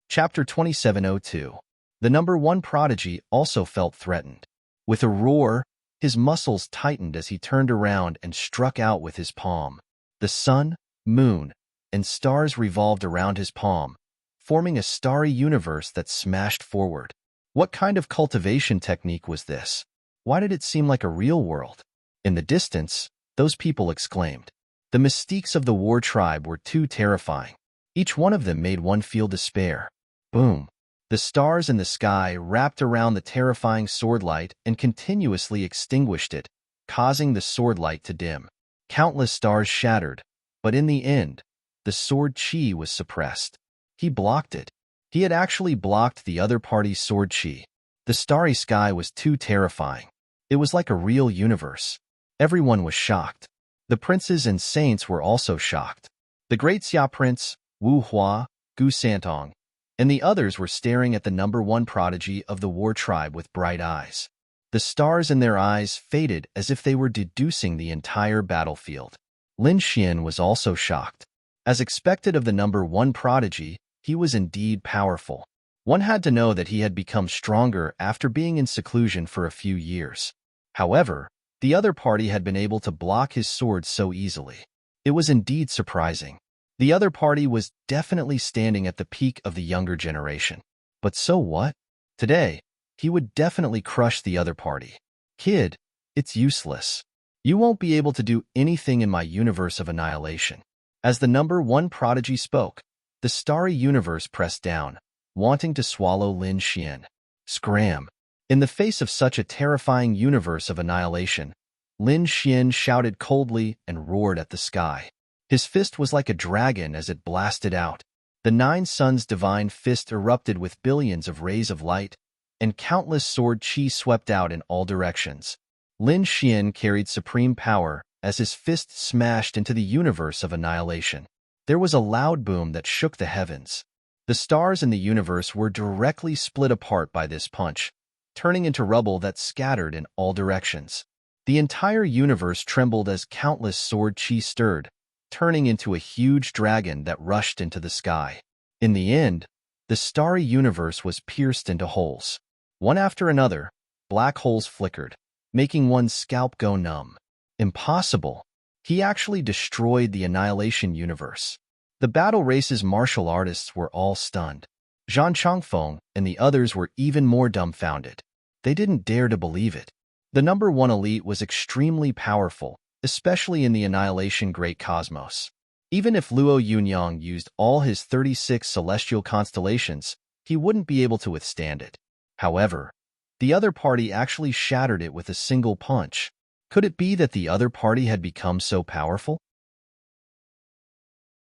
Speaker 1: Chapter 2702. The number 1 prodigy also felt threatened. With a roar, his muscles tightened as he turned around and struck out with his palm. The sun, moon, and stars revolved around his palm, forming a starry universe that smashed forward. What kind of cultivation technique was this? Why did it seem like a real world? In the distance, those people exclaimed. The mystiques of the war tribe were too terrifying. Each one of them made one feel despair. Boom. The stars in the sky wrapped around the terrifying sword light and continuously extinguished it, causing the sword light to dim. Countless stars shattered, but in the end, the sword chi was suppressed. He blocked it. He had actually blocked the other party's sword chi. The starry sky was too terrifying. It was like a real universe. Everyone was shocked. The princes and saints were also shocked. The great Xia prince, Wu Hua, Gu Santong, and the others were staring at the number 1 prodigy of the war tribe with bright eyes. The stars in their eyes faded as if they were deducing the entire battlefield. Lin Xian was also shocked. As expected of the number 1 prodigy, he was indeed powerful. One had to know that he had become stronger after being in seclusion for a few years. However, the other party had been able to block his sword so easily. It was indeed surprising. The other party was definitely standing at the peak of the younger generation. But so what? Today, he would definitely crush the other party. Kid, it's useless. You won't be able to do anything in my universe of annihilation. As the number 1 prodigy spoke, the starry universe pressed down, wanting to swallow Lin Xian. Scram! In the face of such a terrifying universe of annihilation, Lin Xian shouted coldly and roared at the sky. His fist was like a dragon as it blasted out. The 9 suns' divine fist erupted with billions of rays of light, and countless sword chi swept out in all directions. Lin Xian carried supreme power as his fist smashed into the universe of annihilation. There was a loud boom that shook the heavens. The stars in the universe were directly split apart by this punch, turning into rubble that scattered in all directions. The entire universe trembled as countless sword chi stirred, turning into a huge dragon that rushed into the sky. In the end, the starry universe was pierced into holes. One after another, black holes flickered, making one's scalp go numb. Impossible. He actually destroyed the annihilation universe. The battle race's martial artists were all stunned. Zhang Changfeng and the others were even more dumbfounded. They didn't dare to believe it. The number 1 elite was extremely powerful, especially in the annihilation great cosmos. Even if Luo Yunyang used all his 36 celestial constellations, he wouldn't be able to withstand it. However, the other party actually shattered it with a single punch. Could it be that the other party had become so powerful?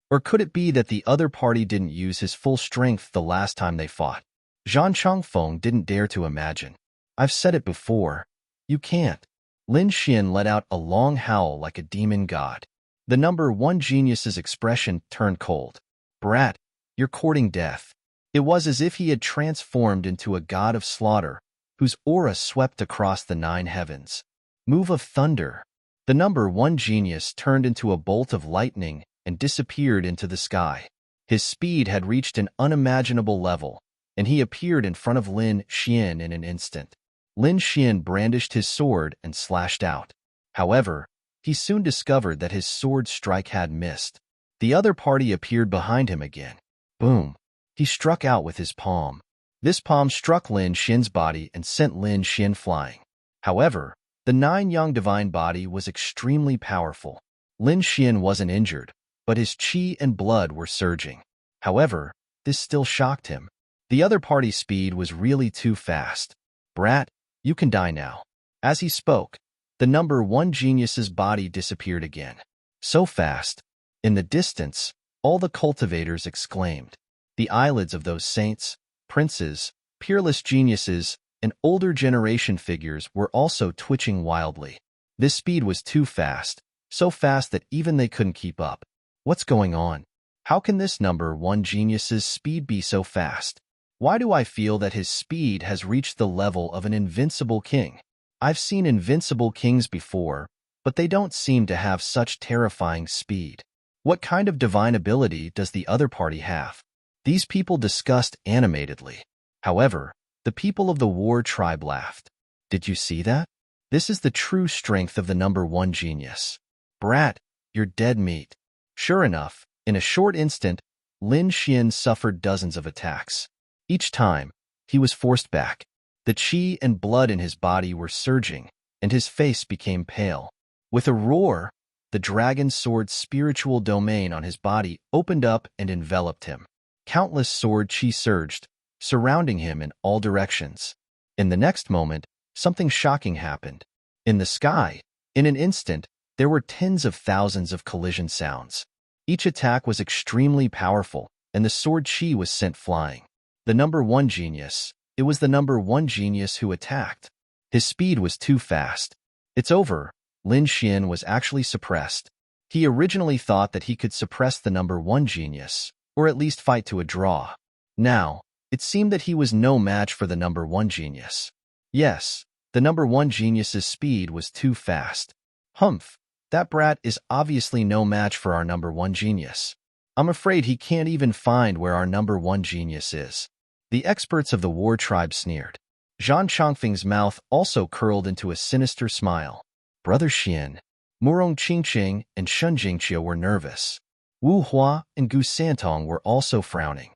Speaker 1: Or could it be that the other party didn't use his full strength the last time they fought? Zhang Chongfeng didn't dare to imagine. I've said it before. You can't. Lin Xian let out a long howl like a demon god. The number one genius's expression turned cold. Brat, you're courting death. It was as if he had transformed into a god of slaughter, whose aura swept across the 9 heavens. Move of thunder. The number one genius turned into a bolt of lightning and disappeared into the sky. His speed had reached an unimaginable level, and he appeared in front of Lin Xian in an instant. Lin Xian brandished his sword and slashed out. However, he soon discovered that his sword strike had missed. The other party appeared behind him again. Boom! He struck out with his palm. This palm struck Lin Xian's body and sent Lin Xian flying. However, the 9 Yang divine body was extremely powerful. Lin Xian wasn't injured, but his qi and blood were surging. However, this still shocked him. The other party's speed was really too fast. Brat, you can die now. As he spoke, the number one genius's body disappeared again. So fast. In the distance, all the cultivators exclaimed. The eyelids of those saints, princes, peerless geniuses, and older generation figures were also twitching wildly. This speed was too fast, so fast that even they couldn't keep up. What's going on? How can this number one genius's speed be so fast? Why do I feel that his speed has reached the level of an invincible king? I've seen invincible kings before, but they don't seem to have such terrifying speed. What kind of divine ability does the other party have? These people discussed animatedly. However, the people of the war tribe laughed. Did you see that? This is the true strength of the number one genius. Brat, you're dead meat. Sure enough, in a short instant, Lin Xian suffered dozens of attacks. Each time, he was forced back. The qi and blood in his body were surging, and his face became pale. With a roar, the dragon sword's spiritual domain on his body opened up and enveloped him. Countless sword qi surged, surrounding him in all directions. In the next moment, something shocking happened. In the sky, in an instant, there were tens of thousands of collision sounds. Each attack was extremely powerful, and the sword qi was sent flying. The number one genius. It was the number one genius who attacked. His speed was too fast. It's over. Lin Xian was actually suppressed. He originally thought that he could suppress the number one genius, or at least fight to a draw. Now, it seemed that he was no match for the number one genius. Yes, the number one genius's speed was too fast. Humph, that brat is obviously no match for our number one genius. I'm afraid he can't even find where our number one genius is. The experts of the war tribe sneered. Zhang Chongfeng's mouth also curled into a sinister smile. Brother Xian, Murong Qingqing and Shun Jingqiu were nervous. Wu Hua and Gu Santong were also frowning.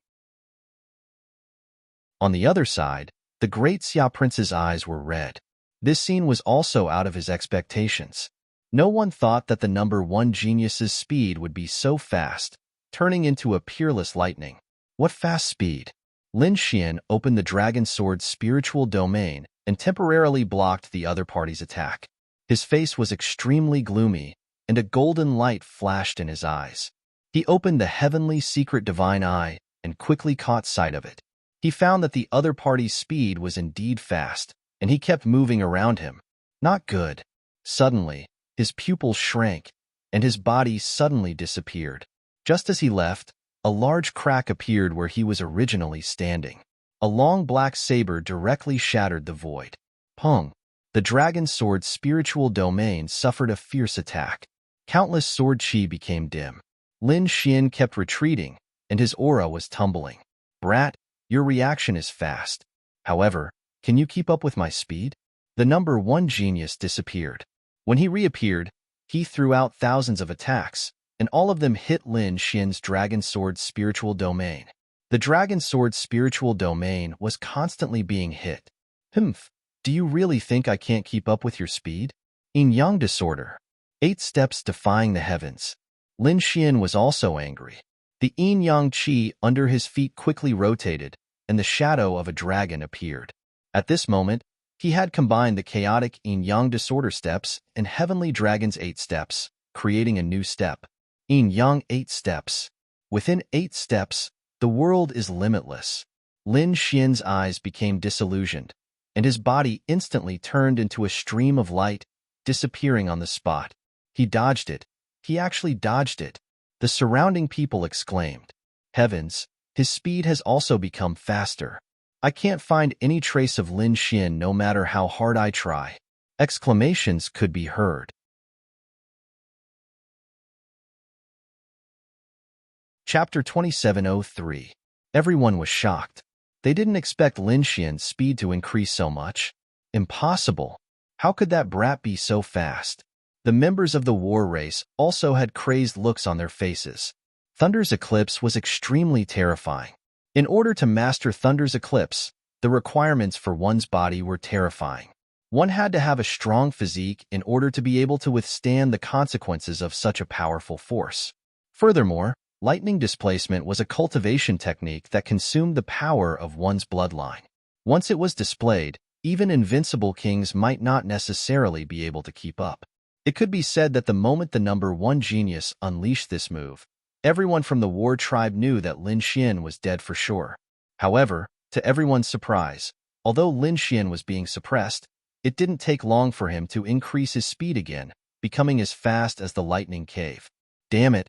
Speaker 1: On the other side, the great Xia Prince's eyes were red. This scene was also out of his expectations. No one thought that the number one genius's speed would be so fast, turning into a peerless lightning. What fast speed! Lin Xian opened the dragon sword's spiritual domain and temporarily blocked the other party's attack. His face was extremely gloomy, and a golden light flashed in his eyes. He opened the heavenly secret divine eye and quickly caught sight of it. He found that the other party's speed was indeed fast, and he kept moving around him. Not good. Suddenly, his pupils shrank, and his body suddenly disappeared. Just as he left, a large crack appeared where he was originally standing. A long black saber directly shattered the void. Pung! The dragon sword's spiritual domain suffered a fierce attack. Countless sword qi became dim. Lin Xian kept retreating, and his aura was tumbling. Brat, your reaction is fast. However, can you keep up with my speed? The number one genius disappeared. When he reappeared, he threw out thousands of attacks, and all of them hit Lin Xian's dragon sword's spiritual domain. The dragon sword's spiritual domain was constantly being hit. Humph, do you really think I can't keep up with your speed? Yin Yang disorder. 8 steps defying the heavens. Lin Xian was also angry. The yin-yang qi under his feet quickly rotated, and the shadow of a dragon appeared. At this moment, he had combined the chaotic yin-yang disorder steps and heavenly dragon's 8 steps, creating a new step. Yin-yang 8 steps. Within 8 steps, the world is limitless. Lin Xian's eyes became disillusioned, and his body instantly turned into a stream of light, disappearing on the spot. He dodged it. He actually dodged it. The surrounding people exclaimed. Heavens, his speed has also become faster. I can't find any trace of Lin Xian no matter how hard I try. Exclamations could be heard. Chapter 2703. Everyone was shocked. They didn't expect Lin Xian's speed to increase so much. Impossible. How could that brat be so fast? The members of the war race also had crazed looks on their faces. Thunder's Eclipse was extremely terrifying. In order to master Thunder's Eclipse, the requirements for one's body were terrifying. One had to have a strong physique in order to be able to withstand the consequences of such a powerful force. Furthermore, lightning displacement was a cultivation technique that consumed the power of one's bloodline. Once it was displayed, even invincible kings might not necessarily be able to keep up. It could be said that the moment the number 1 genius unleashed this move, everyone from the war tribe knew that Lin Xian was dead for sure. However, to everyone's surprise, although Lin Xian was being suppressed, it didn't take long for him to increase his speed again, becoming as fast as the lightning cave. Damn it!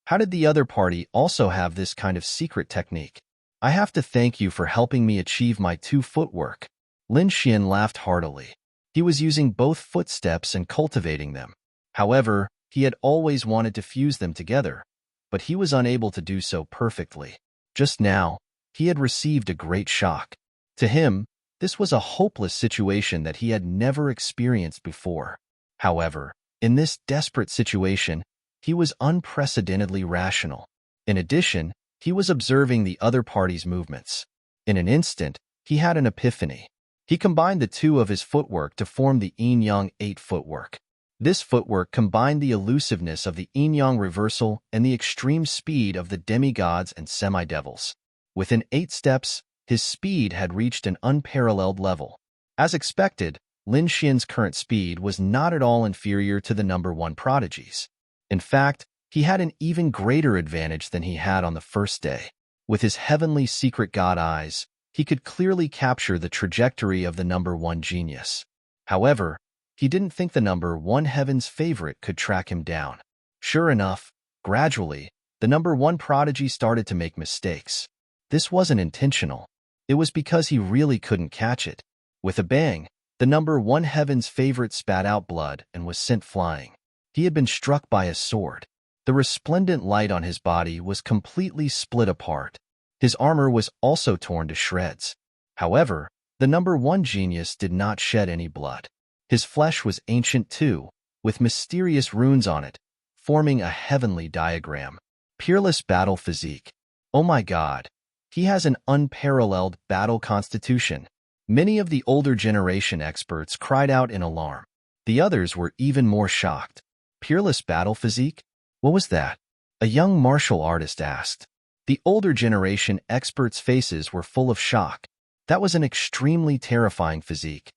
Speaker 1: How did the other party also have this kind of secret technique? I have to thank you for helping me achieve my 2 footwork. Lin Xian laughed heartily. He was using both footsteps and cultivating them. However, he had always wanted to fuse them together, but he was unable to do so perfectly. Just now, he had received a great shock. To him, this was a hopeless situation that he had never experienced before. However, in this desperate situation, he was unprecedentedly rational. In addition, he was observing the other party's movements. In an instant, he had an epiphany. He combined the 2 of his footwork to form the yin-yang 8 footwork. This footwork combined the elusiveness of the yin-yang reversal and the extreme speed of the demigods and semi-devils. Within 8 steps, his speed had reached an unparalleled level. As expected, Lin Xian's current speed was not at all inferior to the number 1 prodigies. In fact, he had an even greater advantage than he had on the first day. With his heavenly secret god eyes, he could clearly capture the trajectory of the number 1 genius. However, he didn't think the number 1 heaven's favorite could track him down. Sure enough, gradually, the number 1 prodigy started to make mistakes. This wasn't intentional. It was because he really couldn't catch it. With a bang, the number 1 heaven's favorite spat out blood and was sent flying. He had been struck by a sword. The resplendent light on his body was completely split apart. His armor was also torn to shreds. However, the number 1 genius did not shed any blood. His flesh was ancient too, with mysterious runes on it, forming a heavenly diagram. Peerless battle physique. Oh my God! He has an unparalleled battle constitution. Many of the older generation experts cried out in alarm. The others were even more shocked. Peerless battle physique? What was that? A young martial artist asked. The older generation experts' faces were full of shock. That was an extremely terrifying physique.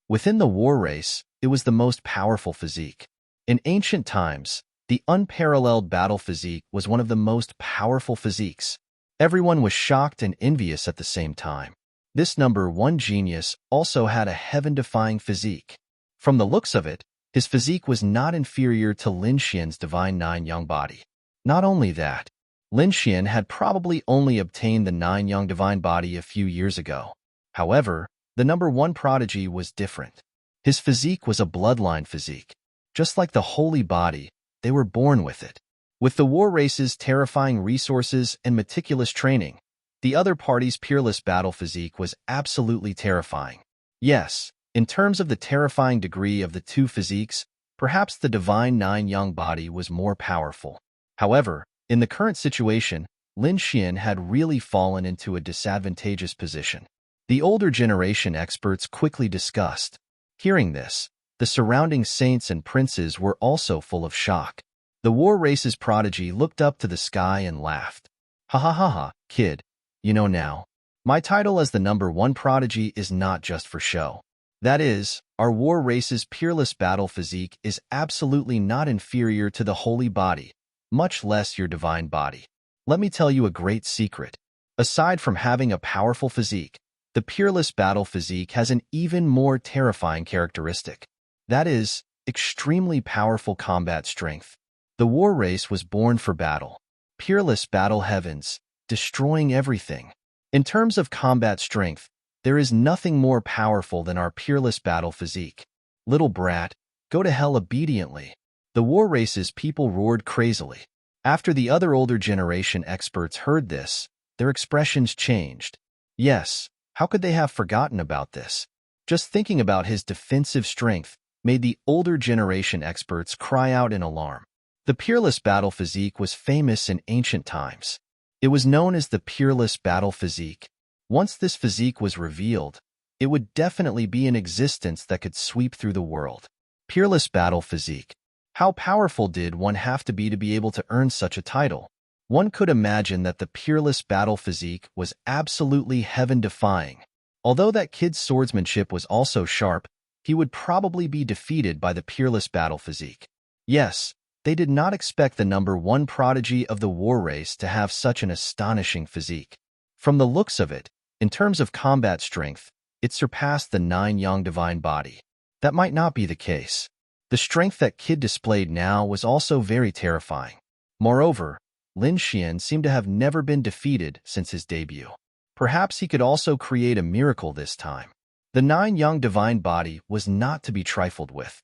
Speaker 1: Within the war race, it was the most powerful physique. In ancient times, the unparalleled battle physique was one of the most powerful physiques. Everyone was shocked and envious at the same time. This number 1 genius also had a heaven-defying physique. From the looks of it, his physique was not inferior to Lin Xian's divine 9-yang body. Not only that, Lin Xian had probably only obtained the 9-yang divine body a few years ago. However, the number 1 prodigy was different. His physique was a bloodline physique. Just like the holy body, they were born with it. With the war race's terrifying resources and meticulous training, the other party's peerless battle physique was absolutely terrifying. Yes, in terms of the terrifying degree of the 2 physiques, perhaps the divine 9-yang body was more powerful. However, in the current situation, Lin Xian had really fallen into a disadvantageous position. The older generation experts quickly discussed. Hearing this, The surrounding saints and princes were also full of shock. The war race's prodigy looked up to the sky and laughed. Ha ha ha ha, kid. You know now. My title as the #1 prodigy is not just for show. That is, our war race's peerless battle physique is absolutely not inferior to the holy body, much less your divine body. Let me tell you a great secret. Aside from having a powerful physique, the peerless battle physique has an even more terrifying characteristic. That is, extremely powerful combat strength. The war race was born for battle. Peerless battle heavens, destroying everything. In terms of combat strength, there is nothing more powerful than our peerless battle physique. Little brat, go to hell obediently. The war race's people roared crazily. After the other older generation experts heard this, their expressions changed. Yes, how could they have forgotten about this? Just thinking about his defensive strength made the older generation experts cry out in alarm. The peerless battle physique was famous in ancient times. It was known as the peerless battle physique. Once this physique was revealed, it would definitely be an existence that could sweep through the world. Peerless battle physique. How powerful did one have to be able to earn such a title? One could imagine that the peerless battle physique was absolutely heaven-defying. Although that kid's swordsmanship was also sharp, he would probably be defeated by the peerless battle physique. Yes, they did not expect the #1 prodigy of the war race to have such an astonishing physique. From the looks of it, in terms of combat strength, it surpassed the 9 divine body. That might not be the case. The strength that kid displayed now was also very terrifying. Moreover, Lin Xian seemed to have never been defeated since his debut. Perhaps he could also create a miracle this time. The 9 divine body was not to be trifled with.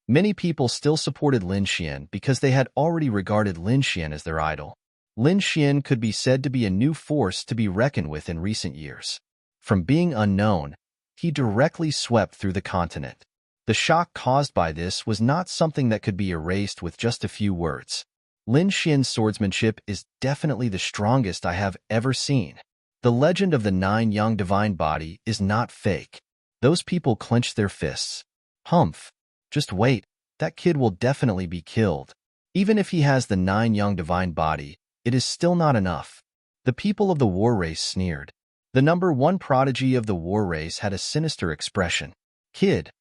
Speaker 1: Many people still supported Lin Xian because they had already regarded Lin Xian as their idol. Lin Xian could be said to be a new force to be reckoned with in recent years. From being unknown, he directly swept through the continent. The shock caused by this was not something that could be erased with just a few words. Lin Xian's swordsmanship is definitely the strongest I have ever seen. The legend of the 9 divine body is not fake. Those people clenched their fists. Humph. Just wait, that kid will definitely be killed. Even if he has the 9 divine body, it is still not enough. The people of the war race sneered. The #1 prodigy of the war race had a sinister expression. Kid,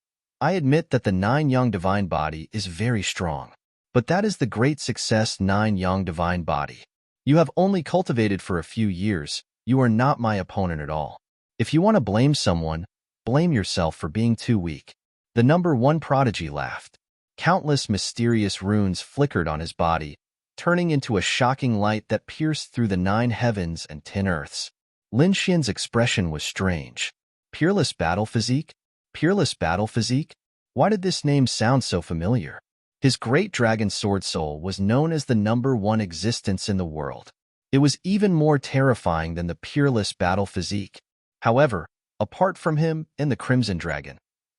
Speaker 1: I admit that the 9 divine body is very strong. But that is the great success 9 divine body. You have only cultivated for a few years. You are not my opponent at all. If you want to blame someone, blame yourself for being too weak. The #1 prodigy laughed. Countless mysterious runes flickered on his body, turning into a shocking light that pierced through the 9 heavens and 10 earths. Lin Xian's expression was strange. Peerless battle physique? Peerless battle physique? Why did this name sound so familiar? His great dragon sword soul was known as the #1 existence in the world. It was even more terrifying than the peerless battle physique. However, apart from him and the Crimson Dragon,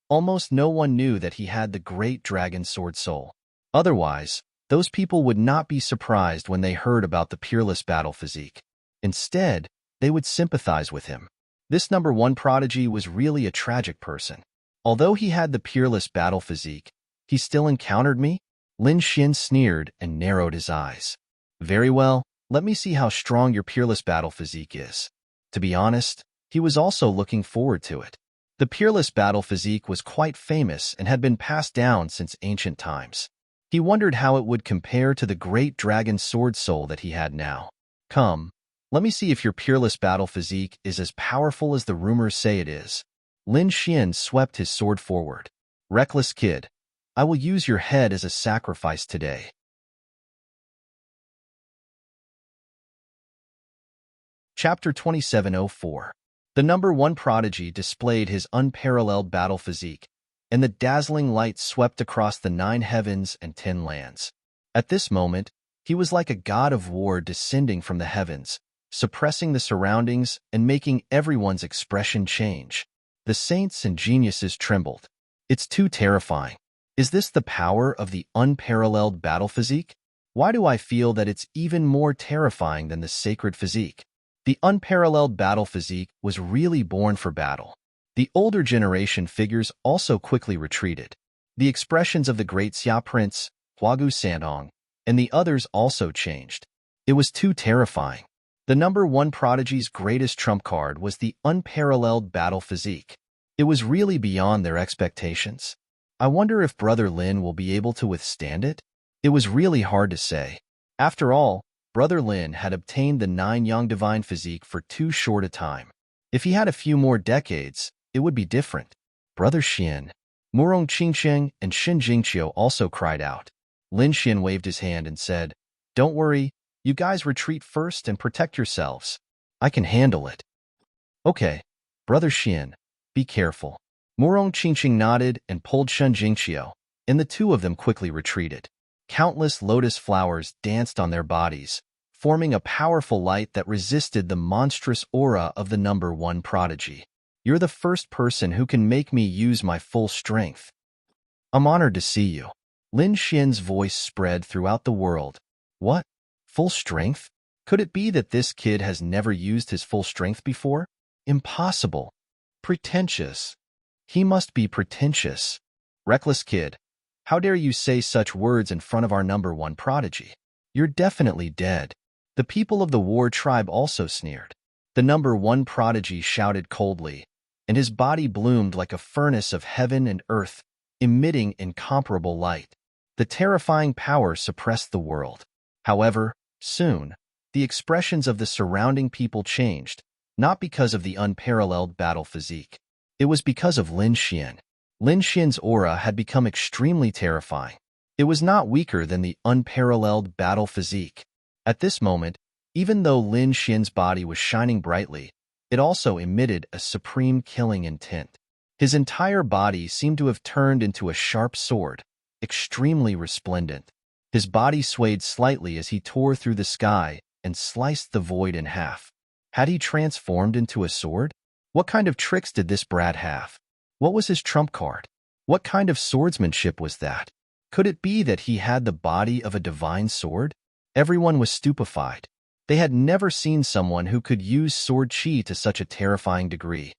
Speaker 1: almost no one knew that he had the great dragon sword soul. Otherwise, those people would not be surprised when they heard about the peerless battle physique. Instead, they would sympathize with him. This #1 prodigy was really a tragic person. Although he had the peerless battle physique, he still encountered me? Lin Xian sneered and narrowed his eyes. Very well, let me see how strong your peerless battle physique is. To be honest, he was also looking forward to it. The peerless battle physique was quite famous and had been passed down since ancient times. He wondered how it would compare to the great dragon sword soul that he had now. Come, let me see if your peerless battle physique is as powerful as the rumors say it is. Lin Xian swept his sword forward. Reckless kid, I will use your head as a sacrifice today. Chapter 2704. The #1 prodigy displayed his unparalleled battle physique, and the dazzling light swept across the 9 heavens and 10 lands. At this moment, he was like a god of war descending from the heavens, suppressing the surroundings and making everyone's expression change. The saints and geniuses trembled. It's too terrifying. Is this the power of the unparalleled battle physique? Why do I feel that it's even more terrifying than the sacred physique? The unparalleled battle physique was really born for battle. The older generation figures also quickly retreated. The expressions of the great Xia Prince, Huagu Santong, and the others also changed. It was too terrifying. The number one prodigy's greatest trump card was the unparalleled battle physique. It was really beyond their expectations. I wonder if Brother Lin will be able to withstand it? It was really hard to say. After all, Brother Lin had obtained the 9 Yang divine physique for too short a time. If he had a few more decades, it would be different. Brother Xian, Murong Qingsheng, and Xin Jingqiu also cried out. Lin Xian waved his hand and said, "Don't worry, you guys retreat first and protect yourselves. I can handle it." "Okay, Brother Xian, be careful." Murong Qingsheng nodded and pulled Xin Jingqiu, and the two of them quickly retreated. Countless lotus flowers danced on their bodies, forming a powerful light that resisted the monstrous aura of the number one prodigy. "You're the first person who can make me use my full strength. I'm honored to see you." Lin Xian's voice spread throughout the world. What? Full strength? Could it be that this kid has never used his full strength before? Impossible. Pretentious. He must be pretentious. Reckless kid. How dare you say such words in front of our number one prodigy? You're definitely dead. The people of the war tribe also sneered. The number one prodigy shouted coldly, and his body bloomed like a furnace of heaven and earth, emitting incomparable light. The terrifying power suppressed the world. However, soon, the expressions of the surrounding people changed, not because of the unparalleled battle physique. It was because of Lin Xian. Lin Xian's aura had become extremely terrifying. It was not weaker than the unparalleled battle physique. At this moment, even though Lin Xian's body was shining brightly, it also emitted a supreme killing intent. His entire body seemed to have turned into a sharp sword, extremely resplendent. His body swayed slightly as he tore through the sky and sliced the void in half. Had he transformed into a sword? What kind of tricks did this brat have? What was his trump card? What kind of swordsmanship was that? Could it be that he had the body of a divine sword? Everyone was stupefied. They had never seen someone who could use sword chi to such a terrifying degree.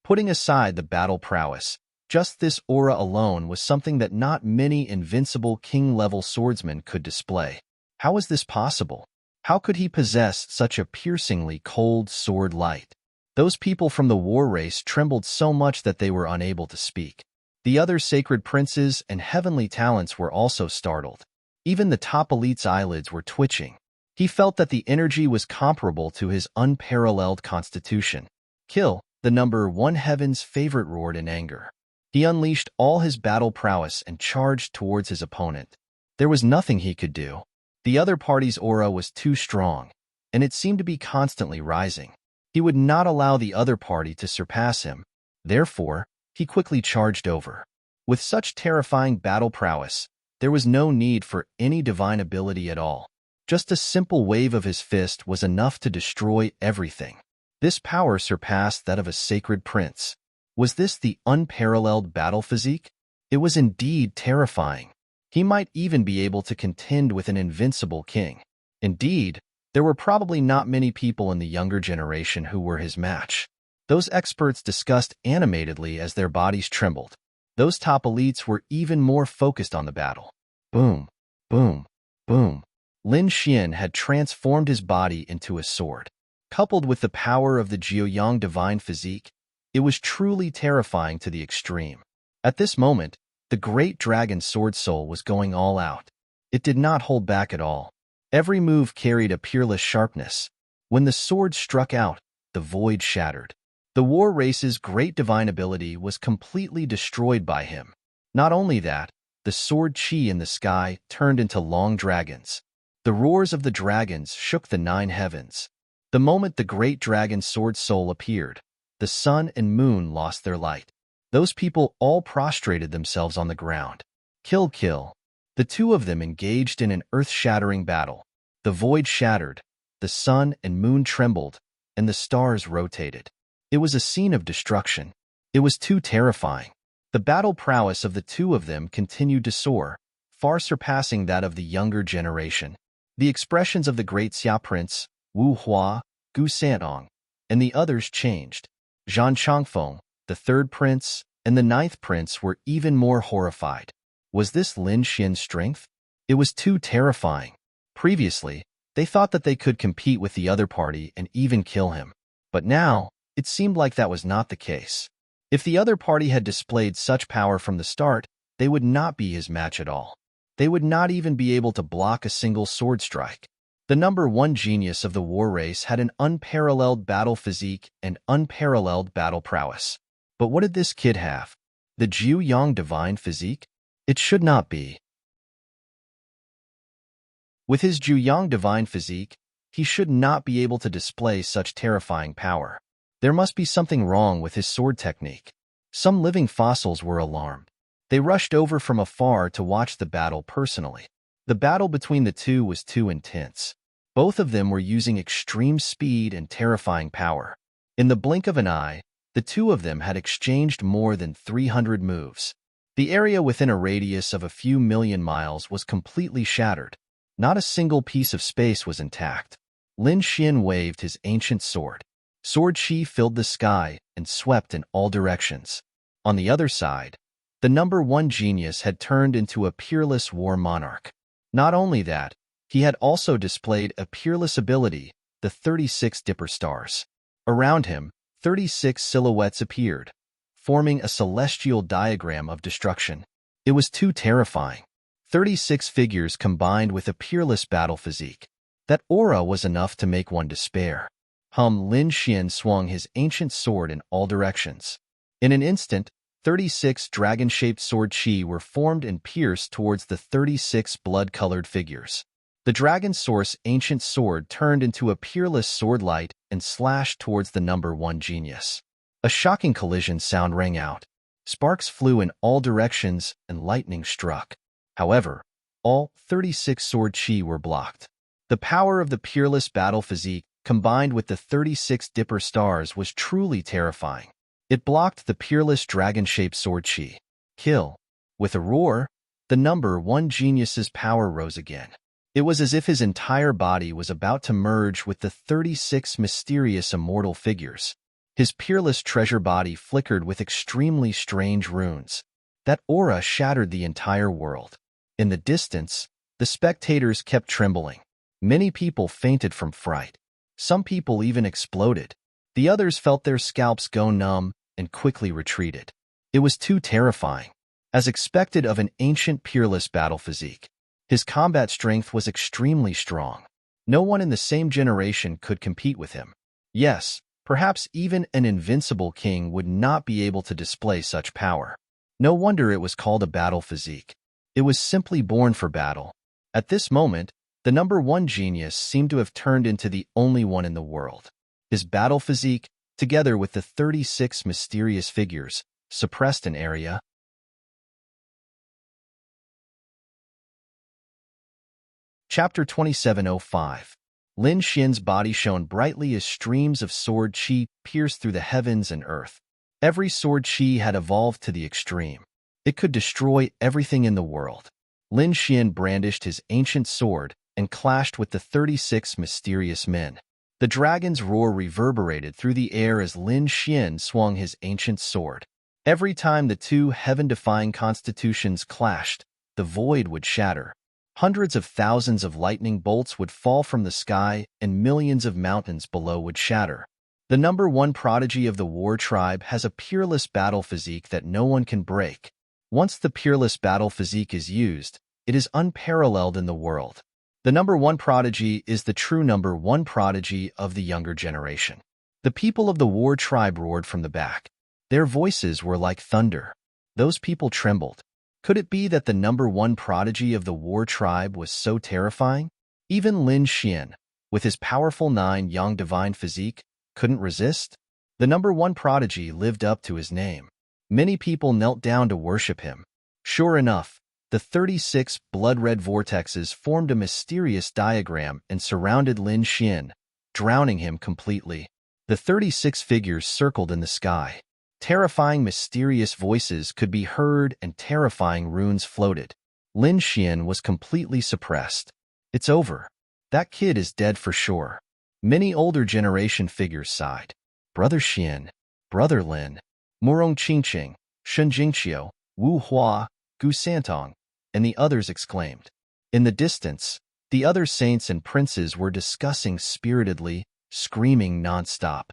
Speaker 1: Putting aside the battle prowess, just this aura alone was something that not many invincible king-level swordsmen could display. How was this possible? How could he possess such a piercingly cold sword light? Those people from the war race trembled so much that they were unable to speak. The other sacred princes and heavenly talents were also startled. Even the top elite's eyelids were twitching. He felt that the energy was comparable to his unparalleled constitution. "Kill!" The number one heaven's favorite roared in anger. He unleashed all his battle prowess and charged towards his opponent. There was nothing he could do. The other party's aura was too strong, and it seemed to be constantly rising. He would not allow the other party to surpass him. Therefore, he quickly charged over. With such terrifying battle prowess, there was no need for any divine ability at all. Just a simple wave of his fist was enough to destroy everything. This power surpassed that of a sacred prince. Was this the unparalleled battle physique? It was indeed terrifying. He might even be able to contend with an invincible king. Indeed, there were probably not many people in the younger generation who were his match. Those experts discussed animatedly as their bodies trembled. Those top elites were even more focused on the battle. Boom, boom, boom. Lin Xian had transformed his body into a sword. Coupled with the power of the Jiuyang divine physique, it was truly terrifying to the extreme. At this moment, the great dragon sword soul was going all out. It did not hold back at all. Every move carried a peerless sharpness. When the sword struck out, the void shattered. The war race's great divine ability was completely destroyed by him. Not only that, the sword chi in the sky turned into long dragons. The roars of the dragons shook the 9 heavens. The moment the great dragon sword soul appeared, the sun and moon lost their light. Those people all prostrated themselves on the ground. Kill, kill. The two of them engaged in an earth-shattering battle. The void shattered, the sun and moon trembled, and the stars rotated. It was a scene of destruction. It was too terrifying. The battle prowess of the two of them continued to soar, far surpassing that of the younger generation. The expressions of the great Xia Prince, Wu Hua, Gu Santong, and the others changed. Zhang Changfeng, the third prince, and the ninth prince were even more horrified. Was this Lin Xian's strength? It was too terrifying. Previously, they thought that they could compete with the other party and even kill him. But now, it seemed like that was not the case. If the other party had displayed such power from the start, they would not be his match at all. They would not even be able to block a single sword strike. The number one genius of the war race had an unparalleled battle physique and unparalleled battle prowess. But what did this kid have? The Jiu Yang divine physique? It should not be. With his Jiu Yang divine physique, he should not be able to display such terrifying power. There must be something wrong with his sword technique. Some living fossils were alarmed. They rushed over from afar to watch the battle personally. The battle between the two was too intense. Both of them were using extreme speed and terrifying power. In the blink of an eye, the two of them had exchanged more than 300 moves. The area within a radius of a few million miles was completely shattered. Not a single piece of space was intact. Lin Xian waved his ancient sword. Sword chi filled the sky and swept in all directions. On the other side, the number one genius had turned into a peerless war monarch. Not only that, he had also displayed a peerless ability, the 36 Dipper Stars. Around him, 36 silhouettes appeared, forming a celestial diagram of destruction. It was too terrifying. 36 figures combined with a peerless battle physique. That aura was enough to make one despair. Lin Xian swung his ancient sword in all directions. In an instant, 36 dragon-shaped sword chi were formed and pierced towards the 36 blood-colored figures. The dragon source ancient sword turned into a peerless sword light and slashed towards the number one genius. A shocking collision sound rang out. Sparks flew in all directions and lightning struck. However, all 36 sword chi were blocked. The power of the peerless battle physique combined with the 36 Dipper Stars was truly terrifying. It blocked the peerless dragon-shaped sword chi. Kill. With a roar, the number one genius's power rose again. It was as if his entire body was about to merge with the 36 mysterious immortal figures. His peerless treasure body flickered with extremely strange runes. That aura shattered the entire world. In the distance, the spectators kept trembling. Many people fainted from fright. Some people even exploded. The others felt their scalps go numb and quickly retreated. It was too terrifying. As expected of an ancient peerless battle physique, his combat strength was extremely strong. No one in the same generation could compete with him. Yes, perhaps even an invincible king would not be able to display such power. No wonder it was called a battle physique. It was simply born for battle. At this moment, the number one genius seemed to have turned into the only one in the world. His battle physique, together with the 36 mysterious figures, suppressed an area. Chapter 2705. Lin Xian's body shone brightly as streams of sword chi pierced through the heavens and earth. Every sword chi had evolved to the extreme. It could destroy everything in the world. Lin Xian brandished his ancient sword and clashed with the 36 mysterious men. The dragon's roar reverberated through the air as Lin Xian swung his ancient sword. Every time the two heaven-defying constitutions clashed, the void would shatter. Hundreds of thousands of lightning bolts would fall from the sky and millions of mountains below would shatter. The number one prodigy of the war tribe has a peerless battle physique that no one can break. Once the peerless battle physique is used, it is unparalleled in the world. The number one prodigy is the true number one prodigy of the younger generation. The people of the war tribe roared from the back. Their voices were like thunder. Those people trembled. Could it be that the number one prodigy of the war tribe was so terrifying? Even Lin Xian, with his powerful 9 yang divine physique, couldn't resist? The number one prodigy lived up to his name. Many people knelt down to worship him. Sure enough, the 36 blood-red vortexes formed a mysterious diagram and surrounded Lin Xian, drowning him completely. The 36 figures circled in the sky. Terrifying mysterious voices could be heard and terrifying runes floated. Lin Xian was completely suppressed. It's over. That kid is dead for sure. Many older generation figures sighed. Brother Xian, Brother Lin, Murong Qingqing, Shen Jingqiu, Wu Hua, Gu Santong, and the others exclaimed. In the distance, the other saints and princes were discussing spiritedly, screaming nonstop.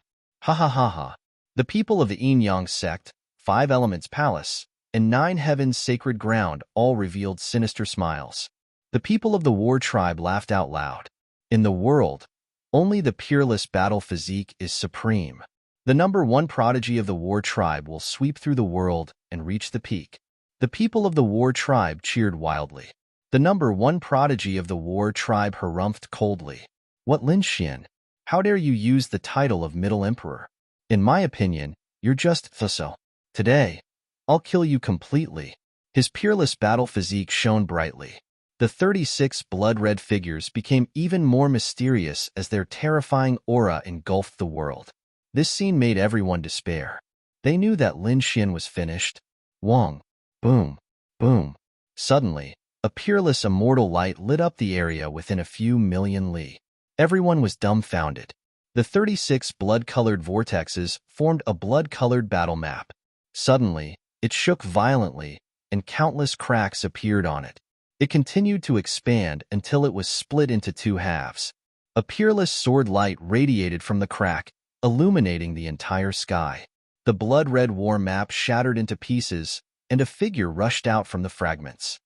Speaker 1: Ha ha ha ha. The people of the Yin-Yang sect, 5 Elements Palace, and 9 Heavens Sacred Ground all revealed sinister smiles. The people of the war tribe laughed out loud. In the world, only the peerless battle physique is supreme. The number 1 prodigy of the war tribe will sweep through the world and reach the peak. The people of the war tribe cheered wildly. The number 1 prodigy of the war tribe harumphed coldly. What, Lin Xian? How dare you use the title of Middle Emperor? In my opinion, you're just so. Today, I'll kill you completely. His peerless battle physique shone brightly. The 36 blood-red figures became even more mysterious as their terrifying aura engulfed the world. This scene made everyone despair. They knew that Lin Xian was finished. Wong. Boom. Boom. Suddenly, a peerless immortal light lit up the area within a few million li. Everyone was dumbfounded. The 36 blood-colored vortexes formed a blood-colored battle map. Suddenly, it shook violently, and countless cracks appeared on it. It continued to expand until it was split into 2 halves. A peerless sword light radiated from the crack, illuminating the entire sky. The blood-red war map shattered into pieces, and a figure rushed out from the fragments.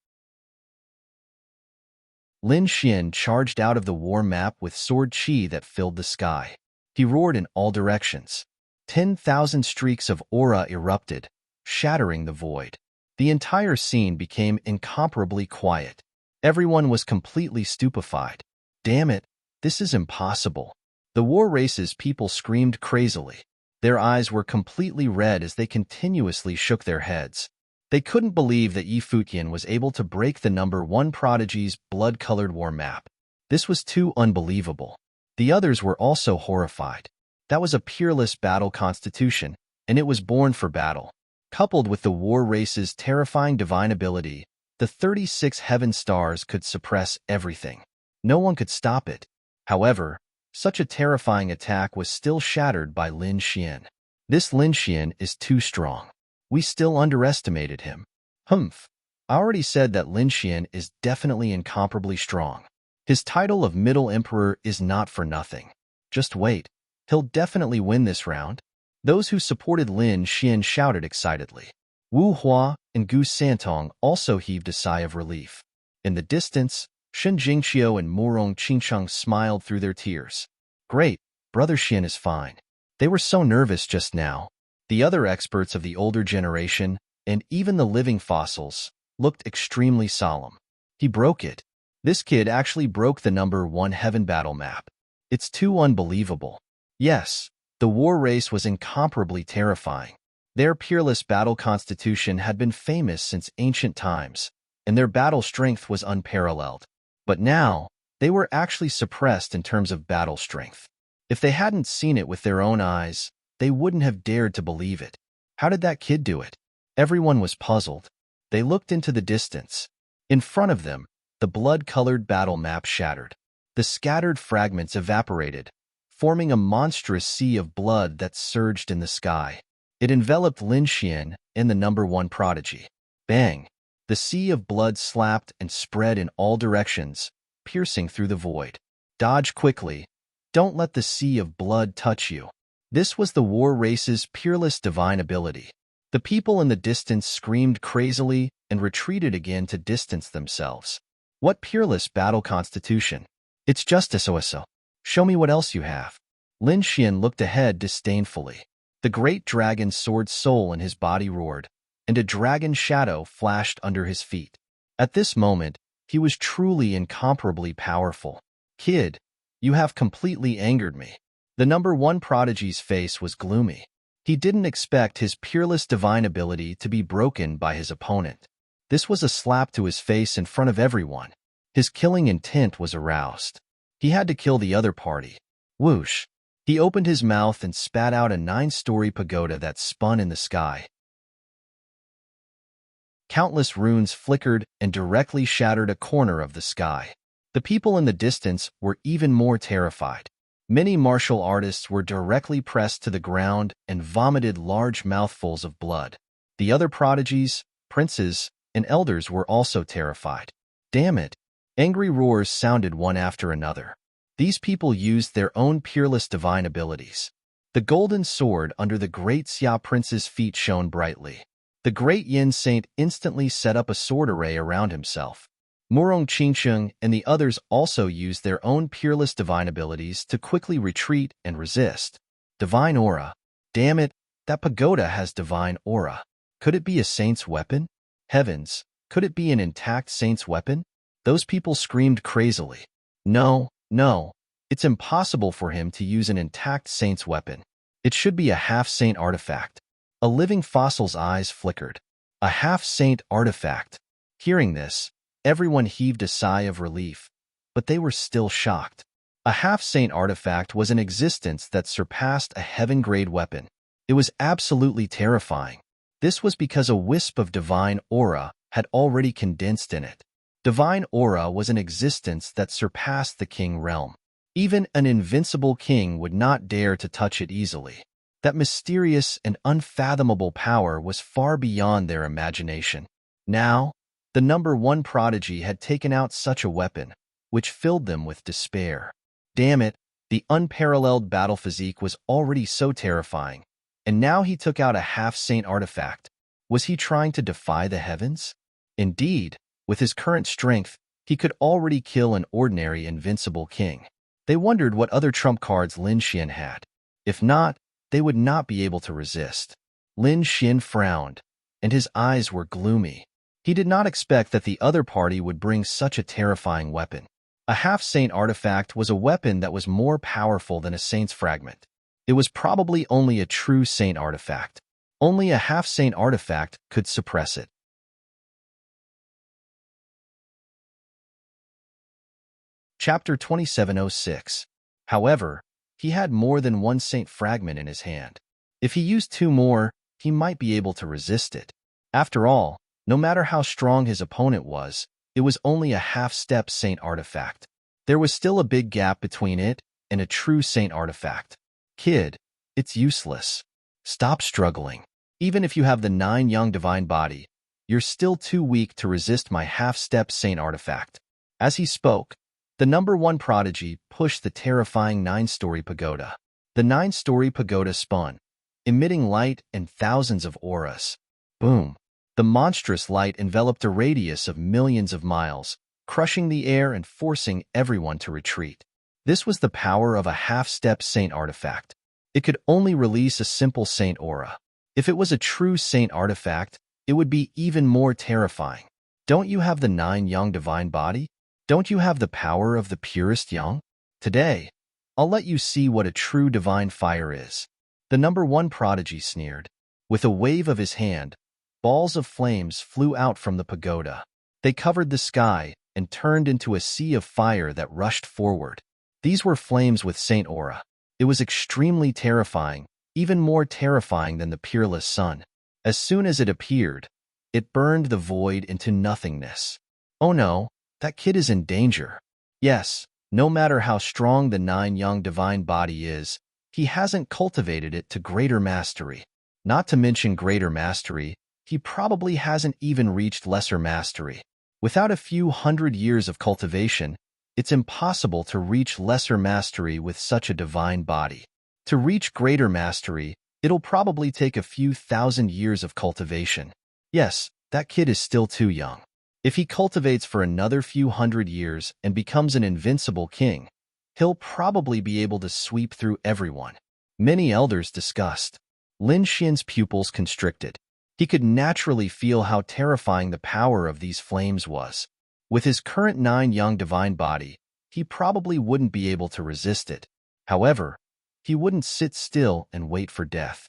Speaker 1: Lin Xian charged out of the war map with sword qi that filled the sky. He roared in all directions. 10,000 streaks of aura erupted, shattering the void. The entire scene became incomparably quiet. Everyone was completely stupefied. Damn it, this is impossible. The war race's people screamed crazily. Their eyes were completely red as they continuously shook their heads. They couldn't believe that Yi Futian was able to break the number 1 prodigy's blood-colored war map. This was too unbelievable. The others were also horrified. That was a peerless battle constitution, and it was born for battle. Coupled with the war race's terrifying divine ability, the 36 heaven stars could suppress everything. No one could stop it. However, such a terrifying attack was still shattered by Lin Xian. This Lin Xian is too strong. We still underestimated him. Humph. I already said that Lin Xian is definitely incomparably strong. His title of Middle Emperor is not for nothing. Just wait. He'll definitely win this round. Those who supported Lin Xian shouted excitedly. Wu Hua and Gu Santong also heaved a sigh of relief. In the distance, Shen Jingqiu and Murong Qingqing smiled through their tears. Great, Brother Xian is fine. They were so nervous just now. The other experts of the older generation, and even the living fossils, looked extremely solemn. He broke it. This kid actually broke the number 1 heaven battle map. It's too unbelievable. Yes, the war race was incomparably terrifying. Their peerless battle constitution had been famous since ancient times, and their battle strength was unparalleled. But now, they were actually suppressed in terms of battle strength. If they hadn't seen it with their own eyes, they wouldn't have dared to believe it. How did that kid do it? Everyone was puzzled. They looked into the distance. In front of them, the blood-colored battle map shattered. The scattered fragments evaporated, forming a monstrous sea of blood that surged in the sky. It enveloped Lin Xian and the number 1 prodigy. Bang! The sea of blood slapped and spread in all directions, piercing through the void. Dodge quickly. Don't let the sea of blood touch you. This was the war race's peerless divine ability. The people in the distance screamed crazily and retreated again to distance themselves. What peerless battle constitution! It's just a so-so. Show me what else you have. Lin Xian looked ahead disdainfully. The great dragon sword soul in his body roared, and a dragon shadow flashed under his feet. At this moment, he was truly incomparably powerful. Kid, you have completely angered me. The number 1 prodigy's face was gloomy. He didn't expect his peerless divine ability to be broken by his opponent. This was a slap to his face in front of everyone. His killing intent was aroused. He had to kill the other party. Whoosh! He opened his mouth and spat out a 9-story pagoda that spun in the sky. Countless runes flickered and directly shattered a corner of the sky. The people in the distance were even more terrified. Many martial artists were directly pressed to the ground and vomited large mouthfuls of blood. The other prodigies, princes, and elders were also terrified. Damn it! Angry roars sounded one after another. These people used their own peerless divine abilities. The golden sword under the great Xia prince's feet shone brightly. The great Yin saint instantly set up a sword array around himself. Murong Qingsheng and the others also used their own peerless divine abilities to quickly retreat and resist. Divine aura. Damn it, that pagoda has divine aura. Could it be a saint's weapon? Heavens, could it be an intact saint's weapon? Those people screamed crazily. No, no, it's impossible for him to use an intact saint's weapon. It should be a half-saint artifact. A living fossil's eyes flickered. A half-saint artifact. Hearing this, everyone heaved a sigh of relief, but they were still shocked. A half-saint artifact was an existence that surpassed a heaven-grade weapon. It was absolutely terrifying. This was because a wisp of divine aura had already condensed in it. Divine aura was an existence that surpassed the king realm. Even an invincible king would not dare to touch it easily. That mysterious and unfathomable power was far beyond their imagination. Now, the number one prodigy had taken out such a weapon, which filled them with despair. Damn it, the unparalleled battle physique was already so terrifying, and now he took out a half-saint artifact. Was he trying to defy the heavens? Indeed, with his current strength, he could already kill an ordinary invincible king. They wondered what other trump cards Lin Xian had. If not, they would not be able to resist. Lin Xian frowned, and his eyes were gloomy. He did not expect that the other party would bring such a terrifying weapon. A half-saint artifact was a weapon that was more powerful than a saint's fragment. It was probably only a true saint artifact. Only a half-saint artifact could suppress it. Chapter 2706. However, he had more than one saint fragment in his hand. If he used two more, he might be able to resist it. After all, no matter how strong his opponent was, it was only a half-step saint artifact. There was still a big gap between it and a true saint artifact. Kid, it's useless. Stop struggling. Even if you have the 9 young divine body, you're still too weak to resist my half-step saint artifact. As he spoke, the number one prodigy pushed the terrifying 9-story pagoda. The 9-story pagoda spun, emitting light and thousands of auras. Boom! The monstrous light enveloped a radius of millions of miles, crushing the air and forcing everyone to retreat. This was the power of a half-step saint artifact. It could only release a simple saint aura. If it was a true saint artifact, it would be even more terrifying. Don't you have the 9 young divine body? Don't you have the power of the purest young? Today, I'll let you see what a true divine fire is. The number one prodigy sneered. With a wave of his hand, balls of flames flew out from the pagoda. They covered the sky and turned into a sea of fire that rushed forward. These were flames with saint aura. It was extremely terrifying, even more terrifying than the peerless sun. As soon as it appeared, it burned the void into nothingness. Oh no! That kid is in danger. Yes, no matter how strong the 9 young divine body is, he hasn't cultivated it to greater mastery. Not to mention greater mastery, he probably hasn't even reached lesser mastery. Without a few hundred years of cultivation, it's impossible to reach lesser mastery with such a divine body. To reach greater mastery, it'll probably take a few thousand years of cultivation. Yes, that kid is still too young. If he cultivates for another few hundred years and becomes an invincible king, he'll probably be able to sweep through everyone. Many elders discussed. Lin Xian's pupils constricted. He could naturally feel how terrifying the power of these flames was. With his current 9 young divine body, he probably wouldn't be able to resist it. However, he wouldn't sit still and wait for death.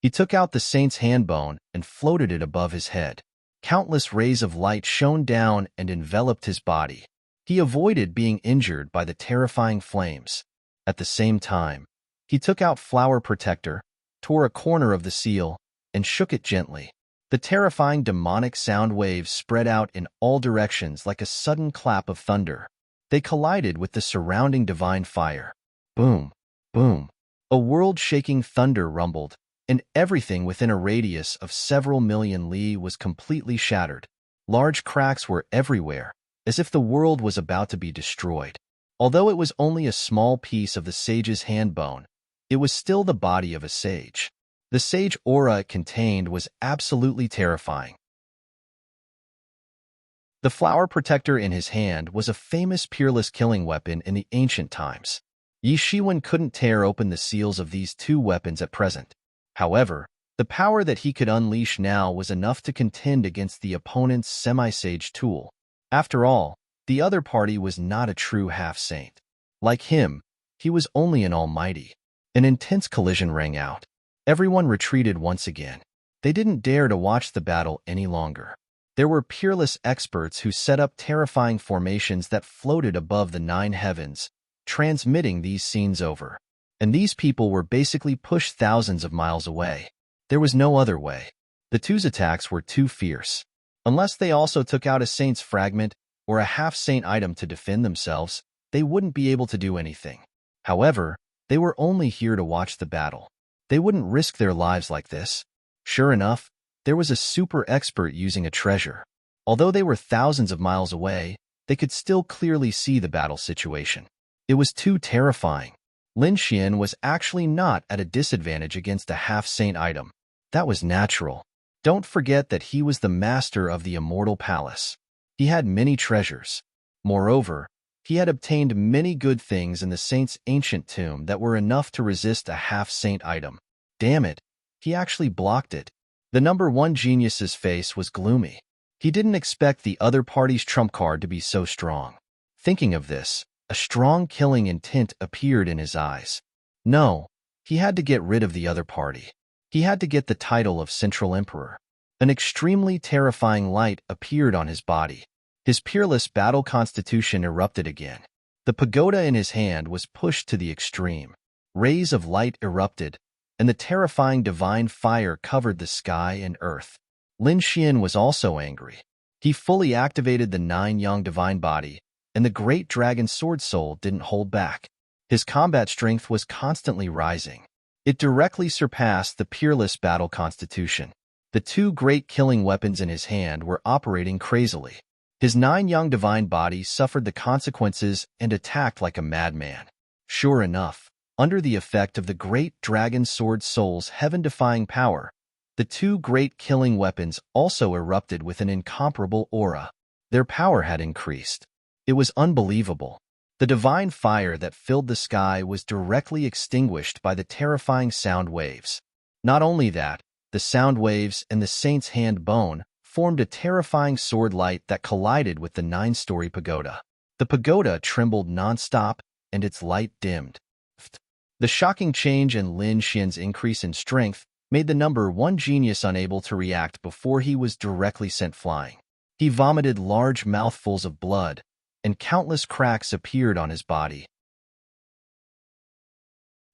Speaker 1: He took out the saint's hand bone and floated it above his head. Countless rays of light shone down and enveloped his body. He avoided being injured by the terrifying flames. At the same time, he took out Flower Protector, tore a corner of the seal, and shook it gently. The terrifying demonic sound waves spread out in all directions like a sudden clap of thunder. They collided with the surrounding divine fire. Boom, boom. A world-shaking thunder rumbled, and everything within a radius of several million li was completely shattered. Large cracks were everywhere, as if the world was about to be destroyed. Although it was only a small piece of the sage's hand bone, it was still the body of a sage. The sage aura it contained was absolutely terrifying. The flower protector in his hand was a famous peerless killing weapon in the ancient times. Yi Shiwen couldn't tear open the seals of these two weapons at present. However, the power that he could unleash now was enough to contend against the opponent's semi-sage tool. After all, the other party was not a true half-saint. Like him, he was only an almighty. An intense collision rang out. Everyone retreated once again. They didn't dare to watch the battle any longer. There were peerless experts who set up terrifying formations that floated above the 9 heavens, transmitting these scenes over. And these people were basically pushed thousands of miles away. There was no other way. The two's attacks were too fierce. Unless they also took out a saint's fragment or a half-saint item to defend themselves, they wouldn't be able to do anything. However, they were only here to watch the battle. They wouldn't risk their lives like this. Sure enough, there was a super expert using a treasure. Although they were thousands of miles away, they could still clearly see the battle situation. It was too terrifying. Lin Xian was actually not at a disadvantage against a half-saint item. That was natural. Don't forget that he was the master of the Immortal Palace. He had many treasures. Moreover, he had obtained many good things in the saint's ancient tomb that were enough to resist a half-saint item. Damn it, he actually blocked it. The number 1 genius's face was gloomy. He didn't expect the other party's trump card to be so strong. Thinking of this, a strong killing intent appeared in his eyes. No, he had to get rid of the other party. He had to get the title of Central Emperor. An extremely terrifying light appeared on his body. His peerless battle constitution erupted again. The pagoda in his hand was pushed to the extreme. Rays of light erupted, and the terrifying divine fire covered the sky and earth. Lin Xian was also angry. He fully activated the 9 Yang divine body, and the great dragon sword soul didn't hold back. His combat strength was constantly rising. It directly surpassed the peerless battle constitution. The 2 great killing weapons in his hand were operating crazily. His 9 Yang divine body suffered the consequences and attacked like a madman. Sure enough, under the effect of the great dragon sword soul's heaven-defying power, the 2 great killing weapons also erupted with an incomparable aura. Their power had increased. It was unbelievable. The divine fire that filled the sky was directly extinguished by the terrifying sound waves. Not only that, the sound waves and the saint's hand bone formed a terrifying sword light that collided with the 9-story pagoda. The pagoda trembled non-stop, and its light dimmed. The shocking change in Lin Xian's increase in strength made the number 1 genius unable to react before he was directly sent flying. He vomited large mouthfuls of blood, and countless cracks appeared on his body.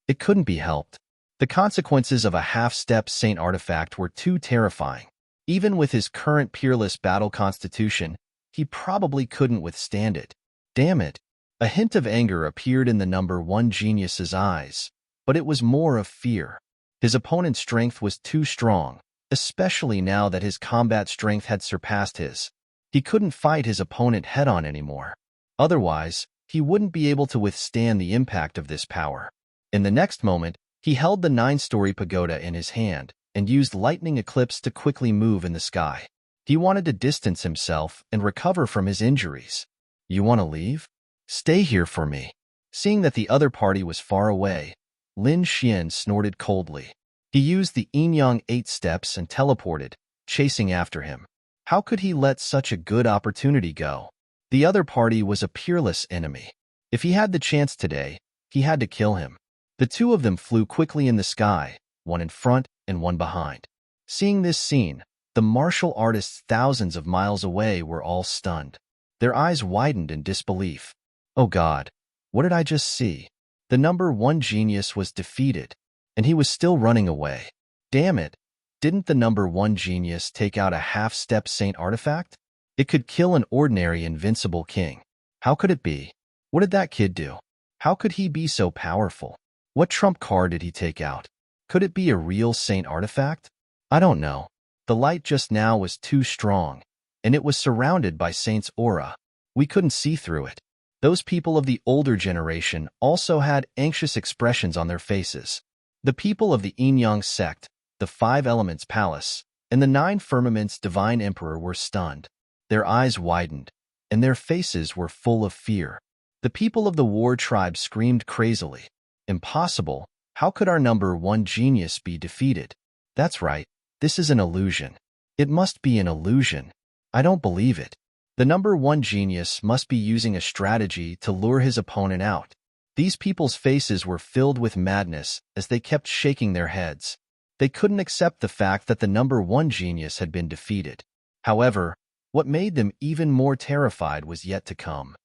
Speaker 1: It couldn't be helped. The consequences of a half-step saint artifact were too terrifying. Even with his current peerless battle constitution, he probably couldn't withstand it. Damn it! A hint of anger appeared in the number 1 genius's eyes, but it was more of fear. His opponent's strength was too strong, especially now that his combat strength had surpassed his. He couldn't fight his opponent head-on anymore. Otherwise, he wouldn't be able to withstand the impact of this power. In the next moment, he held the 9-story pagoda in his hand and used lightning eclipse to quickly move in the sky. He wanted to distance himself and recover from his injuries. You want to leave? Stay here for me. Seeing that the other party was far away, Lin Xian snorted coldly. He used the Yin-Yang 8 steps and teleported, chasing after him. How could he let such a good opportunity go? The other party was a peerless enemy. If he had the chance today, he had to kill him. The 2 of them flew quickly in the sky, one in front and one behind. Seeing this scene, the martial artists thousands of miles away were all stunned. Their eyes widened in disbelief. Oh God, what did I just see? The number 1 genius was defeated, and he was still running away. Damn it, didn't the number 1 genius take out a half-step saint artifact? It could kill an ordinary invincible king. How could it be? What did that kid do? How could he be so powerful? What trump card did he take out? Could it be a real saint artifact? I don't know. The light just now was too strong, and it was surrounded by Saint's aura. We couldn't see through it. Those people of the older generation also had anxious expressions on their faces. The people of the Yin-Yang sect, the Five Elements Palace, and the Nine Firmaments Divine Emperor were stunned. Their eyes widened, and their faces were full of fear. The people of the war tribe screamed crazily. Impossible! How could our number one genius be defeated? That's right, this is an illusion. It must be an illusion. I don't believe it. The number one genius must be using a strategy to lure his opponent out. These people's faces were filled with madness as they kept shaking their heads. They couldn't accept the fact that the number one genius had been defeated. However, what made them even more terrified was yet to come.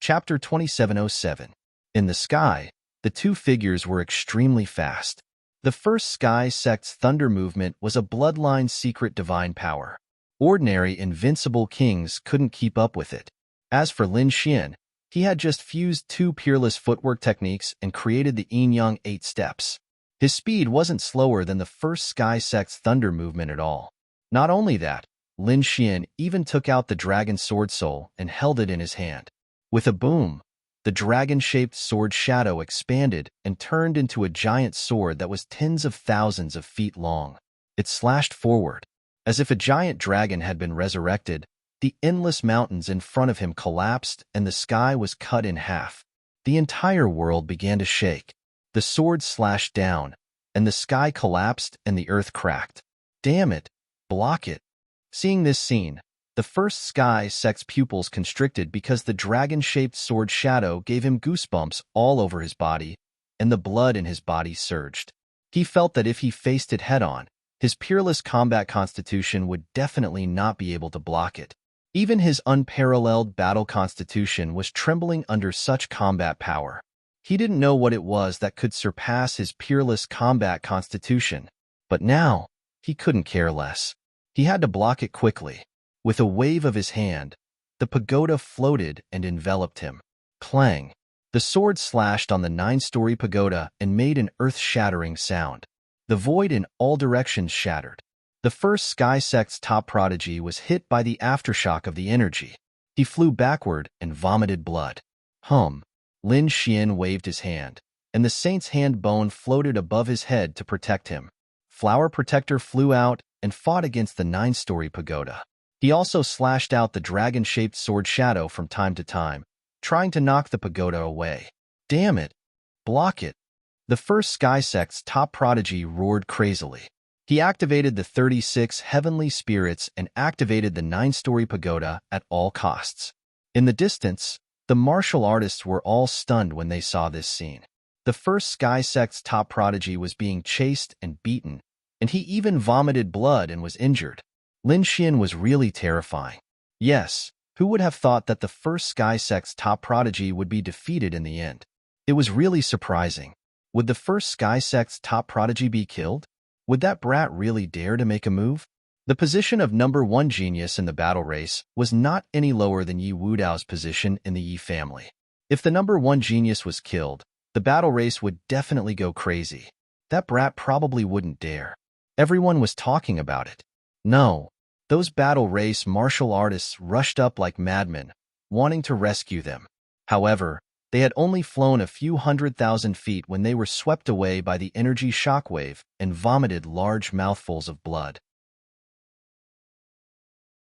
Speaker 1: Chapter 2707. In the sky, the two figures were extremely fast. The first sky sect's thunder movement was a bloodline secret divine power. Ordinary invincible kings couldn't keep up with it. As for Lin Xian, he had just fused two peerless footwork techniques and created the Yin-Yang 8 steps. His speed wasn't slower than the first sky sect's thunder movement at all. Not only that, Lin Xian even took out the dragon sword soul and held it in his hand. With a boom, the dragon-shaped sword shadow expanded and turned into a giant sword that was tens of thousands of feet long. It slashed forward. As if a giant dragon had been resurrected, the endless mountains in front of him collapsed and the sky was cut in half. The entire world began to shake. The sword slashed down, and the sky collapsed and the earth cracked. Damn it! Block it! Seeing this scene, the first sky sect's pupils constricted because the dragon-shaped sword shadow gave him goosebumps all over his body, and the blood in his body surged. He felt that if he faced it head-on, his peerless combat constitution would definitely not be able to block it. Even his unparalleled battle constitution was trembling under such combat power. He didn't know what it was that could surpass his peerless combat constitution, but now he couldn't care less. He had to block it quickly. With a wave of his hand, the pagoda floated and enveloped him. Clang! The sword slashed on the 9-story pagoda and made an earth-shattering sound. The void in all directions shattered. The first sky sect's top prodigy was hit by the aftershock of the energy. He flew backward and vomited blood. Lin Xian waved his hand, and the saint's hand bone floated above his head to protect him. Flower Protector flew out and fought against the 9-story pagoda. He also slashed out the dragon-shaped sword shadow from time to time, trying to knock the pagoda away. Damn it! Block it! The first sky sect's top prodigy roared crazily. He activated the 36 heavenly spirits and activated the 9-story pagoda at all costs. In the distance, the martial artists were all stunned when they saw this scene. The first sky sect's top prodigy was being chased and beaten, and he even vomited blood and was injured. Lin Xian was really terrifying. Yes, who would have thought that the first sky sect's top prodigy would be defeated in the end? It was really surprising. Would the first sky sect's top prodigy be killed? Would that brat really dare to make a move? The position of number one genius in the battle race was not any lower than Yi Wudao's position in the Yi family. If the number one genius was killed, the battle race would definitely go crazy. That brat probably wouldn't dare. Everyone was talking about it. No, those battle race martial artists rushed up like madmen, wanting to rescue them. However, they had only flown a few 100,000 feet when they were swept away by the energy shockwave and vomited large mouthfuls of blood.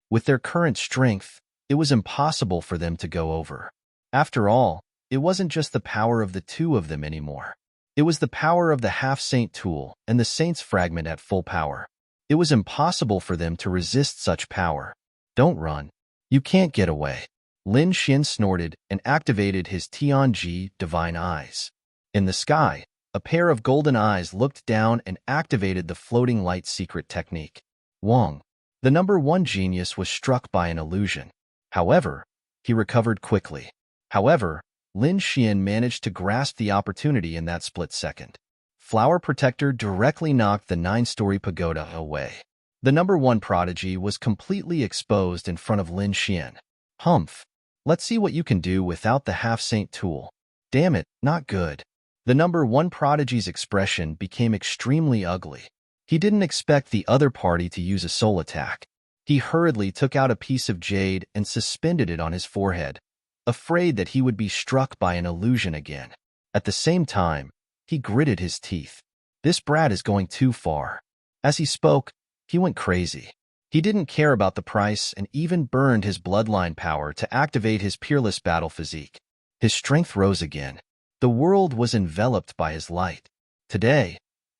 Speaker 1: With their current strength, it was impossible for them to go over. After all, it wasn't just the power of the two of them anymore. It was the power of the half-saint tool and the saint's fragment at full power. It was impossible for them to resist such power. Don't run. You can't get away. Lin Xian snorted and activated his Tianji divine eyes. In the sky, a pair of golden eyes looked down and activated the floating light secret technique. Wong, the number one genius, was struck by an illusion. However, he recovered quickly. However, Lin Xian managed to grasp the opportunity in that split second. Flower Protector directly knocked the 9-story pagoda away. The number one prodigy was completely exposed in front of Lin Xian. Humph. Let's see what you can do without the half-saint tool. Damn it, not good. The number one prodigy's expression became extremely ugly. He didn't expect the other party to use a soul attack. He hurriedly took out a piece of jade and suspended it on his forehead, afraid that he would be struck by an illusion again. At the same time, he gritted his teeth. This brat is going too far. As he spoke, he went crazy. He didn't care about the price and even burned his bloodline power to activate his peerless battle physique. His strength rose again. The world was enveloped by his light. Today,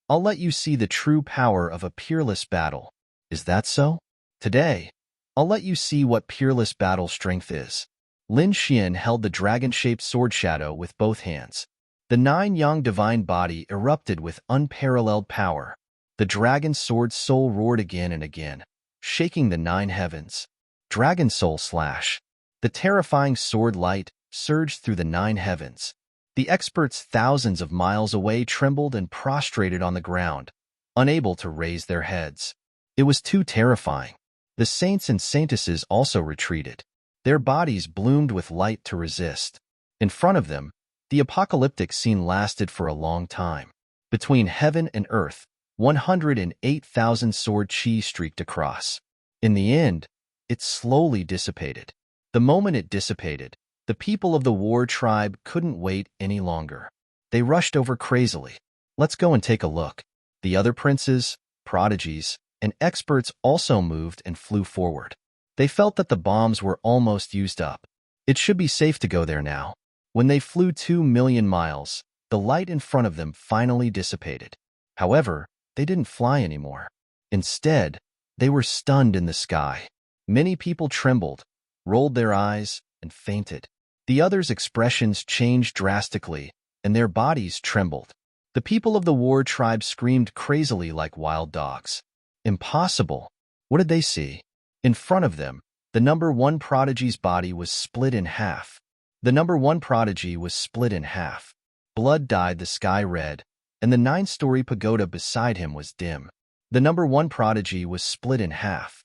Speaker 1: I'll let you see the true power of a peerless battle. Is that so? Today, I'll let you see what peerless battle strength is. Lin Xian held the dragon-shaped sword shadow with both hands. The nine-yang divine body erupted with unparalleled power. The dragon sword's soul roared again and again, shaking the nine heavens. Dragon soul slash. The terrifying sword light surged through the nine heavens. The experts thousands of miles away trembled and prostrated on the ground, unable to raise their heads. It was too terrifying. The saints and saintesses also retreated. Their bodies bloomed with light to resist. In front of them, the apocalyptic scene lasted for a long time. Between heaven and earth, 108,000 sword chi streaked across. In the end, it slowly dissipated. The moment it dissipated, the people of the war tribe couldn't wait any longer. They rushed over crazily. Let's go and take a look. The other princes, prodigies, and experts also moved and flew forward. They felt that the bombs were almost used up. It should be safe to go there now. When they flew 2 million miles, the light in front of them finally dissipated. However, they didn't fly anymore. Instead, they were stunned in the sky. Many people trembled, rolled their eyes, and fainted. The others' expressions changed drastically, and their bodies trembled. The people of the war tribe screamed crazily like wild dogs. Impossible! What did they see? In front of them, the number one prodigy's body was split in half. The number one prodigy was split in half. Blood dyed the sky red, and the 9-story pagoda beside him was dim. The number one prodigy was split in half.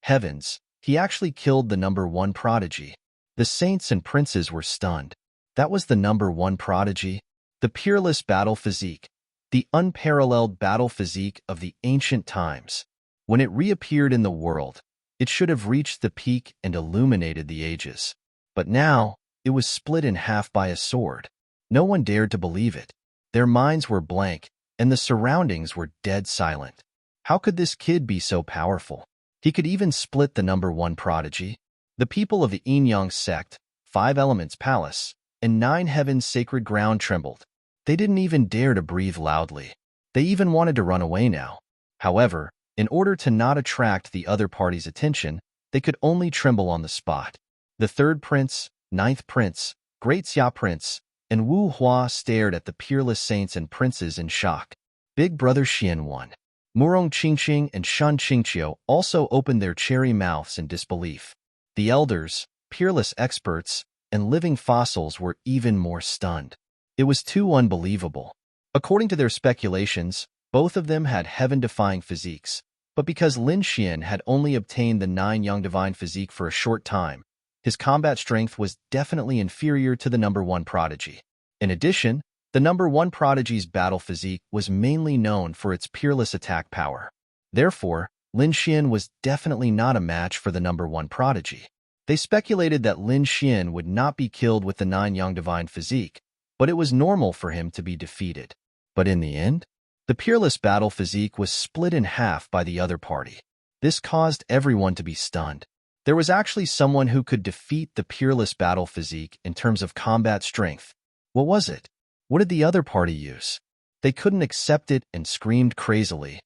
Speaker 1: Heavens, he actually killed the number one prodigy. The saints and princes were stunned. That was the number one prodigy, the peerless battle physique, the unparalleled battle physique of the ancient times. When it reappeared in the world, it should have reached the peak and illuminated the ages. But now, it was split in half by a sword. No one dared to believe it. Their minds were blank, and the surroundings were dead silent. How could this kid be so powerful? He could even split the number one prodigy. The people of the Yin-Yang sect, 5 Elements Palace, and 9 Heavens Sacred Ground trembled. They didn't even dare to breathe loudly. They even wanted to run away now. However, in order to not attract the other party's attention, they could only tremble on the spot. The 3rd prince, 9th prince, Great Xia prince, and Wu Hua stared at the peerless saints and princes in shock. Big brother Xian won. Murong Qingqing and Shan Qingqiu also opened their cherry mouths in disbelief. The elders, peerless experts, and living fossils were even more stunned. It was too unbelievable. According to their speculations, both of them had heaven-defying physiques, but because Lin Xian had only obtained the 9-yang divine physique for a short time, his combat strength was definitely inferior to the number one prodigy. In addition, the number one prodigy's battle physique was mainly known for its peerless attack power. Therefore, Lin Xian was definitely not a match for the number one prodigy. They speculated that Lin Xian would not be killed with the 9-yang divine physique, but it was normal for him to be defeated. But in the end, the peerless battle physique was split in half by the other party. This caused everyone to be stunned. There was actually someone who could defeat the peerless battle physique in terms of combat strength. What was it? What did the other party use? They couldn't accept it and screamed crazily.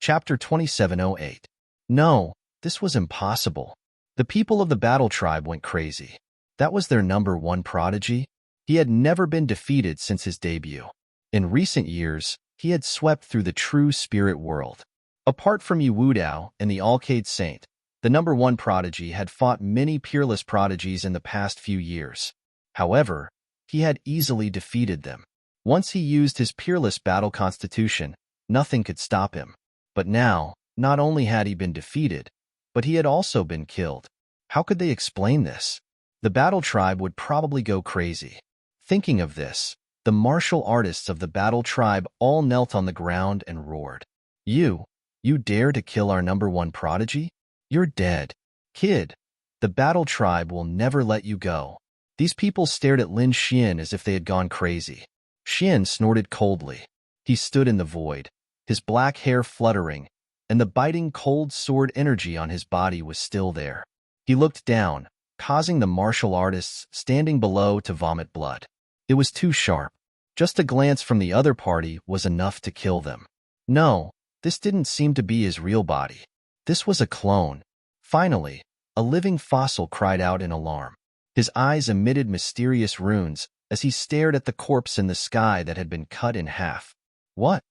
Speaker 1: Chapter 2708. No, this was impossible. The people of the battle tribe went crazy. That was their number one prodigy. He had never been defeated since his debut. In recent years, he had swept through the true spirit world. Apart from Yu Wudao and the Alcade Saint, the number one prodigy had fought many peerless prodigies in the past few years. However, he had easily defeated them. Once he used his peerless battle constitution, nothing could stop him. But now, not only had he been defeated, but he had also been killed. How could they explain this? The battle tribe would probably go crazy. Thinking of this, the martial artists of the battle tribe all knelt on the ground and roared. You dare to kill our number one prodigy? You're dead. Kid, the battle tribe will never let you go. These people stared at Lin Xian as if they had gone crazy. Xian snorted coldly. He stood in the void, his black hair fluttering, and the biting cold sword energy on his body was still there. He looked down, causing the martial artists standing below to vomit blood. It was too sharp. Just a glance from the other party was enough to kill them. No, this didn't seem to be his real body. This was a clone. Finally, a living fossil cried out in alarm. His eyes emitted mysterious runes as he stared at the corpse in the sky that had been cut in half. What?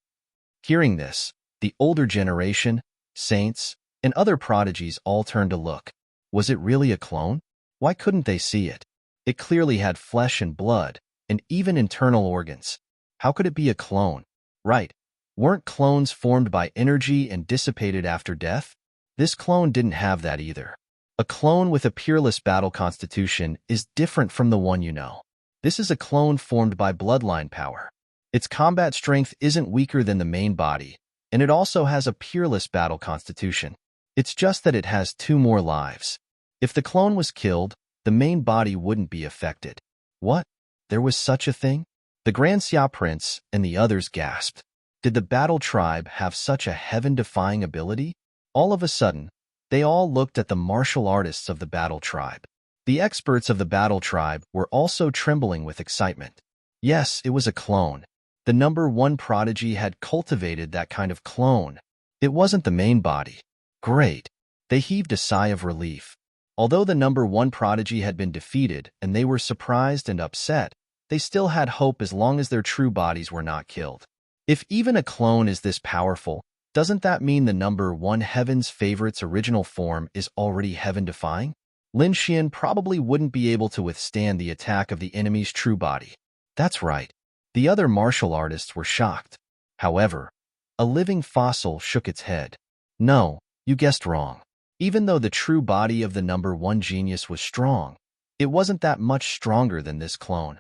Speaker 1: Hearing this, the older generation, saints, and other prodigies all turned to look. Was it really a clone? Why couldn't they see it? It clearly had flesh and blood, and even internal organs. How could it be a clone? Right. Weren't clones formed by energy and dissipated after death? This clone didn't have that either. A clone with a peerless battle constitution is different from the one you know. This is a clone formed by bloodline power. Its combat strength isn't weaker than the main body, and it also has a peerless battle constitution. It's just that it has 2 more lives. If the clone was killed, the main body wouldn't be affected. What? There was such a thing? The Grand Xia Prince and the others gasped. Did the battle tribe have such a heaven-defying ability? All of a sudden, they all looked at the martial artists of the battle tribe. The experts of the battle tribe were also trembling with excitement. Yes, it was a clone. The number one prodigy had cultivated that kind of clone. It wasn't the main body. Great. They heaved a sigh of relief. Although the number one prodigy had been defeated and they were surprised and upset, they still had hope as long as their true bodies were not killed. If even a clone is this powerful, doesn't that mean the number one heaven's favorite's original form is already heaven-defying? Lin Xian probably wouldn't be able to withstand the attack of the enemy's true body. That's right. The other martial artists were shocked. However, a living fossil shook its head. No, you guessed wrong. Even though the true body of the number one genius was strong, it wasn't that much stronger than this clone.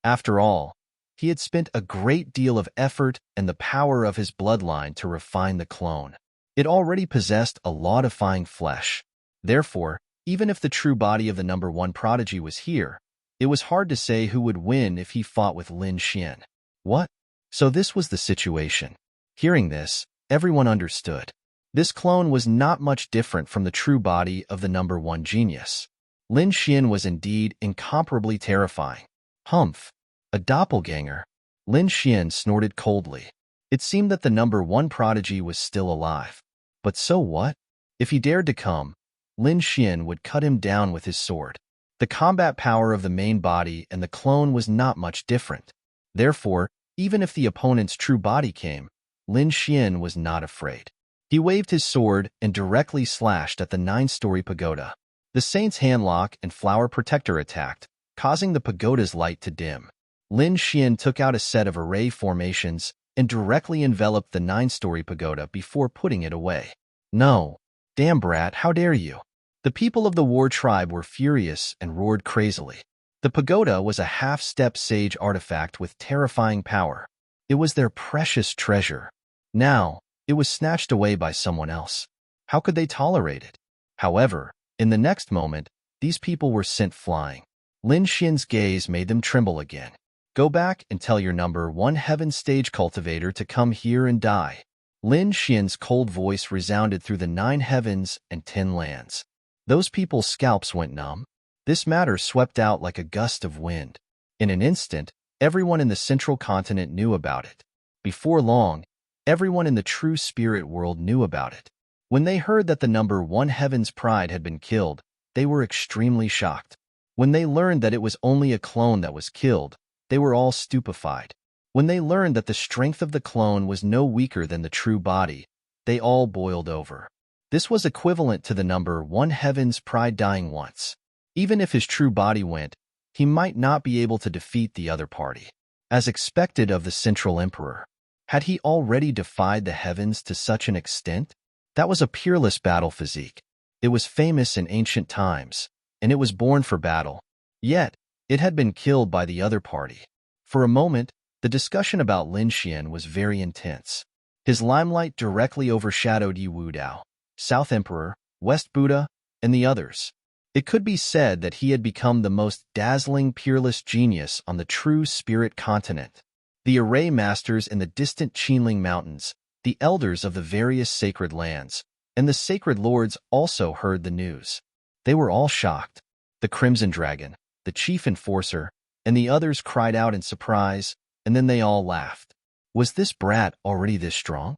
Speaker 1: After all, he had spent a great deal of effort and the power of his bloodline to refine the clone. It already possessed a law-defying flesh. Therefore, even if the true body of the number one prodigy was here, it was hard to say who would win if he fought with Lin Xian. What? So this was the situation. Hearing this, everyone understood. This clone was not much different from the true body of the number one genius. Lin Xian was indeed incomparably terrifying. Humph! A doppelganger. Lin Xian snorted coldly. It seemed that the number one prodigy was still alive. But so what? If he dared to come, Lin Xian would cut him down with his sword. The combat power of the main body and the clone was not much different. Therefore, even if the opponent's true body came, Lin Xian was not afraid. He waved his sword and directly slashed at the 9-story pagoda. The saint's handlock and flower protector attacked, causing the pagoda's light to dim. Lin Xian took out a set of array formations and directly enveloped the 9-story pagoda before putting it away. No. Damn brat, how dare you? The people of the war tribe were furious and roared crazily. The pagoda was a half-step sage artifact with terrifying power. It was their precious treasure. Now, it was snatched away by someone else. How could they tolerate it? However, in the next moment, these people were sent flying. Lin Xian's gaze made them tremble again. Go back and tell your number one heaven stage cultivator to come here and die. Lin Xian's cold voice resounded through the 9 heavens and 10 lands. Those people's scalps went numb. This matter swept out like a gust of wind. In an instant, everyone in the central continent knew about it. Before long, everyone in the true spirit world knew about it. When they heard that the number one heaven's pride had been killed, they were extremely shocked. When they learned that it was only a clone that was killed, they were all stupefied. When they learned that the strength of the clone was no weaker than the true body, they all boiled over. This was equivalent to the number one heaven's pride dying once. Even if his true body went, he might not be able to defeat the other party. As expected of the Central Emperor, had he already defied the heavens to such an extent? That was a peerless battle physique. It was famous in ancient times, and it was born for battle. Yet, it had been killed by the other party. For a moment, the discussion about Lin Xian was very intense. His limelight directly overshadowed Yi Wudao, South Emperor, West Buddha, and the others. It could be said that he had become the most dazzling, peerless genius on the true spirit continent. The array masters in the distant Qinling Mountains, the elders of the various sacred lands, and the sacred lords also heard the news. They were all shocked. The Crimson Dragon, the chief enforcer, and the others cried out in surprise, and then they all laughed. Was this brat already this strong?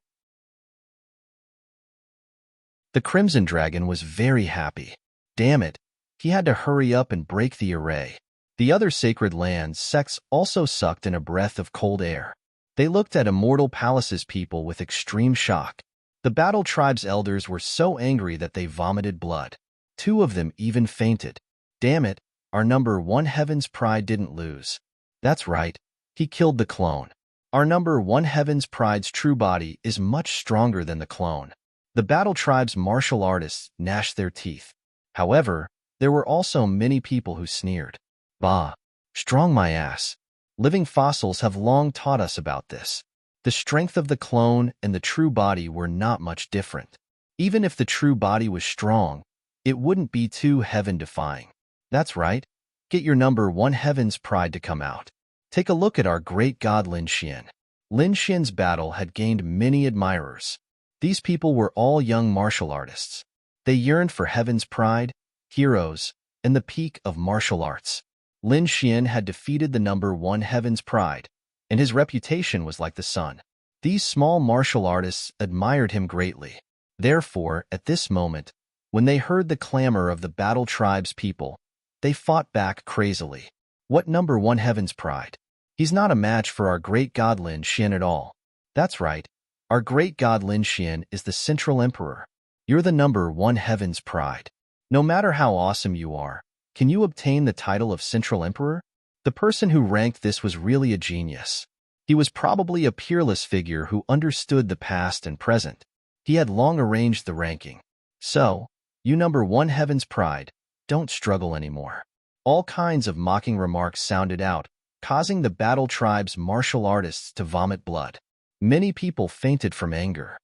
Speaker 1: The Crimson Dragon was very happy. Damn it, he had to hurry up and break the array. The other sacred lands sects also sucked in a breath of cold air. They looked at Immortal Palace's people with extreme shock. The battle tribe's elders were so angry that they vomited blood. 2 of them even fainted. Damn it, our number 1 Heaven's Pride didn't lose. That's right, he killed the clone. Our number 1 Heaven's Pride's true body is much stronger than the clone. The battle tribe's martial artists gnashed their teeth. However, there were also many people who sneered. Bah, strong my ass. Living fossils have long taught us about this. The strength of the clone and the true body were not much different. Even if the true body was strong, it wouldn't be too heaven-defying. That's right. Get your number 1 Heaven's Pride to come out. Take a look at our great god Lin Xian. Lin Xian's battle had gained many admirers. These people were all young martial artists. They yearned for Heaven's Pride, heroes, and the peak of martial arts. Lin Xian had defeated the number 1 Heaven's Pride, and his reputation was like the sun. These small martial artists admired him greatly. Therefore, at this moment, when they heard the clamor of the battle tribe's people, they fought back crazily. What number 1 Heaven's Pride? He's not a match for our great god Lin Xian at all. That's right, our great god Lin Xian is the Central Emperor. You're the number 1 Heaven's Pride. No matter how awesome you are, can you obtain the title of Central Emperor? The person who ranked this was really a genius. He was probably a peerless figure who understood the past and present. He had long arranged the ranking. So, you number 1 Heaven's Pride, don't struggle anymore. All kinds of mocking remarks sounded out, causing the battle tribe's martial artists to vomit blood. Many people fainted from anger.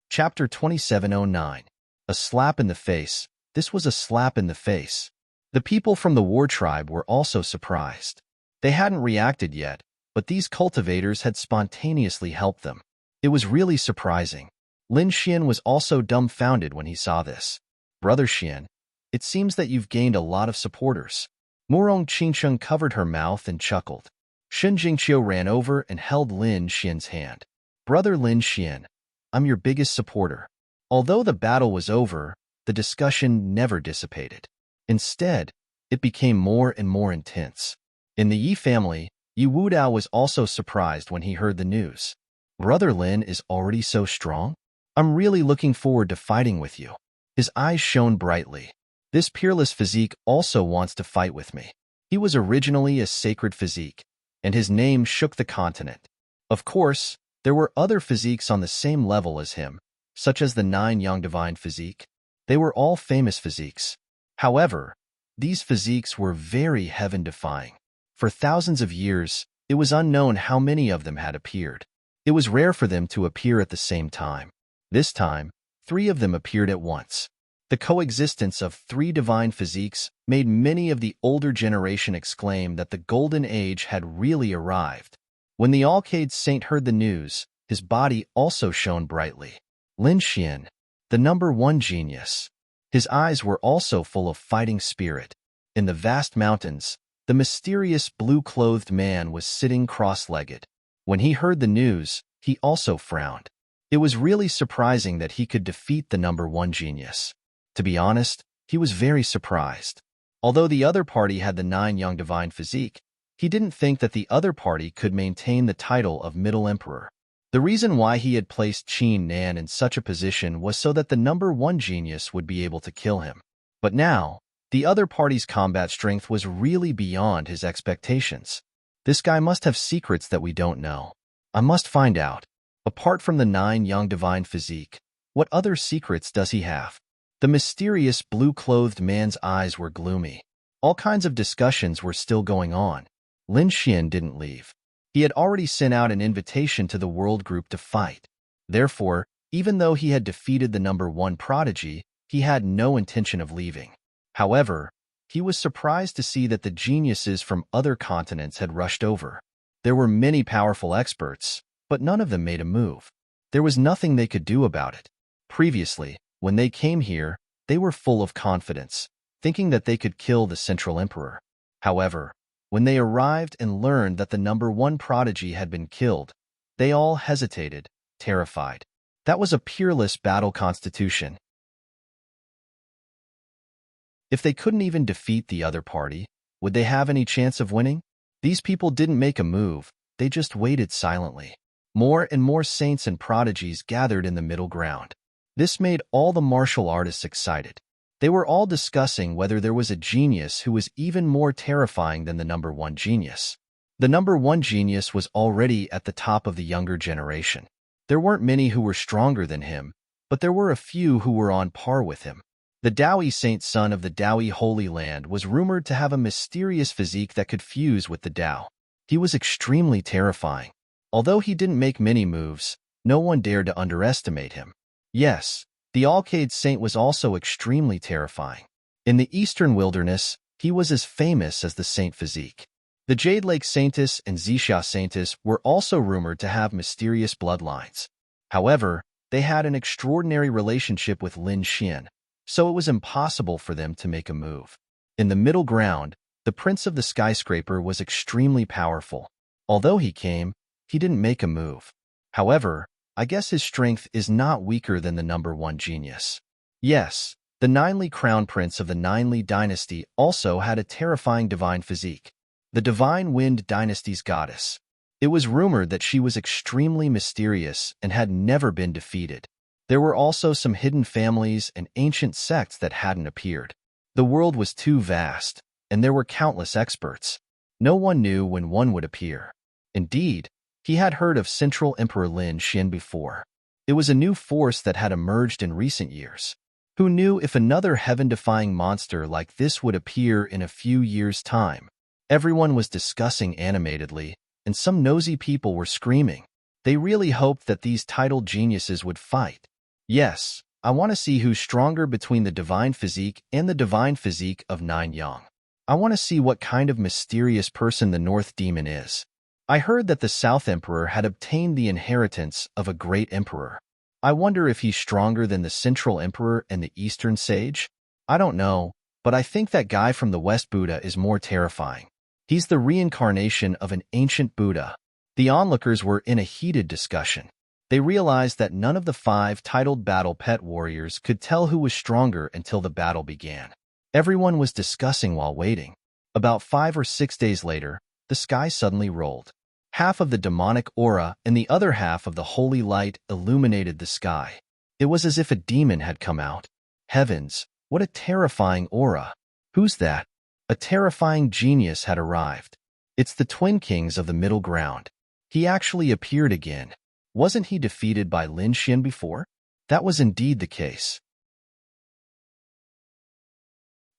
Speaker 1: Chapter 2709. A slap in the face. This was a slap in the face. The people from the war tribe were also surprised. They hadn't reacted yet, but these cultivators had spontaneously helped them. It was really surprising. Lin Xian was also dumbfounded when he saw this. Brother Xian, it seems that you've gained a lot of supporters. Murong Qingsheng covered her mouth and chuckled. Shen Jingqiu ran over and held Lin Xian's hand. Brother Lin Xian, I'm your biggest supporter. Although the battle was over, the discussion never dissipated. Instead, it became more and more intense. In the Yi family, Yi Wudao was also surprised when he heard the news. Brother Lin is already so strong? I'm really looking forward to fighting with you. His eyes shone brightly. This peerless physique also wants to fight with me. He was originally a sacred physique, and his name shook the continent. Of course, there were other physiques on the same level as him, such as the 9 Yang Divine physique. They were all famous physiques. However, these physiques were very heaven-defying. For thousands of years, it was unknown how many of them had appeared. It was rare for them to appear at the same time. This time, 3 of them appeared at once. The coexistence of 3 divine physiques made many of the older generation exclaim that the golden age had really arrived. When the Alcade Saint heard the news, his body also shone brightly. Lin Xian, the number 1 genius. His eyes were also full of fighting spirit. In the vast mountains, the mysterious blue-clothed man was sitting cross-legged. When he heard the news, he also frowned. It was really surprising that he could defeat the number 1 genius. To be honest, he was very surprised. Although the other party had the 9 Yang Divine physique, he didn't think that the other party could maintain the title of Middle Emperor. The reason why he had placed Qin Nan in such a position was so that the number one genius would be able to kill him. But now, the other party's combat strength was really beyond his expectations. This guy must have secrets that we don't know. I must find out. Apart from the 9 young divine physique, what other secrets does he have? The mysterious blue-clothed man's eyes were gloomy. All kinds of discussions were still going on. Lin Xian didn't leave. He had already sent out an invitation to the world group to fight. Therefore, even though he had defeated the number one prodigy, he had no intention of leaving. However, he was surprised to see that the geniuses from other continents had rushed over. There were many powerful experts, but none of them made a move. There was nothing they could do about it. Previously, when they came here, they were full of confidence, thinking that they could kill the Central Emperor. However, when they arrived and learned that the number one prodigy had been killed, they all hesitated, terrified. That was a peerless battle constitution. If they couldn't even defeat the other party, would they have any chance of winning? These people didn't make a move, they just waited silently. More and more saints and prodigies gathered in the middle ground. This made all the martial artists excited. They were all discussing whether there was a genius who was even more terrifying than the number one genius. The number one genius was already at the top of the younger generation. There weren't many who were stronger than him, but there were a few who were on par with him. The Daoi Saint son of the Daoi Holy Land was rumored to have a mysterious physique that could fuse with the Tao. He was extremely terrifying. Although he didn't make many moves, no one dared to underestimate him. Yes, the Alcade Saint was also extremely terrifying. In the Eastern Wilderness, he was as famous as the Saint physique. The Jade Lake Saintess and Zixia Saintess were also rumored to have mysterious bloodlines. However, they had an extraordinary relationship with Lin Xian, so it was impossible for them to make a move. In the middle ground, the Prince of the Skyscraper was extremely powerful. Although he came, he didn't make a move. However, I guess his strength is not weaker than the number one genius. Yes, the Ninely Crown Prince of the Ninely Dynasty also had a terrifying divine physique. The Divine Wind Dynasty's goddess. It was rumored that she was extremely mysterious and had never been defeated. There were also some hidden families and ancient sects that hadn't appeared. The world was too vast, and there were countless experts. No one knew when one would appear. Indeed, he had heard of Central Emperor Lin Xian before. It was a new force that had emerged in recent years. Who knew if another heaven-defying monster like this would appear in a few years' time? Everyone was discussing animatedly, and some nosy people were screaming. They really hoped that these titled geniuses would fight. Yes, I want to see who's stronger between the divine physique and the divine physique of 9 Yang. I want to see what kind of mysterious person the North Demon is. I heard that the South Emperor had obtained the inheritance of a great emperor. I wonder if he's stronger than the Central Emperor and the Eastern Sage? I don't know, but I think that guy from the West Buddha is more terrifying. He's the reincarnation of an ancient Buddha. The onlookers were in a heated discussion. They realized that none of the 5 titled battle pet warriors could tell who was stronger until the battle began. Everyone was discussing while waiting. About 5 or 6 days later, the sky suddenly rolled. Half of the demonic aura and the other half of the holy light illuminated the sky. It was as if a demon had come out. Heavens, what a terrifying aura! Who's that? A terrifying genius had arrived. It's the twin kings of the middle ground. He actually appeared again. Wasn't he defeated by Lin Xian before? That was indeed the case.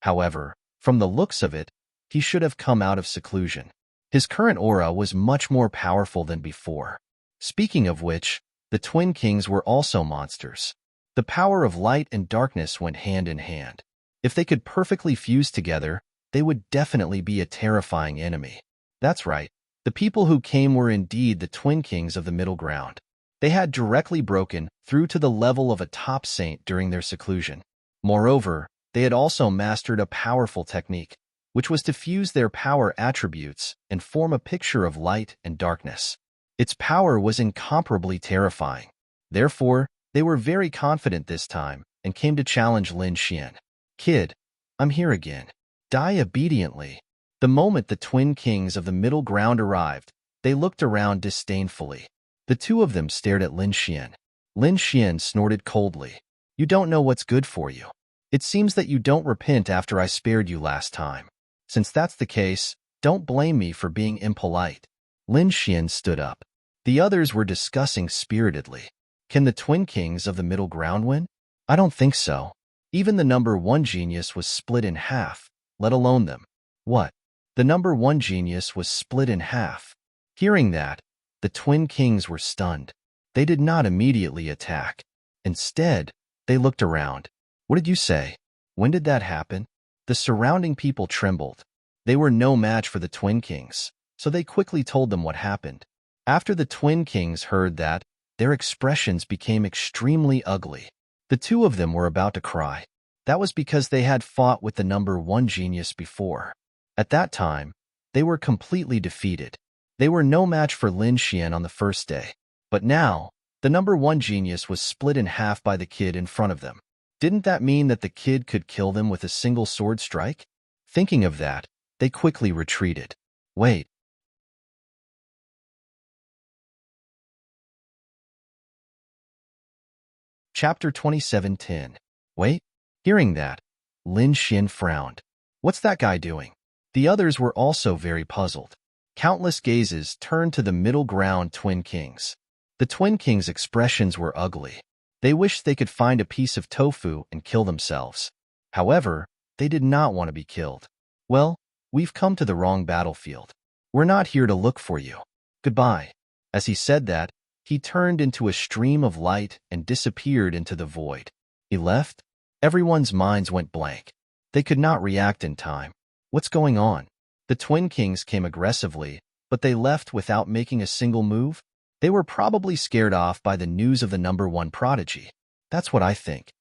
Speaker 1: However, from the looks of it, he should have come out of seclusion. His current aura was much more powerful than before. Speaking of which, the twin kings were also monsters. The power of light and darkness went hand in hand. If they could perfectly fuse together, they would definitely be a terrifying enemy. That's right. The people who came were indeed the twin kings of the middle ground. They had directly broken through to the level of a top saint during their seclusion. Moreover, they had also mastered a powerful technique, which was to fuse their power attributes and form a picture of light and darkness. Its power was incomparably terrifying. Therefore, they were very confident this time and came to challenge Lin Xian. Kid, I'm here again. Die obediently. The moment the twin kings of the middle ground arrived, they looked around disdainfully. The two of them stared at Lin Xian. Lin Xian snorted coldly. You don't know what's good for you. It seems that you don't repent after I spared you last time. Since that's the case, don't blame me for being impolite. Lin Xian stood up. The others were discussing spiritedly. Can the twin kings of the middle ground win? I don't think so. Even the number one genius was split in half, let alone them. What? The number one genius was split in half. Hearing that, the twin kings were stunned. They did not immediately attack. Instead, they looked around. What did you say? When did that happen? The surrounding people trembled. They were no match for the twin kings, so they quickly told them what happened. After the twin kings heard that, their expressions became extremely ugly. The two of them were about to cry. That was because they had fought with the number one genius before. At that time, they were completely defeated. They were no match for Lin Xian on the first day. But now, the number one genius was split in half by the kid in front of them. Didn't that mean that the kid could kill them with a single sword strike? Thinking of that, they quickly retreated. Wait. Chapter 27:10. Wait. Hearing that, Lin Xian frowned. What's that guy doing? The others were also very puzzled. Countless gazes turned to the middle ground twin kings. The twin kings' expressions were ugly. They wished they could find a piece of tofu and kill themselves. However, they did not want to be killed. Well, we've come to the wrong battlefield. We're not here to look for you. Goodbye. As he said that, he turned into a stream of light and disappeared into the void. He left? Everyone's minds went blank. They could not react in time. What's going on? The twin kings came aggressively, but they left without making a single move? They were probably scared off by the news of the number one prodigy. That's what I think.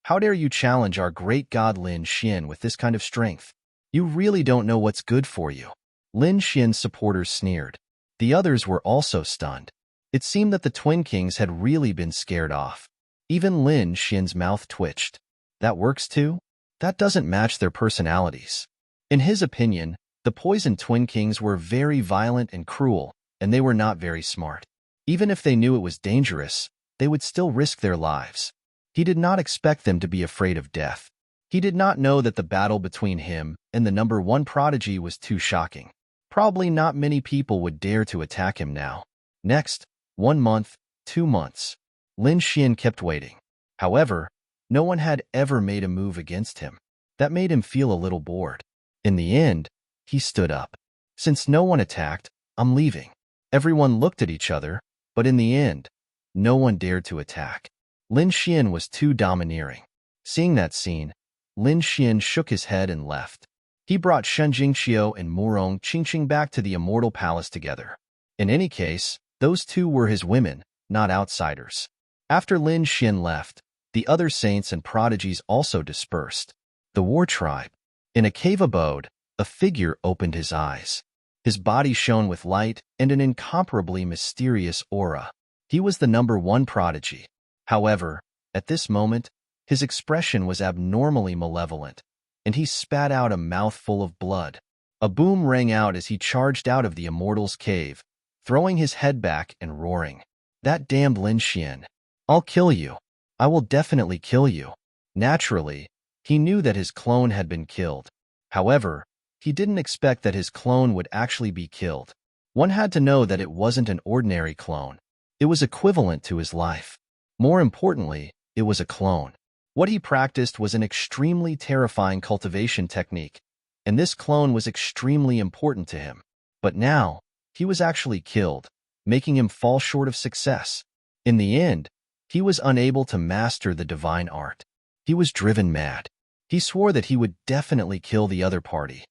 Speaker 1: How dare you challenge our great god Lin Xian with this kind of strength? You really don't know what's good for you. Lin Xian's supporters sneered. The others were also stunned. It seemed that the twin kings had really been scared off. Even Lin Xian's mouth twitched. That works too? That doesn't match their personalities. In his opinion, the poison twin kings were very violent and cruel, and they were not very smart. Even if they knew it was dangerous, they would still risk their lives. He did not expect them to be afraid of death. He did not know that the battle between him and the number one prodigy was too shocking. Probably not many people would dare to attack him now. Next, 1 month, 2 months. Lin Xian kept waiting. However, no one had ever made a move against him. That made him feel a little bored. In the end, he stood up. Since no one attacked, I'm leaving. Everyone looked at each other, but in the end, no one dared to attack. Lin Xian was too domineering. Seeing that scene, Lin Xian shook his head and left. He brought Shen Jingqiu and Murong Qingqing back to the Immortal Palace together. In any case, those two were his women, not outsiders. After Lin Xian left, the other saints and prodigies also dispersed. The war tribe. In a cave abode, a figure opened his eyes. His body shone with light and an incomparably mysterious aura. He was the number one prodigy. However, at this moment, his expression was abnormally malevolent, and he spat out a mouthful of blood. A boom rang out as he charged out of the immortal's cave, throwing his head back and roaring. That damned Lin Xian. I'll kill you. I will definitely kill you. Naturally, he knew that his clone had been killed. However, he didn't expect that his clone would actually be killed. One had to know that it wasn't an ordinary clone. It was equivalent to his life. More importantly, it was a clone. What he practiced was an extremely terrifying cultivation technique, and this clone was extremely important to him. But now, he was actually killed, making him fall short of success. In the end, he was unable to master the divine art. He was driven mad. He swore that he would definitely kill the other party.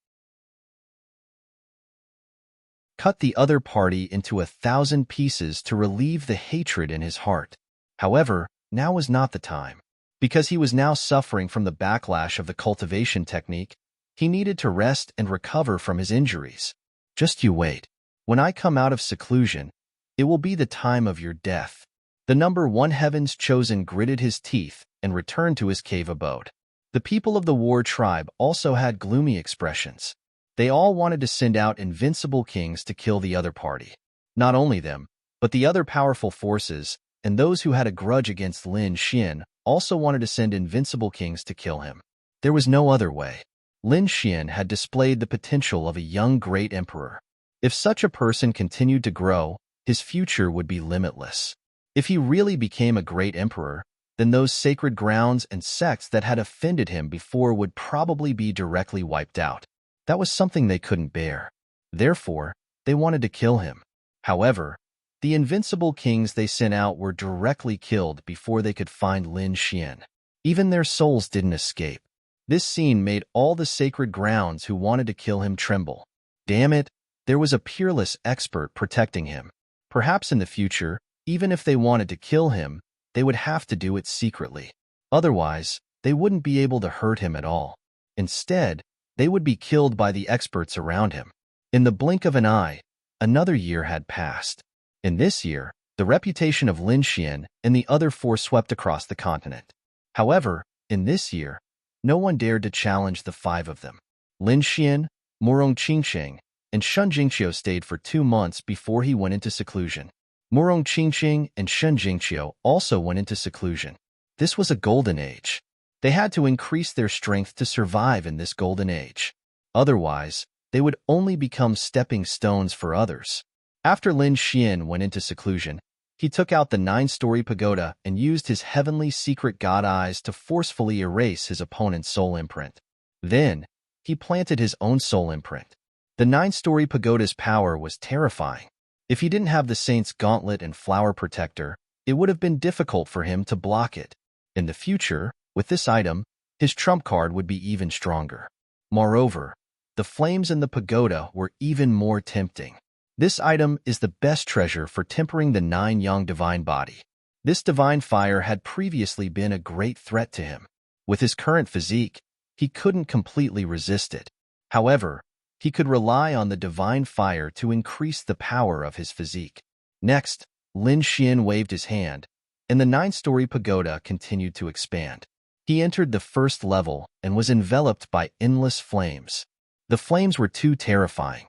Speaker 1: Cut the other party into 1,000 pieces to relieve the hatred in his heart. However, now was not the time. Because he was now suffering from the backlash of the cultivation technique, he needed to rest and recover from his injuries. Just you wait. When I come out of seclusion, it will be the time of your death. The number one heaven's chosen gritted his teeth and returned to his cave abode. The people of the war tribe also had gloomy expressions. They all wanted to send out invincible kings to kill the other party. Not only them, But the other powerful forces, and those who had a grudge against Lin Xian, also wanted to send invincible kings to kill him. There was no other way. Lin Xian had displayed the potential of a young great emperor. If such a person continued to grow, his future would be limitless. If he really became a great emperor, then those sacred grounds and sects that had offended him before would probably be directly wiped out. That was something they couldn't bear. Therefore, they wanted to kill him. However, the invincible kings they sent out were directly killed before they could find Lin Xian. Even their souls didn't escape. This scene made all the sacred grounds who wanted to kill him tremble. Damn it, there was a peerless expert protecting him. Perhaps in the future, even if they wanted to kill him, they would have to do it secretly. Otherwise, they wouldn't be able to hurt him at all. Instead, they would be killed by the experts around him. In the blink of an eye, another year had passed. In this year, the reputation of Lin Xian and the other four swept across the continent. However, in this year, no one dared to challenge the five of them. Lin Xian, Murong Qingqing, and Shun Jingqiu stayed for 2 months before he went into seclusion. Murong Qingqing and Shun Jingqiu also went into seclusion. This was a golden age. They had to increase their strength to survive in this golden age. Otherwise, they would only become stepping stones for others. After Lin Xian went into seclusion, he took out the 9-story pagoda and used his heavenly secret god eyes to forcefully erase his opponent's soul imprint. Then, he planted his own soul imprint. The 9-story pagoda's power was terrifying. If he didn't have the saint's gauntlet and flower protector, it would have been difficult for him to block it. In the future, with this item, his trump card would be even stronger. Moreover, the flames in the pagoda were even more tempting. This item is the best treasure for tempering the 9-yang divine body. This divine fire had previously been a great threat to him. With his current physique, he couldn't completely resist it. However, he could rely on the divine fire to increase the power of his physique. Next, Lin Xian waved his hand, and the 9-story pagoda continued to expand. He entered the first level and was enveloped by endless flames. The flames were too terrifying.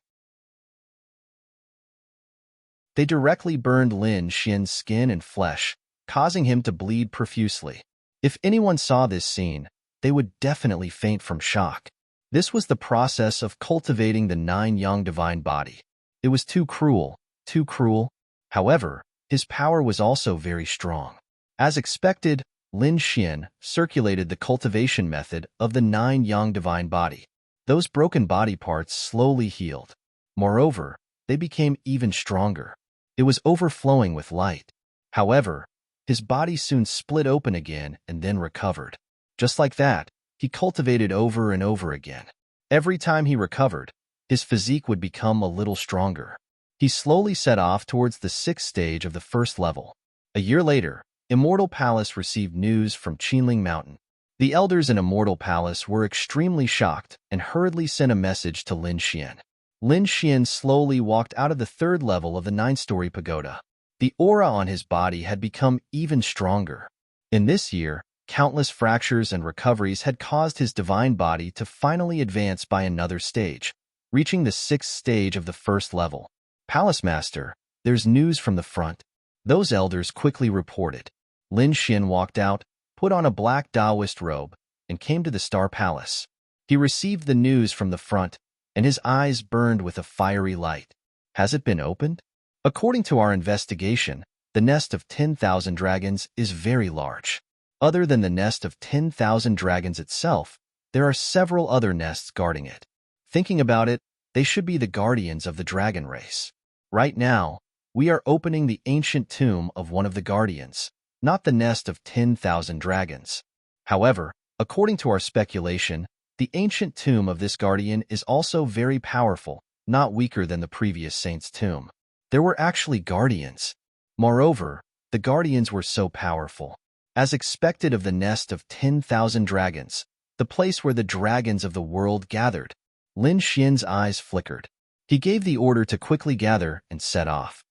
Speaker 1: They directly burned Lin Xian's skin and flesh, causing him to bleed profusely. If anyone saw this scene, they would definitely faint from shock. This was the process of cultivating the 9-yang divine body. It was too cruel, too cruel. However, his power was also very strong. As expected, Lin Xian circulated the cultivation method of the 9-yang divine body. Those broken body parts slowly healed. Moreover, they became even stronger. It was overflowing with light. However, his body soon split open again and then recovered. Just like that, he cultivated over and over again. Every time he recovered, his physique would become a little stronger. He slowly set off towards the 6th stage of the first level. A year later, Immortal Palace received news from Qinling Mountain. The elders in Immortal Palace were extremely shocked and hurriedly sent a message to Lin Xian. Lin Xian slowly walked out of the 3rd level of the 9-story pagoda. The aura on his body had become even stronger. In this year, countless fractures and recoveries had caused his divine body to finally advance by another stage, reaching the 6th stage of the 1st level. Palace Master, there's news from the front. Those elders quickly reported. Lin Xian walked out, put on a black Taoist robe, and came to the Star Palace. He received the news from the front, and his eyes burned with a fiery light. Has it been opened? According to our investigation, the nest of 10,000 dragons is very large. Other than the nest of 10,000 dragons itself, there are several other nests guarding it. Thinking about it, they should be the guardians of the dragon race. Right now, we are opening the ancient tomb of one of the guardians, not the nest of 10,000 dragons. However, according to our speculation, the ancient tomb of this guardian is also very powerful, not weaker than the previous saint's tomb. There were actually guardians. Moreover, the guardians were so powerful. As expected of the nest of 10,000 dragons, the place where the dragons of the world gathered, Lin Xian's eyes flickered. He gave the order to quickly gather and set off.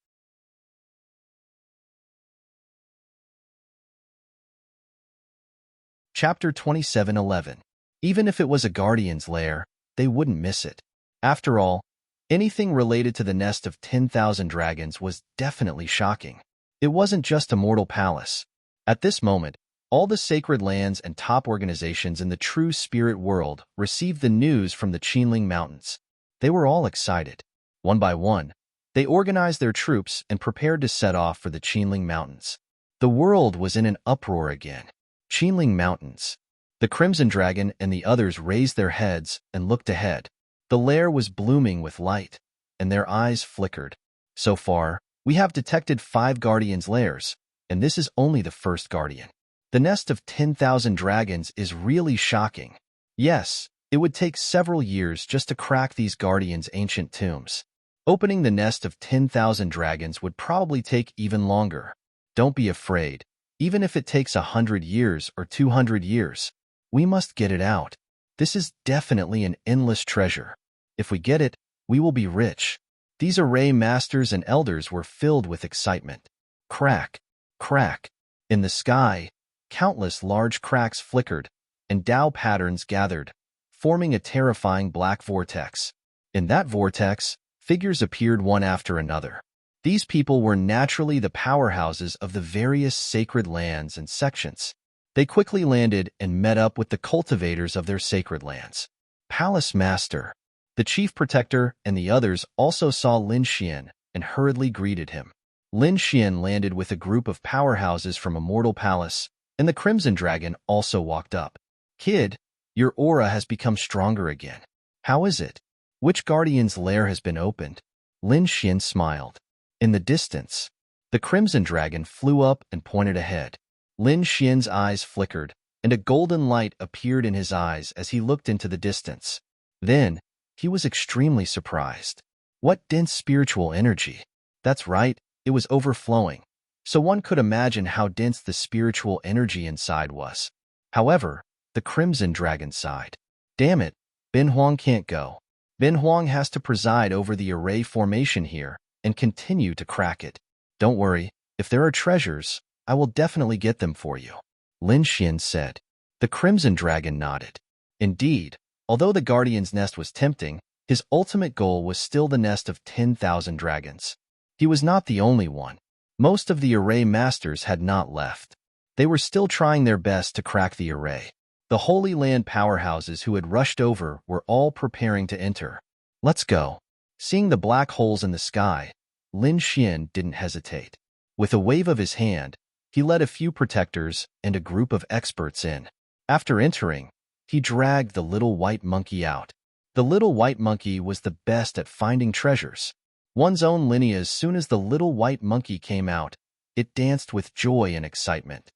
Speaker 1: Chapter 27:11. Even if it was a guardian's lair, they wouldn't miss it. After all, Anything related to the nest of 10,000 dragons was definitely shocking. It wasn't just a mortal palace. At this moment, all the sacred lands and top organizations in the true spirit world received the news from the Qinling Mountains. They were all excited. One by one, they organized their troops and prepared to set off for the Qinling Mountains. The world was in an uproar again. Qinling Mountains. The Crimson Dragon and the others raised their heads and looked ahead. The lair was blooming with light, and their eyes flickered. So far, we have detected 5 Guardians' lairs, and this is only the first Guardian. The nest of 10,000 dragons is really shocking. Yes, it would take several years just to crack these Guardians' ancient tombs. Opening the nest of 10,000 dragons would probably take even longer. Don't be afraid, even if it takes 100 years or 200 years. We must get it out. This is definitely an endless treasure. If we get it, we will be rich. These array masters and elders were filled with excitement. Crack, crack. In the sky, countless large cracks flickered, and Tao patterns gathered, forming a terrifying black vortex. In that vortex, figures appeared one after another. These people were naturally the powerhouses of the various sacred lands and sections. They quickly landed and met up with the cultivators of their sacred lands. Palace Master, the Chief Protector, and the others also saw Lin Xian and hurriedly greeted him. Lin Xian landed with a group of powerhouses from Immortal Palace, and the Crimson Dragon also walked up. Kid, your aura has become stronger again. How is it? Which Guardian's lair has been opened? Lin Xian smiled. In the distance, the Crimson Dragon flew up and pointed ahead. Lin Xian's eyes flickered, and a golden light appeared in his eyes as he looked into the distance. Then, he was extremely surprised. What dense spiritual energy! That's right, it was overflowing, so one could imagine how dense the spiritual energy inside was. However, the Crimson Dragon sighed. Damn it, Ben Huang can't go. Ben Huang has to preside over the array formation here and continue to crack it. Don't worry, if there are treasures, I will definitely get them for you, Lin Xian said. The Crimson Dragon nodded. Indeed, although the Guardian's nest was tempting, his ultimate goal was still the nest of 10,000 dragons. He was not the only one. Most of the array masters had not left. They were still trying their best to crack the array. The Holy Land powerhouses who had rushed over were all preparing to enter. Let's go. Seeing the black holes in the sky, Lin Xian didn't hesitate. With a wave of his hand, he led a few protectors and a group of experts in. After entering, he dragged the little white monkey out. The little white monkey was the best at finding treasures. One's own lineage. As soon as the little white monkey came out, it danced with joy and excitement.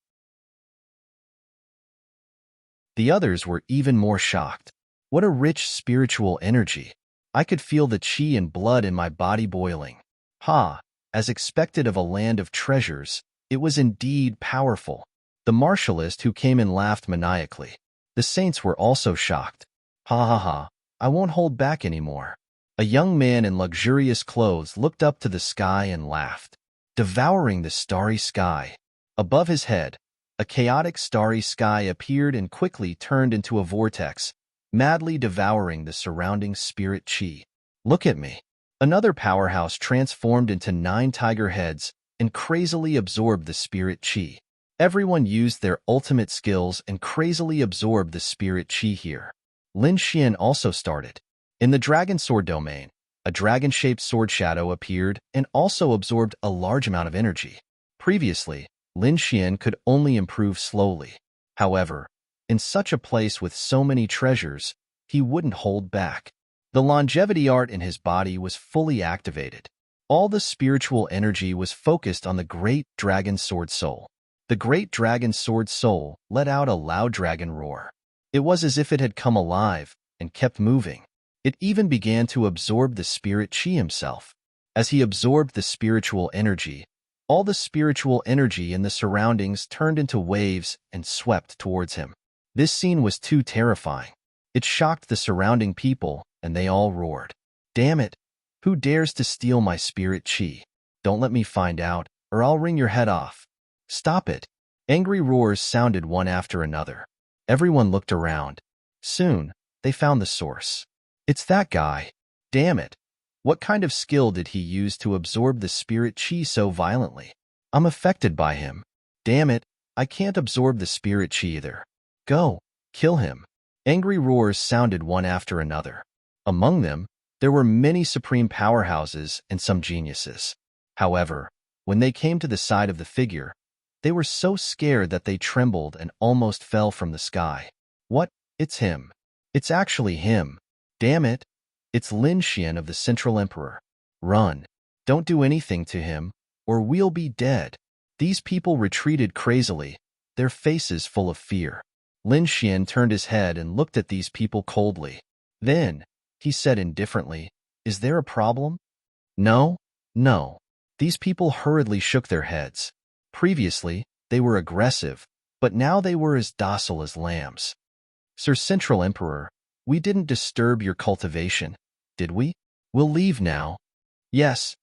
Speaker 1: The others were even more shocked. What a rich spiritual energy. I could feel the qi and blood in my body boiling. Ha! As expected of a land of treasures, it was indeed powerful. The martialist who came in laughed maniacally. The saints were also shocked. Ha ha ha, I won't hold back anymore. A young man in luxurious clothes looked up to the sky and laughed, devouring the starry sky. Above his head, a chaotic starry sky appeared and quickly turned into a vortex, madly devouring the surrounding spirit qi. Look at me. Another powerhouse transformed into 9 tiger heads and crazily absorbed the spirit qi. Everyone used their ultimate skills and crazily absorbed the spirit qi here. Lin Xian also started. In the dragon sword domain, a dragon-shaped sword shadow appeared and also absorbed a large amount of energy. Previously, Lin Xian could only improve slowly. However, in such a place with so many treasures, he wouldn't hold back. The longevity art in his body was fully activated. All the spiritual energy was focused on the great dragon sword soul. The great dragon sword soul let out a loud dragon roar. It was as if it had come alive and kept moving. It even began to absorb the spirit qi himself. As he absorbed the spiritual energy, all the spiritual energy in the surroundings turned into waves and swept towards him. This scene was too terrifying. It shocked the surrounding people, and they all roared. Damn it! Who dares to steal my spirit qi? Don't let me find out, or I'll wring your head off. Stop it! Angry roars sounded one after another. Everyone looked around. Soon, they found the source. It's that guy. Damn it! What kind of skill did he use to absorb the spirit chi so violently? I'm affected by him. Damn it, I can't absorb the spirit chi either. Go, kill him. Angry roars sounded one after another. Among them, there were many supreme powerhouses and some geniuses. However, when they came to the side of the figure, they were so scared that they trembled and almost fell from the sky. What? It's him. It's actually him. Damn it. It's Lin Xian of the Central Emperor. Run. Don't do anything to him, or we'll be dead. These people retreated crazily, their faces full of fear. Lin Xian turned his head and looked at these people coldly. Then, he said indifferently, "Is there a problem?" No, no. These people hurriedly shook their heads. Previously, they were aggressive, but now they were as docile as lambs. Sir Central Emperor, we didn't disturb your cultivation, did we? We'll leave now. Yes,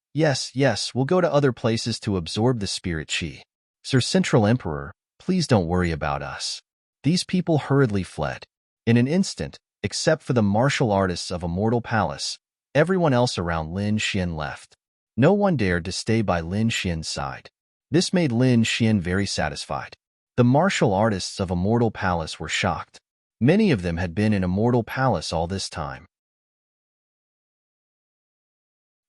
Speaker 1: we'll go to other places to absorb the spirit chi. Sir Central Emperor, please don't worry about us. These people hurriedly fled. In an instant, except for the martial artists of Immortal Palace, everyone else around Lin Xian left. No one dared to stay by Lin Xian's side. This made Lin Xian very satisfied. The martial artists of Immortal Palace were shocked. Many of them had been in Immortal Palace all this time.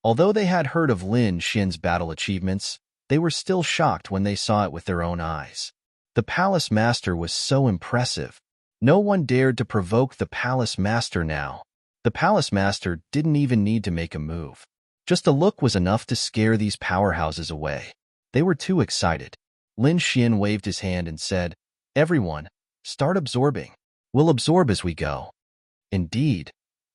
Speaker 1: Although they had heard of Lin Xian's battle achievements, they were still shocked when they saw it with their own eyes. The Palace Master was so impressive. No one dared to provoke the Palace Master now. The Palace Master didn't even need to make a move. Just a look was enough to scare these powerhouses away. They were too excited. Lin Xian waved his hand and said, "Everyone, start absorbing. We'll absorb as we go." Indeed,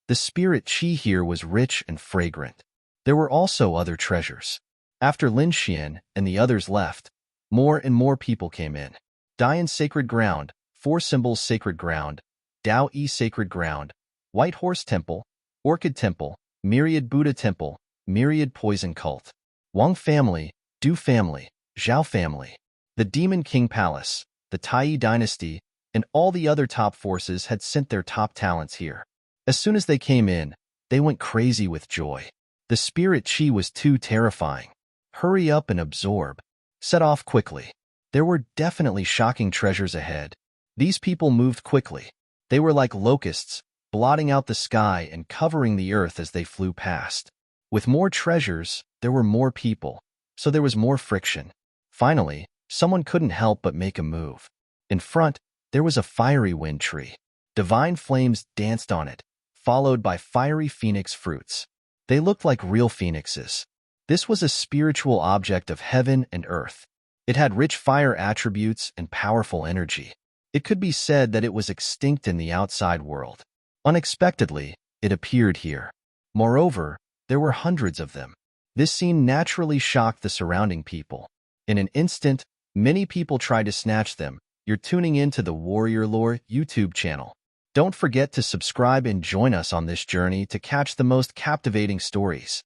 Speaker 1: the spirit chi here was rich and fragrant. There were also other treasures. After Lin Xian and the others left, more and more people came in. Dian Sacred Ground, Four Symbols Sacred Ground, Dao Yi Sacred Ground, White Horse Temple, Orchid Temple, Myriad Buddha Temple, Myriad Poison Cult, Wang Family, Du Family, Zhao Family, the Demon King Palace, the Tai Dynasty, and all the other top forces had sent their top talents here. As soon as they came in, they went crazy with joy. The spirit chi was too terrifying. Hurry up and absorb. Set off quickly. There were definitely shocking treasures ahead. These people moved quickly. They were like locusts, blotting out the sky and covering the earth as they flew past. With more treasures, there were more people, so there was more friction. Finally, someone couldn't help but make a move. In front, there was a fiery wind tree. Divine flames danced on it, followed by fiery phoenix fruits. They looked like real phoenixes. This was a spiritual object of heaven and earth. It had rich fire attributes and powerful energy. It could be said that it was extinct in the outside world. Unexpectedly, it appeared here. Moreover, there were hundreds of them. This scene naturally shocked the surrounding people. In an instant, many people tried to snatch them. You're tuning into the Warrior Lore YouTube channel. Don't forget to subscribe and join us on this journey to catch the most captivating stories.